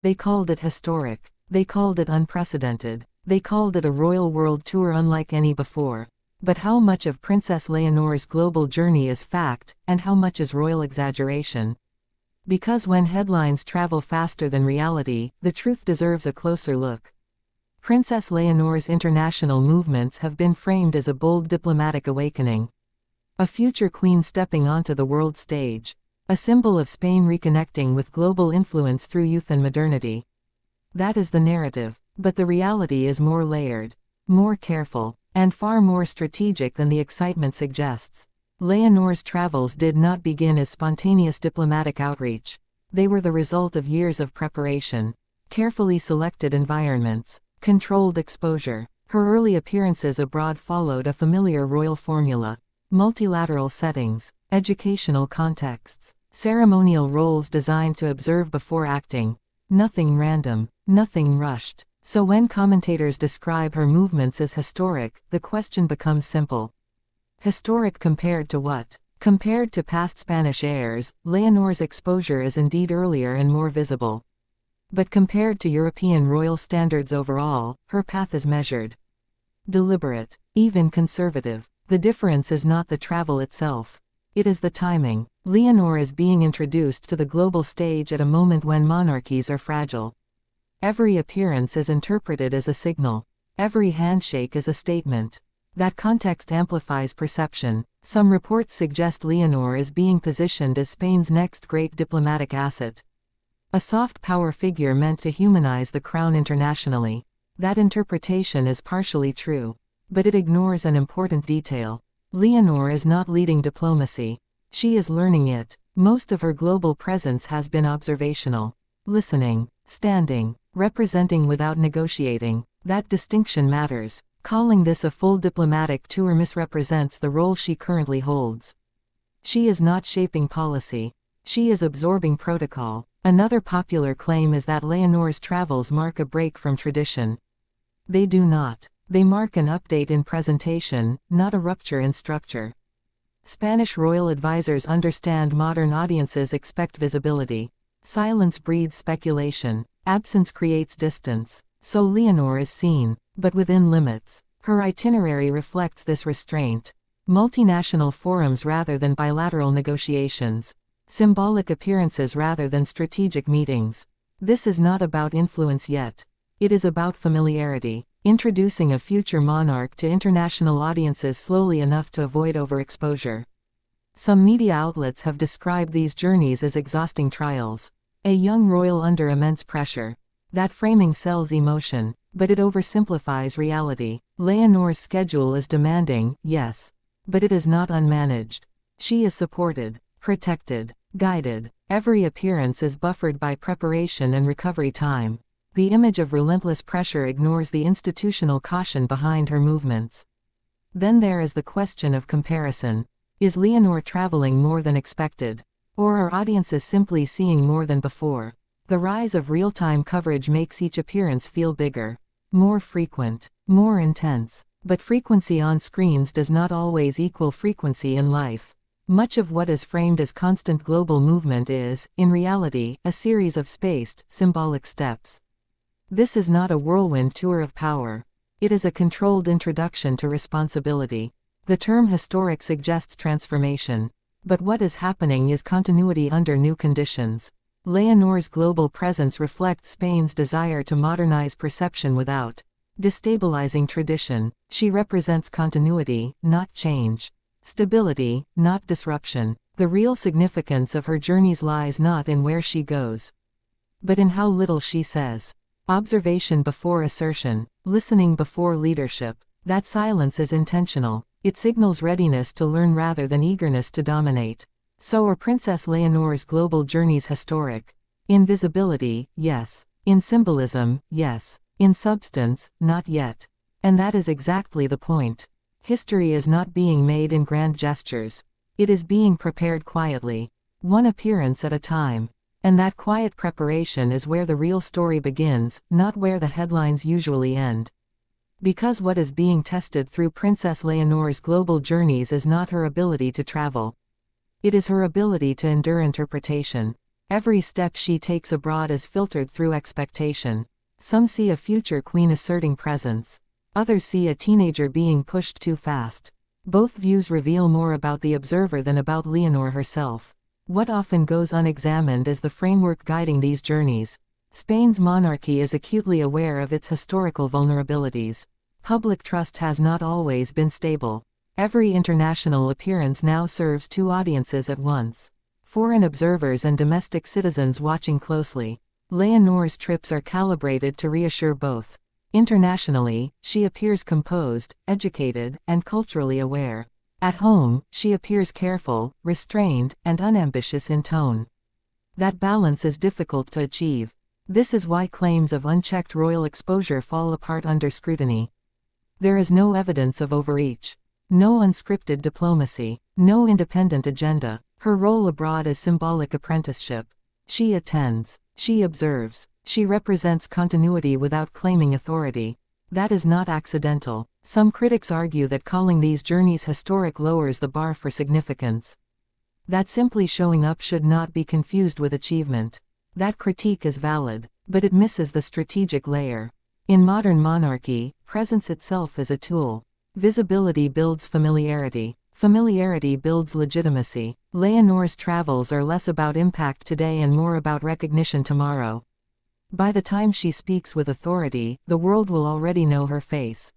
They called it historic. They called it unprecedented. They called it a royal world tour unlike any before. But how much of Princess Leonor's global journey is fact, and how much is royal exaggeration? Because when headlines travel faster than reality, the truth deserves a closer look. Princess Leonor's international movements have been framed as a bold diplomatic awakening. A future queen stepping onto the world stage. A symbol of Spain reconnecting with global influence through youth and modernity. That is the narrative, but the reality is more layered, more careful, and far more strategic than the excitement suggests. Leonor's travels did not begin as spontaneous diplomatic outreach. They were the result of years of preparation, carefully selected environments, controlled exposure. Her early appearances abroad followed a familiar royal formula: multilateral settings, educational contexts, ceremonial roles designed to observe before acting. Nothing random, nothing rushed. So when commentators describe her movements as historic, the question becomes simple. Historic compared to what? Compared to past Spanish heirs, Leonor's exposure is indeed earlier and more visible. But compared to European royal standards overall, her path is measured. Deliberate, even conservative. The difference is not the travel itself. It is the timing. Leonor is being introduced to the global stage at a moment when monarchies are fragile. Every appearance is interpreted as a signal. Every handshake is a statement. That context amplifies perception. Some reports suggest Leonor is being positioned as Spain's next great diplomatic asset. A soft power figure meant to humanize the crown internationally. That interpretation is partially true. But it ignores an important detail. Leonor is not leading diplomacy. She is learning it. Most of her global presence has been observational. Listening, standing, representing without negotiating. That distinction matters. Calling this a full diplomatic tour misrepresents the role she currently holds. She is not shaping policy. She is absorbing protocol. Another popular claim is that Leonor's travels mark a break from tradition. They do not. They mark an update in presentation, not a rupture in structure. Spanish royal advisors understand modern audiences expect visibility. Silence breeds speculation. Absence creates distance. So Leonor is seen, but within limits. Her itinerary reflects this restraint. Multinational forums rather than bilateral negotiations. Symbolic appearances rather than strategic meetings. This is not about influence yet. It is about familiarity. Introducing a future monarch to international audiences slowly enough to avoid overexposure. Some media outlets have described these journeys as exhausting trials. A young royal under immense pressure. That framing sells emotion, but it oversimplifies reality. Leonor's schedule is demanding, yes. But it is not unmanaged. She is supported, protected, guided. Every appearance is buffered by preparation and recovery time. The image of relentless pressure ignores the institutional caution behind her movements. Then there is the question of comparison. Is Leonor traveling more than expected? Or are audiences simply seeing more than before? The rise of real-time coverage makes each appearance feel bigger, more frequent, more intense. But frequency on screens does not always equal frequency in life. Much of what is framed as constant global movement is, in reality, a series of spaced, symbolic steps. This is not a whirlwind tour of power. It is a controlled introduction to responsibility. The term historic suggests transformation. But what is happening is continuity under new conditions. Leonor's global presence reflects Spain's desire to modernize perception without destabilizing tradition. She represents continuity, not change. Stability, not disruption. The real significance of her journeys lies not in where she goes, but in how little she says. Observation before assertion, listening before leadership. That silence is intentional. It signals readiness to learn rather than eagerness to dominate. So are Princess Leonor's global journeys historic? In visibility, yes. In symbolism, yes. In substance, not yet. And that is exactly the point. History is not being made in grand gestures. It is being prepared quietly, one appearance at a time. And that quiet preparation is where the real story begins, not where the headlines usually end. Because what is being tested through Princess Leonor's global journeys is not her ability to travel. It is her ability to endure interpretation. Every step she takes abroad is filtered through expectation. Some see a future queen asserting presence. Others see a teenager being pushed too fast. Both views reveal more about the observer than about Leonor herself. What often goes unexamined is the framework guiding these journeys. Spain's monarchy is acutely aware of its historical vulnerabilities. Public trust has not always been stable. Every international appearance now serves two audiences at once. Foreign observers and domestic citizens watching closely. Leonor's trips are calibrated to reassure both. Internationally, she appears composed, educated, and culturally aware. At home, she appears careful, restrained, and unambitious in tone. That balance is difficult to achieve. This is why claims of unchecked royal exposure fall apart under scrutiny. There is no evidence of overreach. No unscripted diplomacy. No independent agenda. Her role abroad is symbolic apprenticeship. She attends. She observes. She represents continuity without claiming authority. That is not accidental. Some critics argue that calling these journeys historic lowers the bar for significance. That simply showing up should not be confused with achievement. That critique is valid, but it misses the strategic layer. In modern monarchy, presence itself is a tool. Visibility builds familiarity. Familiarity builds legitimacy. Leonor's travels are less about impact today and more about recognition tomorrow. By the time she speaks with authority, the world will already know her face.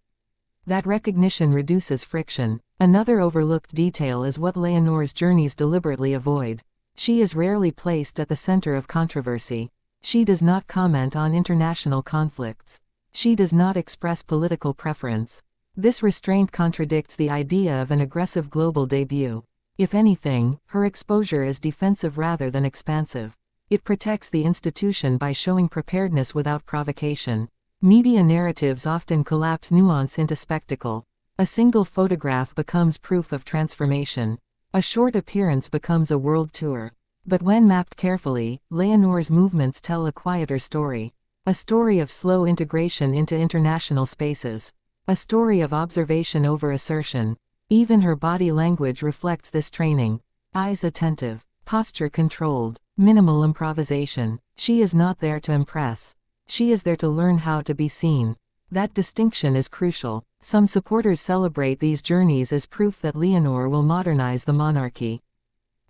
That recognition reduces friction. Another overlooked detail is what Leonor's journeys deliberately avoid. She is rarely placed at the center of controversy. She does not comment on international conflicts. She does not express political preference. This restraint contradicts the idea of an aggressive global debut. If anything, her exposure is defensive rather than expansive. It protects the institution by showing preparedness without provocation. Media narratives often collapse nuance into spectacle. A single photograph becomes proof of transformation. A short appearance becomes a world tour. But when mapped carefully, Leonor's movements tell a quieter story. A story of slow integration into international spaces. A story of observation over assertion. Even her body language reflects this training. Eyes attentive. Posture controlled. Minimal improvisation. She is not there to impress. She is there to learn how to be seen. That distinction is crucial. Some supporters celebrate these journeys as proof that Leonor will modernize the monarchy.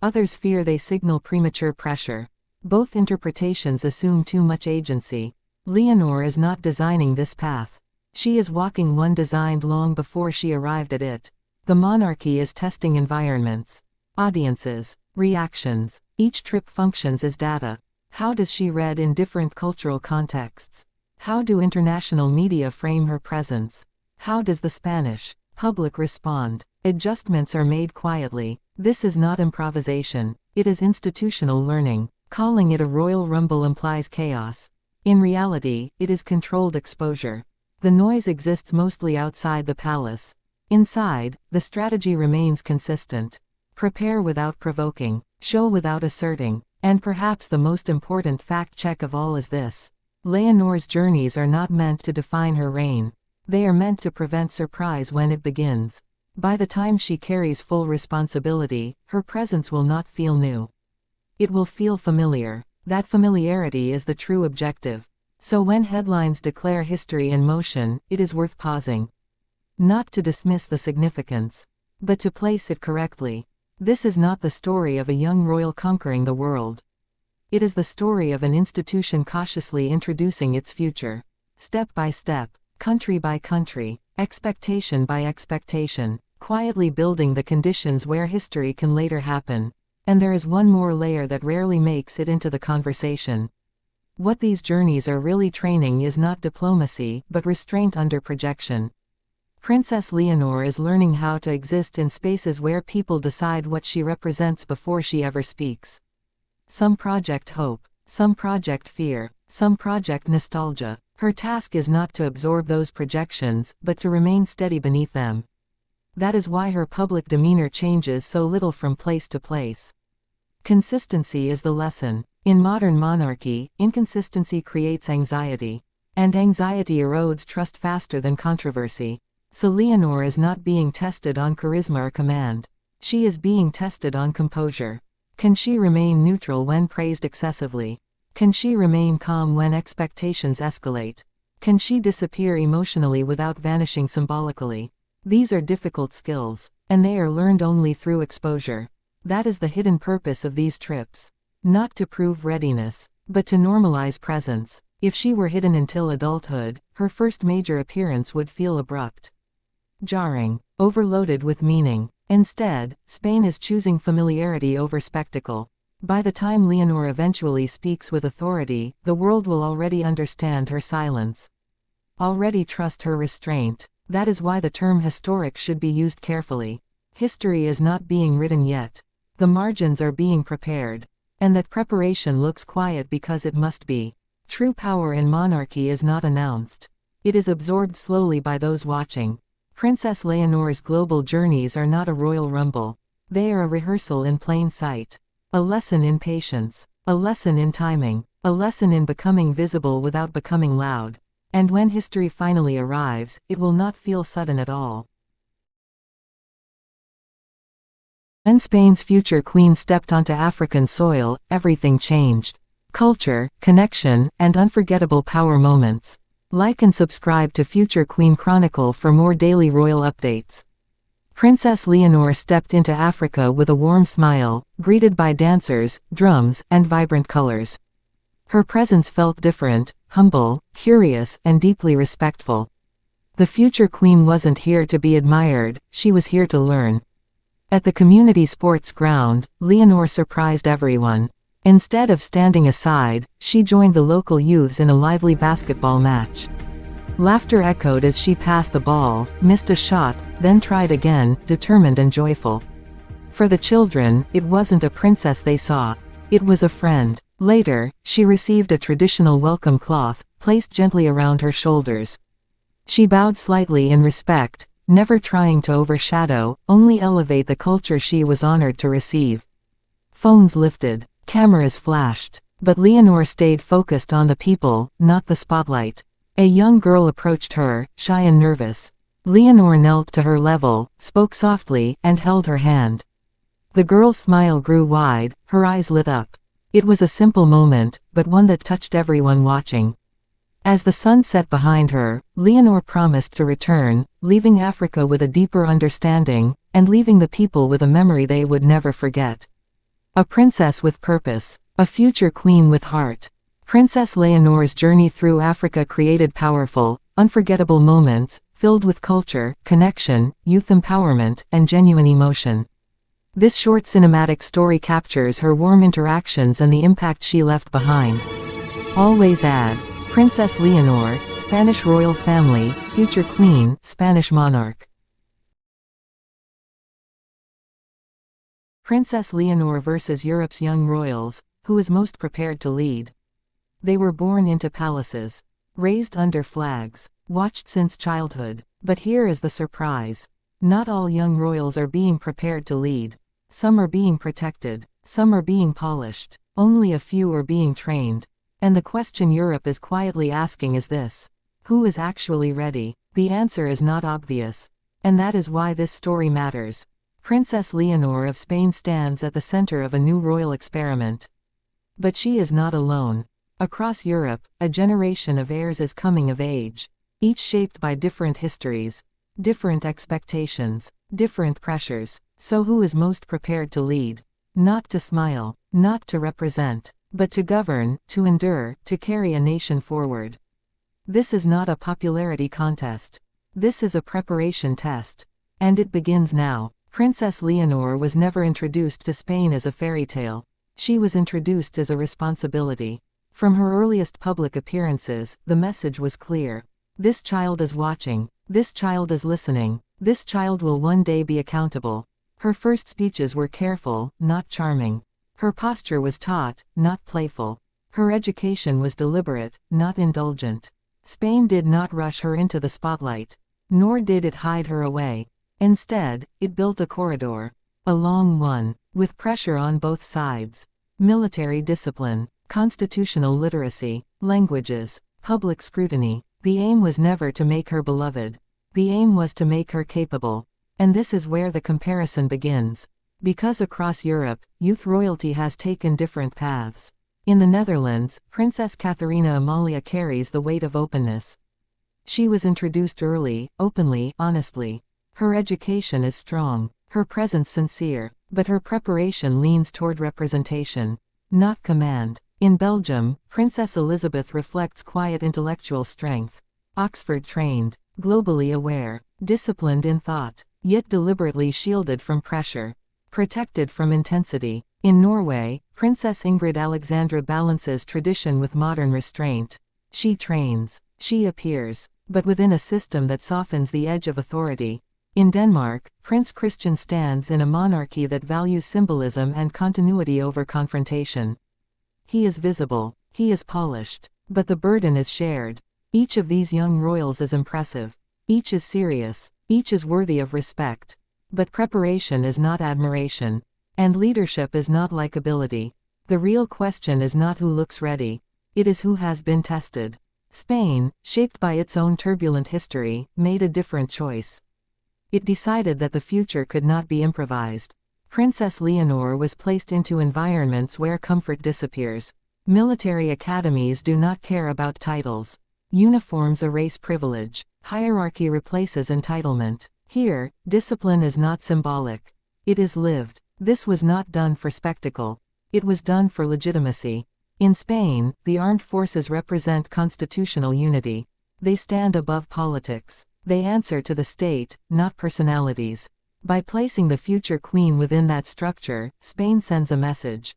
Others fear they signal premature pressure. Both interpretations assume too much agency. Leonor is not designing this path. She is walking one designed long before she arrived at it. The monarchy is testing environments, audiences, reactions. Each trip functions as data. How does she read in different cultural contexts? How do international media frame her presence? How does the Spanish public respond? Adjustments are made quietly. This is not improvisation, it is institutional learning. Calling it a royal rumble implies chaos. In reality, it is controlled exposure. The noise exists mostly outside the palace. Inside, the strategy remains consistent. Prepare without provoking, show without asserting, and perhaps the most important fact check of all is this. Leonor's journeys are not meant to define her reign. They are meant to prevent surprise when it begins. By the time she carries full responsibility, her presence will not feel new. It will feel familiar. That familiarity is the true objective. So when headlines declare history in motion, it is worth pausing. Not to dismiss the significance, but to place it correctly. This is not the story of a young royal conquering the world. It is the story of an institution cautiously introducing its future. Step by step, country by country, expectation by expectation, quietly building the conditions where history can later happen. And there is one more layer that rarely makes it into the conversation. What these journeys are really training is not diplomacy, but restraint under projection. Princess Leonor is learning how to exist in spaces where people decide what she represents before she ever speaks. Some project hope, some project fear, some project nostalgia. Her task is not to absorb those projections, but to remain steady beneath them. That is why her public demeanor changes so little from place to place. Consistency is the lesson. In modern monarchy, inconsistency creates anxiety. And anxiety erodes trust faster than controversy. So Leonor is not being tested on charisma or command. She is being tested on composure. Can she remain neutral when praised excessively? Can she remain calm when expectations escalate? Can she disappear emotionally without vanishing symbolically? These are difficult skills, and they are learned only through exposure. That is the hidden purpose of these trips. Not to prove readiness, but to normalize presence. If she were hidden until adulthood, her first major appearance would feel abrupt, jarring, overloaded with meaning. Instead, Spain is choosing familiarity over spectacle. By the time Leonor eventually speaks with authority, the world will already understand her silence. Already trust her restraint. That is why the term historic should be used carefully. History is not being written yet. The margins are being prepared. And that preparation looks quiet because it must be. True power in monarchy is not announced. It is absorbed slowly by those watching. Princess Leonor's global journeys are not a royal rumble. They are a rehearsal in plain sight. A lesson in patience. A lesson in timing. A lesson in becoming visible without becoming loud. And when history finally arrives, it will not feel sudden at all. When Spain's future queen stepped onto African soil, everything changed. Culture, connection, and unforgettable power moments. Like and subscribe to Future Queen Chronicle for more daily royal updates. Princess Leonor stepped into Africa with a warm smile, greeted by dancers, drums, and vibrant colors. Her presence felt different, humble, curious, and deeply respectful. The future queen wasn't here to be admired, she was here to learn. At the community sports ground, Leonor surprised everyone. Instead of standing aside, she joined the local youths in a lively basketball match. Laughter echoed as she passed the ball, missed a shot, then tried again, determined and joyful. For the children, it wasn't a princess they saw. It was a friend. Later, she received a traditional welcome cloth, placed gently around her shoulders. She bowed slightly in respect, never trying to overshadow, only elevate the culture she was honored to receive. Phones lifted, cameras flashed, but Leonor stayed focused on the people, not the spotlight. A young girl approached her, shy and nervous. Leonor knelt to her level, spoke softly, and held her hand. The girl's smile grew wide, her eyes lit up. It was a simple moment, but one that touched everyone watching. As the sun set behind her, Leonor promised to return, leaving Africa with a deeper understanding, and leaving the people with a memory they would never forget. A princess with purpose, a future queen with heart. Princess Leonor's journey through Africa created powerful, unforgettable moments, filled with culture, connection, youth empowerment, and genuine emotion. This short cinematic story captures her warm interactions and the impact she left behind. Always add. Princess Leonor, Spanish royal family, future queen, Spanish monarch. Princess Leonor versus Europe's young royals, who is most prepared to lead? They were born into palaces, raised under flags, watched since childhood. But here is the surprise. Not all young royals are being prepared to lead. Some are being protected, some are being polished, only a few are being trained. And the question Europe is quietly asking is this: who is actually ready? The answer is not obvious. And that is why this story matters. Princess Leonor of Spain stands at the center of a new royal experiment. But she is not alone. Across Europe, a generation of heirs is coming of age, each shaped by different histories, different expectations, different pressures. So who is most prepared to lead? Not to smile, not to represent, but to govern, to endure, to carry a nation forward. This is not a popularity contest. This is a preparation test. And it begins now. Princess Leonor was never introduced to Spain as a fairy tale. She was introduced as a responsibility. From her earliest public appearances, the message was clear. This child is watching. This child is listening. This child will one day be accountable. Her first speeches were careful, not charming. Her posture was taut, not playful. Her education was deliberate, not indulgent. Spain did not rush her into the spotlight. Nor did it hide her away. Instead, it built a corridor. A long one, with pressure on both sides. Military discipline, constitutional literacy, languages, public scrutiny. The aim was never to make her beloved. The aim was to make her capable. And this is where the comparison begins. Because across Europe, youth royalty has taken different paths. In the Netherlands, Princess Catharina Amalia carries the weight of openness. She was introduced early, openly, honestly. Her education is strong, her presence sincere, but her preparation leans toward representation, not command. In Belgium, Princess Elizabeth reflects quiet intellectual strength. Oxford trained, globally aware, disciplined in thought, yet deliberately shielded from pressure, protected from intensity. In Norway, Princess Ingrid Alexandra balances tradition with modern restraint. She trains, she appears, but within a system that softens the edge of authority. In Denmark, Prince Christian stands in a monarchy that values symbolism and continuity over confrontation. He is visible, he is polished, but the burden is shared. Each of these young royals is impressive. Each is serious, each is worthy of respect. But preparation is not admiration. And leadership is not likability. The real question is not who looks ready. It is who has been tested. Spain, shaped by its own turbulent history, made a different choice. It decided that the future could not be improvised. Princess Leonor was placed into environments where comfort disappears. Military academies do not care about titles. Uniforms erase privilege. Hierarchy replaces entitlement. Here, discipline is not symbolic. It is lived. This was not done for spectacle. It was done for legitimacy. In Spain, the armed forces represent constitutional unity. They stand above politics. They answer to the state, not personalities. By placing the future queen within that structure, Spain sends a message.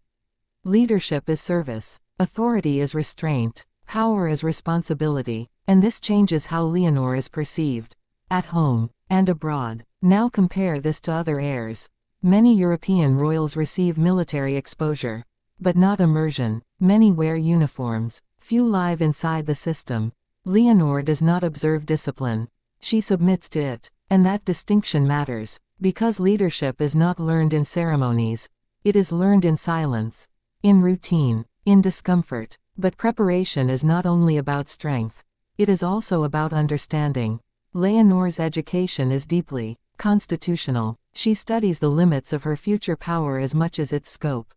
Leadership is service. Authority is restraint. Power is responsibility. And this changes how Leonor is perceived. At home, and abroad. Now compare this to other heirs. Many European royals receive military exposure. But not immersion. Many wear uniforms. Few live inside the system. Leonor does not observe discipline. She submits to it. And that distinction matters. Because leadership is not learned in ceremonies. It is learned in silence. In routine. In discomfort. But preparation is not only about strength. It is also about understanding. Leonor's education is deeply constitutional. She studies the limits of her future power as much as its scope.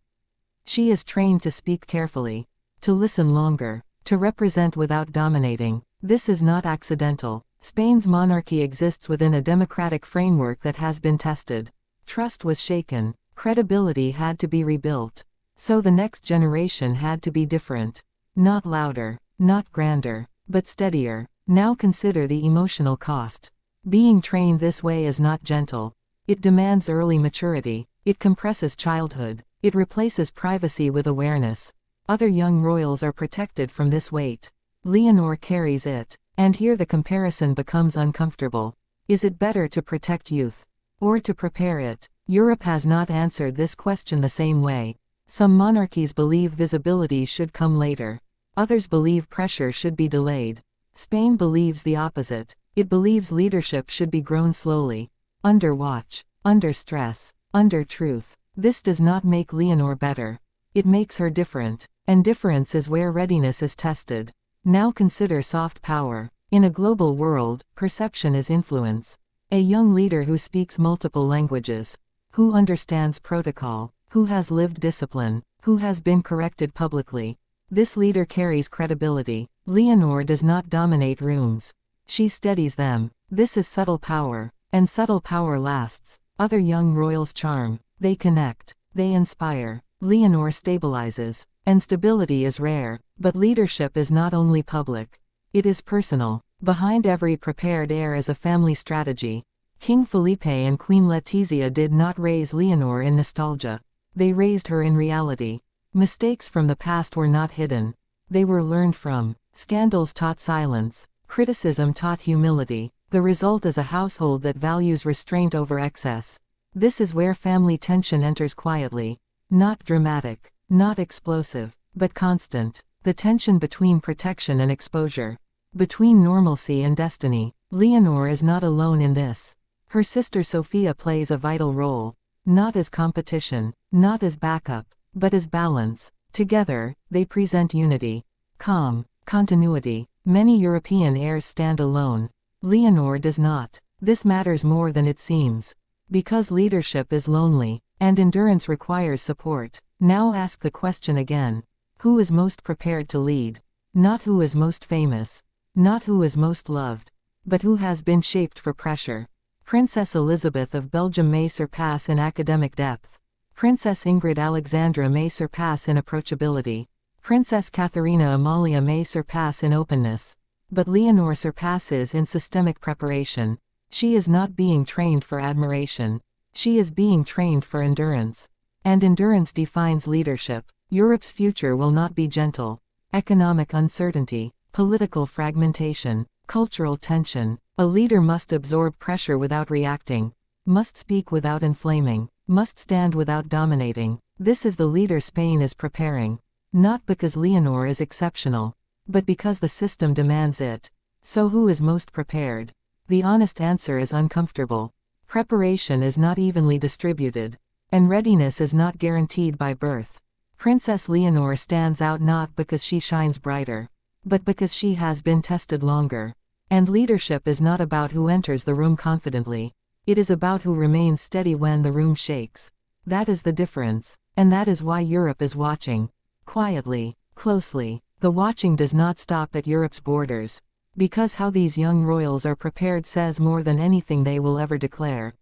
She is trained to speak carefully, to listen longer, to represent without dominating. This is not accidental. Spain's monarchy exists within a democratic framework that has been tested. Trust was shaken. Credibility had to be rebuilt. So the next generation had to be different. Not louder, not grander, but steadier. Now consider the emotional cost. Being trained this way is not gentle. It demands early maturity. It compresses childhood. It replaces privacy with awareness. Other young royals are protected from this weight. Leonor carries it. And here the comparison becomes uncomfortable. Is it better to protect youth? Or to prepare it? Europe has not answered this question the same way. Some monarchies believe visibility should come later. Others believe pressure should be delayed. Spain believes the opposite. It believes leadership should be grown slowly. Under watch. Under stress. Under truth. This does not make Leonor better. It makes her different. And difference is where readiness is tested. Now consider soft power. In a global world, perception is influence. A young leader who speaks multiple languages. Who understands protocol. Who has lived discipline. Who has been corrected publicly. This leader carries credibility. Leonor does not dominate rooms. She steadies them. This is subtle power. And subtle power lasts. Other young royals charm. They connect. They inspire. Leonor stabilizes. And stability is rare. But leadership is not only public. It is personal. Behind every prepared heir is a family strategy. King Felipe and Queen Letizia did not raise Leonor in nostalgia. They raised her in reality. Mistakes from the past were not hidden. They were learned from. Scandals taught silence. Criticism taught humility. The result is a household that values restraint over excess. This is where family tension enters quietly. Not dramatic. Not explosive. But constant. The tension between protection and exposure. Between normalcy and destiny. Leonor is not alone in this. Her sister Sophia plays a vital role. Not as competition. Not as backup. But as balance. Together, they present unity. Calm. Continuity. Many European heirs stand alone. Leonor does not. This matters more than it seems. Because leadership is lonely. And endurance requires support. Now ask the question again. Who is most prepared to lead? Not who is most famous. Not who is most loved. But who has been shaped for pressure. Princess Elizabeth of Belgium may surpass in academic depth. Princess Ingrid Alexandra may surpass in approachability. Princess Katharina Amalia may surpass in openness. But Leonor surpasses in systemic preparation. She is not being trained for admiration. She is being trained for endurance. And endurance defines leadership. Europe's future will not be gentle. Economic uncertainty, political fragmentation, cultural tension. A leader must absorb pressure without reacting. Must speak without inflaming. Must stand without dominating. This is the leader Spain is preparing. Not because Leonor is exceptional. But because the system demands it. So who is most prepared? The honest answer is uncomfortable. Preparation is not evenly distributed. And readiness is not guaranteed by birth. Princess Leonor stands out not because she shines brighter. But because she has been tested longer. And leadership is not about who enters the room confidently. It is about who remains steady when the room shakes. That is the difference. And that is why Europe is watching. Quietly, closely. The watching does not stop at Europe's borders. Because how these young royals are prepared says more than anything they will ever declare.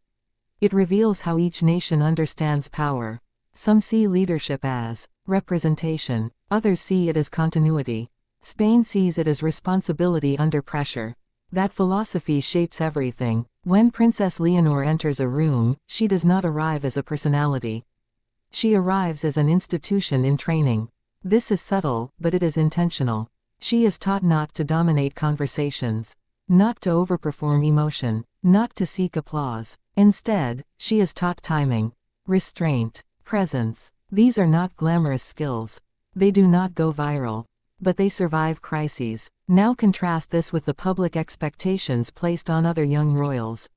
It reveals how each nation understands power. Some see leadership as representation. Others see it as continuity. Spain sees it as responsibility under pressure. That philosophy shapes everything. When Princess Leonor enters a room, she does not arrive as a personality. She arrives as an institution in training. This is subtle, but it is intentional. She is taught not to dominate conversations. Not to overperform emotion. Not to seek applause. Instead, she is taught timing. Restraint. Presence. These are not glamorous skills. They do not go viral. But they survive crises. Now contrast this with the public expectations placed on other young royals.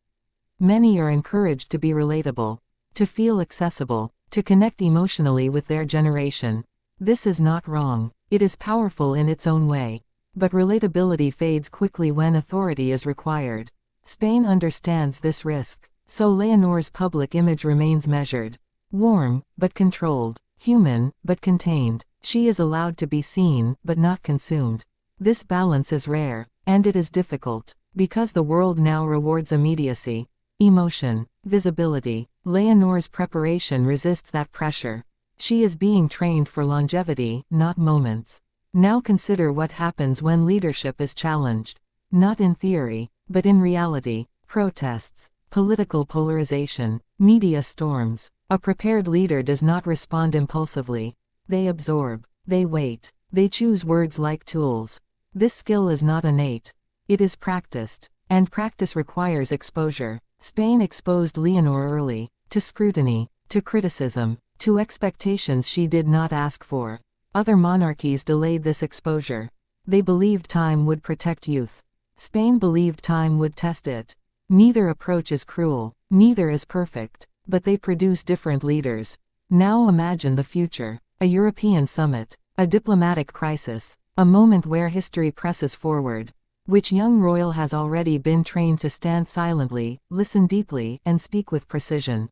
Many are encouraged to be relatable. To feel accessible. To connect emotionally with their generation. This is not wrong. It is powerful in its own way. But relatability fades quickly when authority is required. Spain understands this risk. So Leonor's public image remains measured. Warm, but controlled. Human, but contained. She is allowed to be seen, but not consumed. This balance is rare. And it is difficult. Because the world now rewards immediacy. Emotion. Visibility. Leonor's preparation resists that pressure. She is being trained for longevity, not moments. Now consider what happens when leadership is challenged. Not in theory, but in reality. Protests. Political polarization. Media storms. A prepared leader does not respond impulsively. They absorb. They wait. They choose words like tools. This skill is not innate. It is practiced. And practice requires exposure. Spain exposed Leonor early, to scrutiny, to criticism, to expectations she did not ask for. Other monarchies delayed this exposure. They believed time would protect youth. Spain believed time would test it. Neither approach is cruel, neither is perfect, but they produce different leaders. Now imagine the future: a European summit, a diplomatic crisis, a moment where history presses forward. Which young royal has already been trained to stand silently, listen deeply, and speak with precision?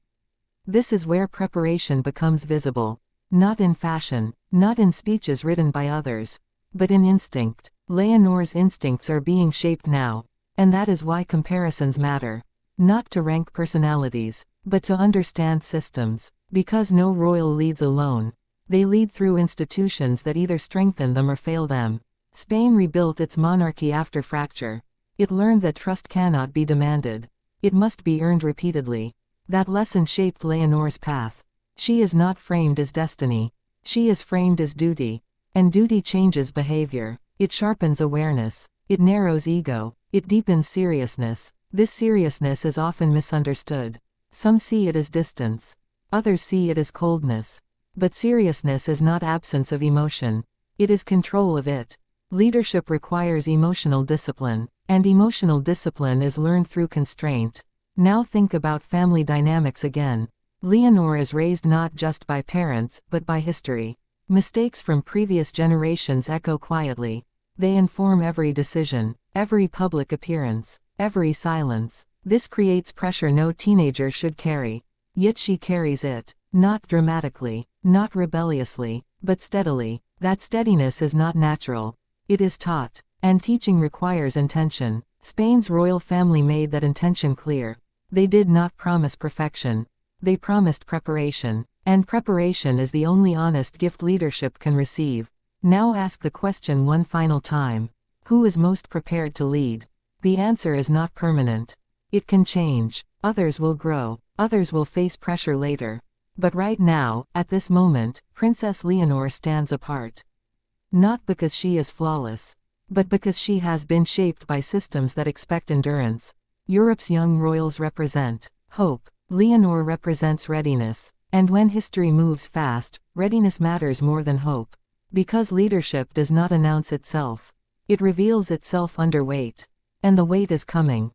This is where preparation becomes visible. Not in fashion, not in speeches written by others, but in instinct. Leonor's instincts are being shaped now. And that is why comparisons matter. Not to rank personalities, but to understand systems. Because no royal leads alone. They lead through institutions that either strengthen them or fail them. Spain rebuilt its monarchy after fracture. It learned that trust cannot be demanded. It must be earned repeatedly. That lesson shaped Leonor's path. She is not framed as destiny. She is framed as duty. And duty changes behavior. It sharpens awareness. It narrows ego. It deepens seriousness. This seriousness is often misunderstood. Some see it as distance. Others see it as coldness. But seriousness is not absence of emotion. It is control of it. Leadership requires emotional discipline. And emotional discipline is learned through constraint. Now think about family dynamics again. Leonor is raised not just by parents, but by history. Mistakes from previous generations echo quietly. They inform every decision, every public appearance, every silence. This creates pressure no teenager should carry. Yet she carries it. Not dramatically, not rebelliously, but steadily. That steadiness is not natural. It is taught. And teaching requires intention. Spain's royal family made that intention clear. They did not promise perfection. They promised preparation. And preparation is the only honest gift leadership can receive. Now ask the question one final time. Who is most prepared to lead? The answer is not permanent. It can change. Others will grow. Others will face pressure later. But right now, at this moment, Princess Leonor stands apart. Not because she is flawless, but because she has been shaped by systems that expect endurance. Europe's young royals represent hope. Leonor represents readiness. And when history moves fast, readiness matters more than hope. Because leadership does not announce itself. It reveals itself under weight. And the weight is coming.